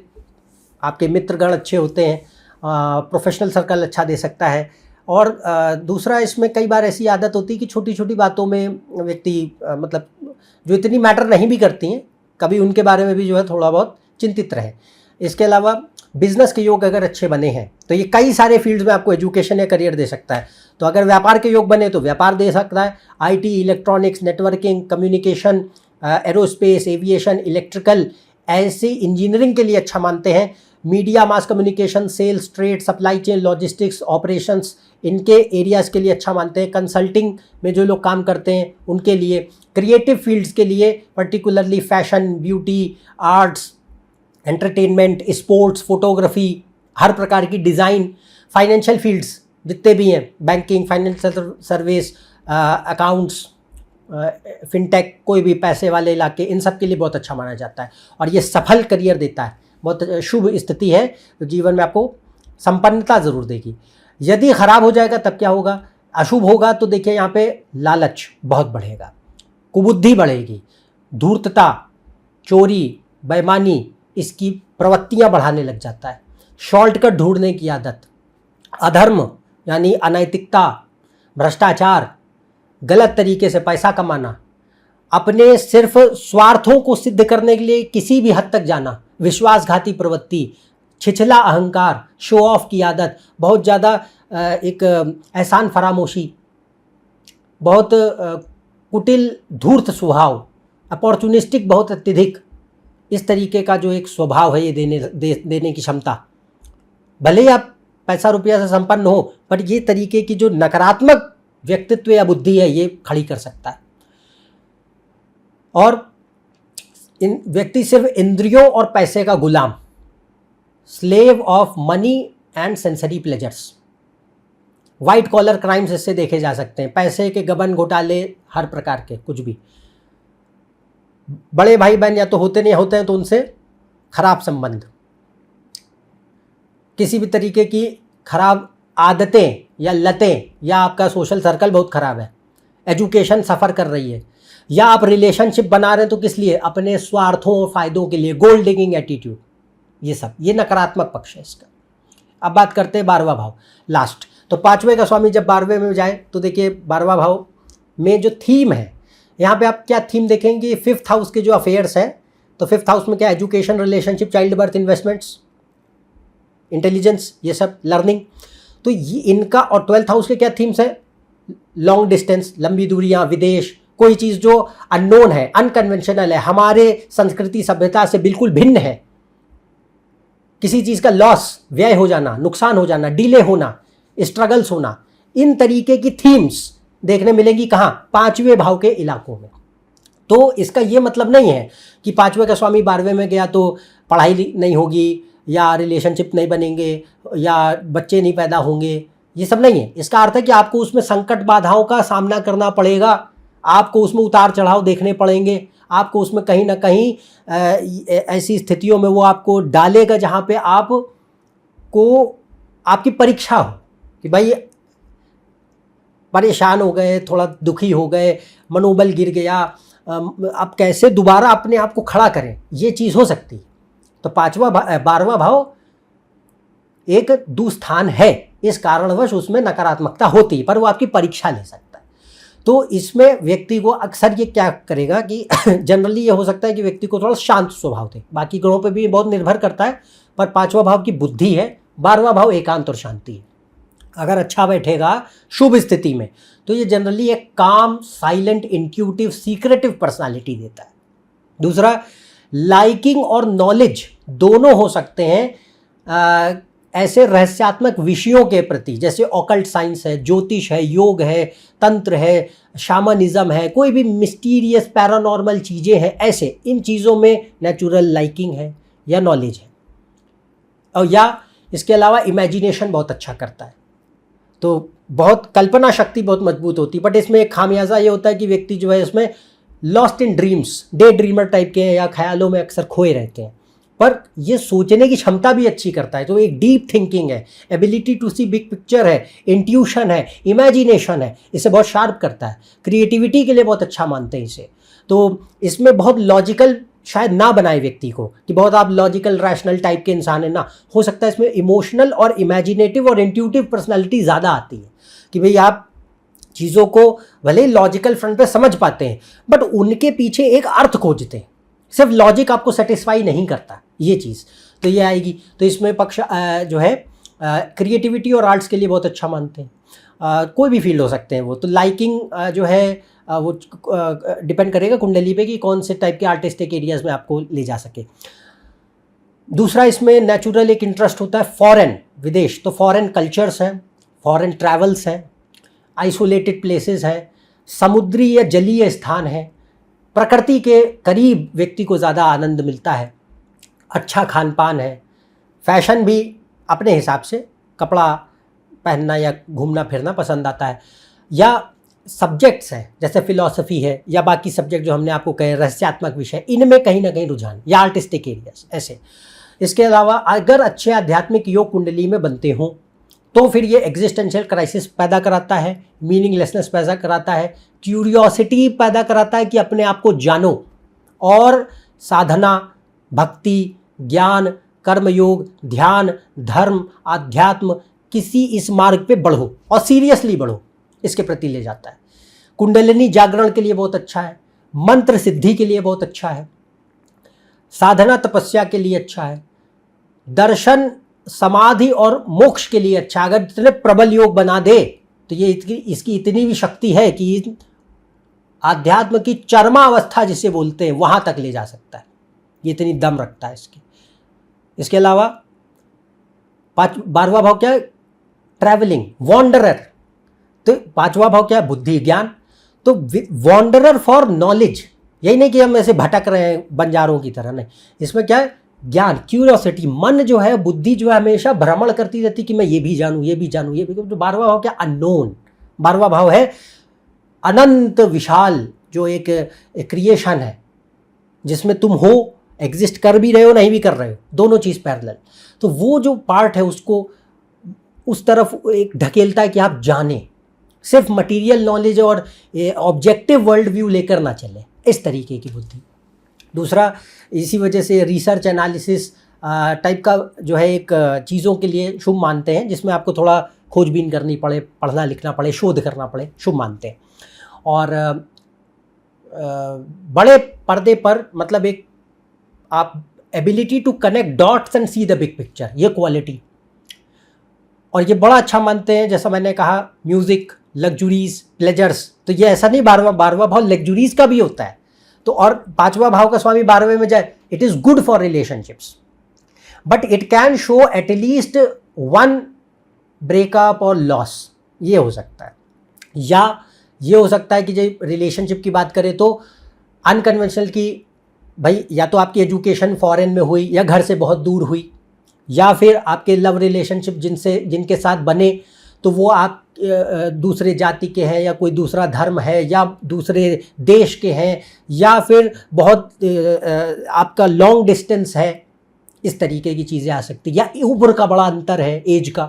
आपके मित्रगण अच्छे होते हैं, प्रोफेशनल सर्कल अच्छा दे सकता है। और दूसरा इसमें कई बार ऐसी आदत होती है कि छोटी छोटी बातों में व्यक्ति मतलब जो इतनी मैटर नहीं भी करती हैं, कभी उनके बारे में भी जो है थोड़ा बहुत चिंतित रहे। इसके अलावा बिजनेस के योग अगर अच्छे बने हैं तो ये कई सारे फील्ड्स में आपको एजुकेशन या करियर दे सकता है। तो अगर व्यापार के योग बने तो व्यापार दे सकता है, IT, electronics, networking, communication, aerospace, aviation, electrical, ऐसे इंजीनियरिंग के लिए अच्छा मानते हैं। Media, mass communication, sales, trade, supply chain, logistics, operations, इनके एरियाज़ के लिए अच्छा मानते हैं। कंसल्टिंग में जो लोग काम करते हैं उनके लिए, क्रिएटिव फील्ड्स के लिए particularly fashion, beauty, arts, entertainment, sports, photography, हर प्रकार की डिज़ाइन, फाइनेंशियल फील्ड्स जितने भी हैं, banking, financial service, accounts, fintech, कोई भी पैसे वाले इलाके, इन सब के लिए बहुत अच्छा माना जाता है। और ये सफल करियर देता है, बहुत शुभ स्थिति है, तो जीवन में आपको संपन्नता ज़रूर देगी। यदि ख़राब हो जाएगा तब क्या होगा, अशुभ होगा तो देखिए यहाँ पे लालच बहुत बढ़ेगा, कुबुद्धि बढ़ेगी, धूर्तता, चोरी, बेईमानी, इसकी प्रवृत्तियाँ बढ़ाने लग जाता है, शॉर्टकट ढूंढने की आदत, अधर्म यानी अनैतिकता, भ्रष्टाचार, गलत तरीके से पैसा कमाना, अपने सिर्फ स्वार्थों को सिद्ध करने के लिए किसी भी हद तक जाना, विश्वासघाती प्रवृत्ति, छिछला अहंकार, शो ऑफ की आदत, बहुत ज़्यादा एक एहसान फरामोशी, बहुत कुटिल धूर्त स्वभाव, अपॉर्चुनिस्टिक बहुत अत्यधिक, इस तरीके का जो एक स्वभाव है ये देने की क्षमता। भले ही आप पैसा रुपया से संपन्न हो, पर ये तरीके की जो नकारात्मक व्यक्तित्व या बुद्धि है ये खड़ी कर सकता है। और इन व्यक्ति सिर्फ इंद्रियों और पैसे का गुलाम, slave of money and sensory pleasures. White collar crimes इससे देखे जा सकते हैं, पैसे के गबन घोटाले हर प्रकार के, कुछ भी। बड़े भाई बहन या तो होते नहीं होते हैं तो उनसे खराब संबंध, किसी भी तरीके की खराब आदतें या लतें, या आपका सोशल सर्कल बहुत खराब है, एजुकेशन सफ़र कर रही है, या आप रिलेशनशिप बना रहे हैं तो किस लिए, अपने स्वार्थों और फायदों के लिए, गोल्ड डिगिंग एटीट्यूड, ये सब, ये नकारात्मक पक्ष है इसका। अब बात करते हैं 12वां भाव, लास्ट। तो 5वें का स्वामी जब 12वें में जाए तो देखिए 12वां भाव में जो थीम है, यहाँ पे आप क्या थीम देखेंगे, 5th हाउस के जो अफेयर्स हैं, तो 5th हाउस में क्या, education, relationship, child birth, investments, intelligence, ये सब लर्निंग। तो ये इनका, और 12th हाउस के क्या थीम्स है, लॉन्ग डिस्टेंस, लंबी दूरियां, विदेश, कोई चीज़ जो अननोन है, अनकन्वेंशनल है, हमारे संस्कृति सभ्यता से बिल्कुल भिन्न है, किसी चीज़ का लॉस, व्यय हो जाना, नुकसान हो जाना, डिले होना, स्ट्रगल्स होना, इन तरीके की थीम्स देखने मिलेंगी कहाँ, 5वें भाव के इलाकों में। तो इसका ये मतलब नहीं है कि 5वें का स्वामी 12वें में गया तो पढ़ाई नहीं होगी, या रिलेशनशिप नहीं बनेंगे, या बच्चे नहीं पैदा होंगे, ये सब नहीं है। इसका अर्थ है कि आपको उसमें संकट बाधाओं का सामना करना पड़ेगा, आपको उसमें उतार चढ़ाव देखने पड़ेंगे, आपको उसमें कहीं ना कहीं ऐसी स्थितियों में वो आपको डालेगा जहाँ पे आपको आपकी परीक्षा हो कि भाई परेशान हो गए, थोड़ा दुखी हो गए, मनोबल गिर गया, अब कैसे दोबारा अपने आप को खड़ा करें, ये चीज़ हो सकती है। तो 12वां भाव एक दुस्थान है, इस कारणवश उसमें नकारात्मकता होती है, पर वो आपकी परीक्षा ले सकता है। तो इसमें व्यक्ति को अक्सर ये क्या करेगा कि जनरली ये हो सकता है कि व्यक्ति को थोड़ा शांत स्वभाव थे, बाकी ग्रहों पे भी बहुत निर्भर करता है, पर 5वां भाव की बुद्धि है, 12वां भाव एकांत और शांति है। अगर अच्छा बैठेगा शुभ स्थिति में तो ये जनरली एक काम, साइलेंट, इंट्यूटिव, सीक्रेटिव पर्सनालिटी देता है। दूसरा, लाइकिंग और नॉलेज दोनों हो सकते हैं ऐसे रहस्यात्मक विषयों के प्रति, जैसे ऑकल्ट साइंस है, ज्योतिष है, योग है, तंत्र है, शामनिज्म है, कोई भी मिस्टीरियस पैरानॉर्मल चीज़ें हैं, ऐसे इन चीज़ों में नेचुरल लाइकिंग है या नॉलेज है। और या इसके अलावा इमेजिनेशन बहुत अच्छा करता है, तो बहुत कल्पना शक्ति बहुत मजबूत होती है। बट इसमें एक खामियाजा ये होता है कि व्यक्ति जो है इसमें lost in dreams, day dreamer type के हैं, या ख्यालों में अक्सर खोए रहते हैं, पर ये सोचने की क्षमता भी अच्छी करता है। तो एक डीप थिंकिंग है, ability to see big picture है, इंट्यूशन है, इमेजिनेशन है, इसे बहुत शार्प करता है। क्रिएटिविटी के लिए बहुत अच्छा मानते हैं इसे। तो इसमें बहुत लॉजिकल शायद ना बनाए व्यक्ति को कि बहुत आप लॉजिकल रैशनल टाइप के इंसान हैं, ना, हो सकता है इसमें इमोशनल और इमेजिनेटिव और इंट्यूटिव पर्सनालिटी ज़्यादा आती है कि भाई आप चीज़ों को भले लॉजिकल फ्रंट पे समझ पाते हैं, बट उनके पीछे एक अर्थ खोजते हैं, सिर्फ लॉजिक आपको सेटिस्फाई नहीं करता, ये चीज़ तो ये आएगी। तो इसमें पक्ष जो है क्रिएटिविटी और आर्ट्स के लिए बहुत अच्छा मानते हैं। कोई भी फील्ड हो सकते हैं वो, तो लाइकिंग जो है वो डिपेंड करेगा कुंडली पे कि कौन से टाइप के आर्टिस्टिक एरियाज़ में आपको ले जा सके। दूसरा, इसमें नेचुरल एक इंटरेस्ट होता है फॉरेन, विदेश, तो फॉरेन कल्चर्स हैं, फॉरेन ट्रैवल्स हैं, आइसोलेटेड प्लेसेस हैं, समुद्री या जलीय स्थान है, प्रकृति के करीब व्यक्ति को ज़्यादा आनंद मिलता है, अच्छा खान पान है, फैशन भी अपने हिसाब से कपड़ा पहनना या घूमना फिरना पसंद आता है, या सब्जेक्ट्स हैं जैसे फिलॉसफी है या बाकी सब्जेक्ट जो हमने आपको कहे रहस्यात्मक विषय, इनमें कहीं ना कहीं रुझान, या आर्टिस्टिक एरियाज ऐसे। इसके अलावा अगर अच्छे आध्यात्मिक योग कुंडली में बनते हों तो फिर ये एग्जिस्टेंशियल क्राइसिस पैदा कराता है, मीनिंगलेसनेस पैदा कराता है, क्यूरियोसिटी पैदा कराता है कि अपने आप को जानो, और साधना, भक्ति, ज्ञान, कर्मयोग, ध्यान, धर्म, आध्यात्म, किसी इस मार्ग पे बढ़ो और सीरियसली बढ़ो, इसके प्रति ले जाता है। कुंडलिनी जागरण के लिए बहुत अच्छा है, मंत्र सिद्धि के लिए बहुत अच्छा है, साधना तपस्या के लिए अच्छा है, दर्शन समाधि और मोक्ष के लिए अच्छा। अगर इतने प्रबल योग बना दे तो ये इसकी इतनी भी शक्ति है कि आध्यात्म की चरमावस्था जिसे बोलते हैं वहाँ तक ले जा सकता है, ये इतनी दम रखता है इसकी। इसके अलावा 12वां भाव क्या है? Travelling, wanderer. तो 5वां भाव क्या है? बुद्धि, ज्ञान। तो वॉन्डरर फॉर नॉलेज, यही नहीं कि हम ऐसे भटक रहे हैं बंजारों की तरह, नहीं। इसमें क्या है? ज्ञान, क्यूरियोसिटी। मन जो है, बुद्धि जो है, हमेशा भ्रमण करती रहती कि मैं ये भी जानूं, ये भी जानूं, ये भी। तो 12वां भाव क्या? अननोन। 12वां भाव है अनंत विशाल, जो एक क्रिएशन है जिसमें तुम हो, एग्जिस्ट कर भी रहे हो, नहीं भी कर रहे हो, दोनों चीज़ पैरेलल। तो वो जो पार्ट है उसको उस तरफ एक ढकेलता है कि आप जाने, सिर्फ मटेरियल नॉलेज और ऑब्जेक्टिव वर्ल्ड व्यू लेकर ना चले, इस तरीके की बुद्धि। दूसरा, इसी वजह से रिसर्च एनालिसिस टाइप का जो है एक चीज़ों के लिए शुभ मानते हैं, जिसमें आपको थोड़ा खोजबीन करनी पड़े, पढ़ना लिखना पड़े, शोध करना पड़े, शुभ मानते हैं। और बड़े पर्दे पर मतलब एक आप ability to connect dots and see the big picture, ये क्वालिटी। और ये बड़ा अच्छा मानते हैं, जैसा मैंने कहा, म्यूज़िक, लग्जरीज, प्लेजर्स। तो ये ऐसा नहीं 12वां भाव लग्जरीज का भी होता है। तो और 5वां भाव का स्वामी 12वें में जाए, it is good for relationships, but it can show at least one breakup और लॉस, ये हो सकता है। या ये हो सकता है कि जब रिलेशनशिप की बात करें तो अनकन्वेंशनल की, भाई या तो आपकी एजुकेशन फॉरेन में हुई या घर से बहुत दूर हुई, या फिर आपके लव रिलेशनशिप जिनके साथ बने तो वो आप दूसरे जाति के हैं, या कोई दूसरा धर्म है, या दूसरे देश के हैं, या फिर बहुत आपका लॉन्ग डिस्टेंस है, इस तरीके की चीज़ें आ सकती, या उम्र का बड़ा अंतर है, एज का।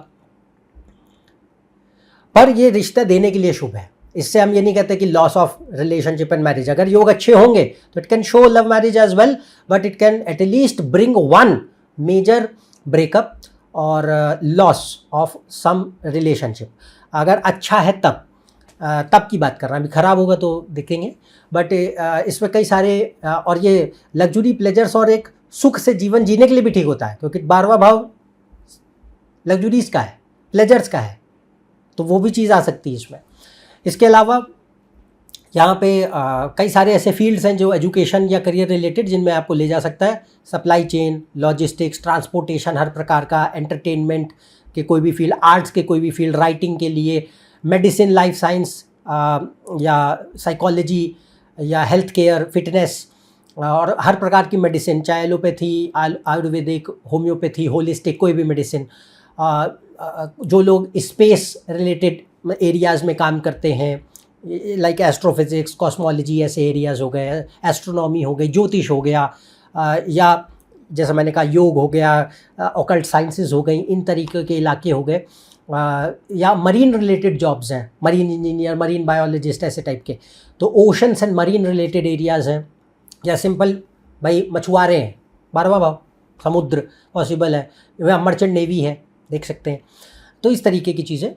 पर ये रिश्ता देने के लिए शुभ है। इससे हम ये नहीं कहते कि loss of relationship and marriage. अगर योग अच्छे होंगे तो it can show love marriage as well, but it can at least bring one major breakup और लॉस ऑफ सम रिलेशनशिप। अगर अच्छा है तब की बात कर रहा हूँ, अभी ख़राब होगा तो देखेंगे। बट इसमें कई सारे और ये लग्जरी, प्लेजर्स और एक सुख से जीवन जीने के लिए भी ठीक होता है, क्योंकि 12वां भाव लग्जरीज का है, प्लेजर्स का है, तो वो भी चीज़ आ सकती है इसमें। इसके अलावा यहाँ पे कई सारे ऐसे फील्ड्स हैं जो एजुकेशन या करियर रिलेटेड, जिनमें आपको ले जा सकता है। सप्लाई चेन, लॉजिस्टिक्स, ट्रांसपोर्टेशन, हर प्रकार का, एंटरटेनमेंट के कोई भी फील्ड, आर्ट्स के कोई भी फील्ड, राइटिंग के लिए, मेडिसिन, लाइफ साइंस या साइकोलॉजी या हेल्थ केयर, फिटनेस और हर प्रकार की मेडिसिन, चाहे एलोपैथी, आयुर्वेदिक, होम्योपैथी, होलिस्टिक, कोई भी मेडिसिन। जो लोग स्पेस रिलेटेड एरियाज़ में काम करते हैं, लाइक एस्ट्रोफिजिक्स, कॉस्मोलॉजी, ऐसे एरियाज़ हो गए, एस्ट्रोनॉमी हो गई, ज्योतिष हो गया, या जैसा मैंने कहा योग हो गया, ऑकल्ट साइंसेज हो गई, इन तरीके के इलाके हो गए। या मरीन रिलेटेड जॉब्स हैं, मरीन इंजीनियर, मरीन बायोलॉजिस्ट, ऐसे टाइप के। तो oceans and marine related areas हैं, या सिंपल भाई मछुआरे हैं, 12वां भाव समुद्र पॉसिबल है, या मर्चेंट नेवी है, देख सकते हैं। तो इस तरीके की चीज़ें,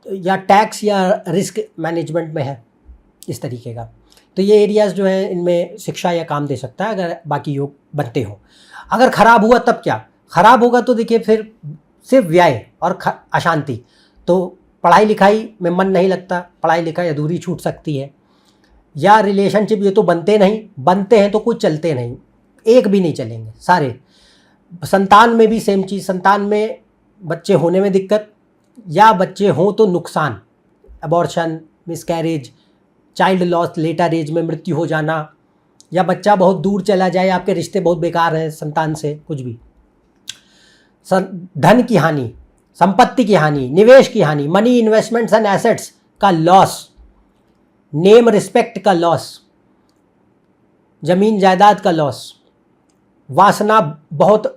या टैक्स या रिस्क मैनेजमेंट में है, इस तरीके का। तो ये एरियाज़ जो है, इनमें शिक्षा या काम दे सकता है अगर बाकी योग बनते हो। अगर ख़राब हुआ तब क्या? ख़राब होगा तो देखिए फिर सिर्फ व्यय और अशांति। तो पढ़ाई लिखाई में मन नहीं लगता, पढ़ाई लिखाई अधूरी छूट सकती है। या रिलेशनशिप ये तो बनते नहीं, बनते हैं तो कुछ चलते नहीं, एक भी नहीं चलेंगे सारे। संतान में भी सेम चीज़, संतान में बच्चे होने में दिक्कत, या बच्चे हों तो नुकसान, abortion, miscarriage, child loss, later age में मृत्यु हो जाना, या बच्चा बहुत दूर चला जाए, आपके रिश्ते बहुत बेकार हैं संतान से, कुछ भी। धन की हानि, संपत्ति की हानि, निवेश की हानि, मनी, इन्वेस्टमेंट्स एंड एसेट्स का लॉस, नेम रिस्पेक्ट का लॉस, जमीन जायदाद का लॉस, वासना बहुत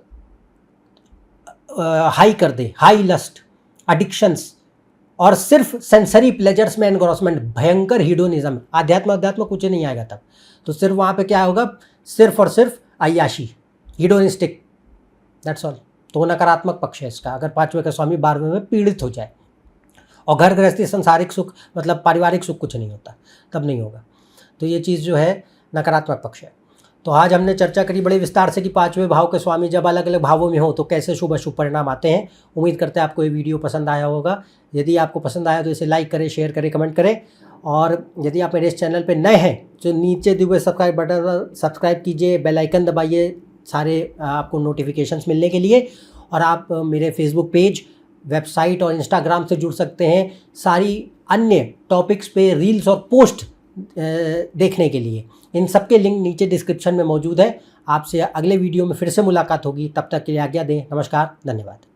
हाई कर दे, हाई लस्ट, एडिक्शंस, और सिर्फ सेंसरी प्लेजर्स में एनग्रॉसमेंट, भयंकर हीडोनिज्म। अध्यात्म कुछ नहीं आएगा तब तो। सिर्फ वहाँ पे क्या होगा? सिर्फ और सिर्फ अय्याशी, हीडोनिस्टिक, दैट्स ऑल। तो वो नकारात्मक पक्ष है इसका, अगर 5वें का स्वामी 12वें में पीड़ित हो जाए। और घर गृहस्थी, सांसारिक सुख, मतलब पारिवारिक सुख कुछ नहीं होता, तब नहीं होगा। तो ये चीज़ जो है नकारात्मक पक्ष है। तो आज हमने चर्चा करी बड़े विस्तार से कि पांचवें भाव के स्वामी जब अलग अलग भावों में हो तो कैसे शुभ अशुभ परिणाम आते हैं। उम्मीद करते हैं आपको ये वीडियो पसंद आया होगा। यदि आपको पसंद आया तो इसे लाइक करें, शेयर करें, कमेंट करें। और यदि आप मेरे इस चैनल पर नए हैं तो नीचे दिए हुए सब्सक्राइब बटन पर सब्सक्राइब कीजिए, बेल आइकन दबाइए सारे आपको नोटिफिकेशंस मिलने के लिए। और आप मेरे फेसबुक पेज, वेबसाइट और इंस्टाग्राम से जुड़ सकते हैं सारी अन्य टॉपिक्स पे रील्स और पोस्ट देखने के लिए। इन सब के लिंक नीचे डिस्क्रिप्शन में मौजूद है। आपसे अगले वीडियो में फिर से मुलाकात होगी। तब तक के लिए आज्ञा दें। नमस्कार, धन्यवाद।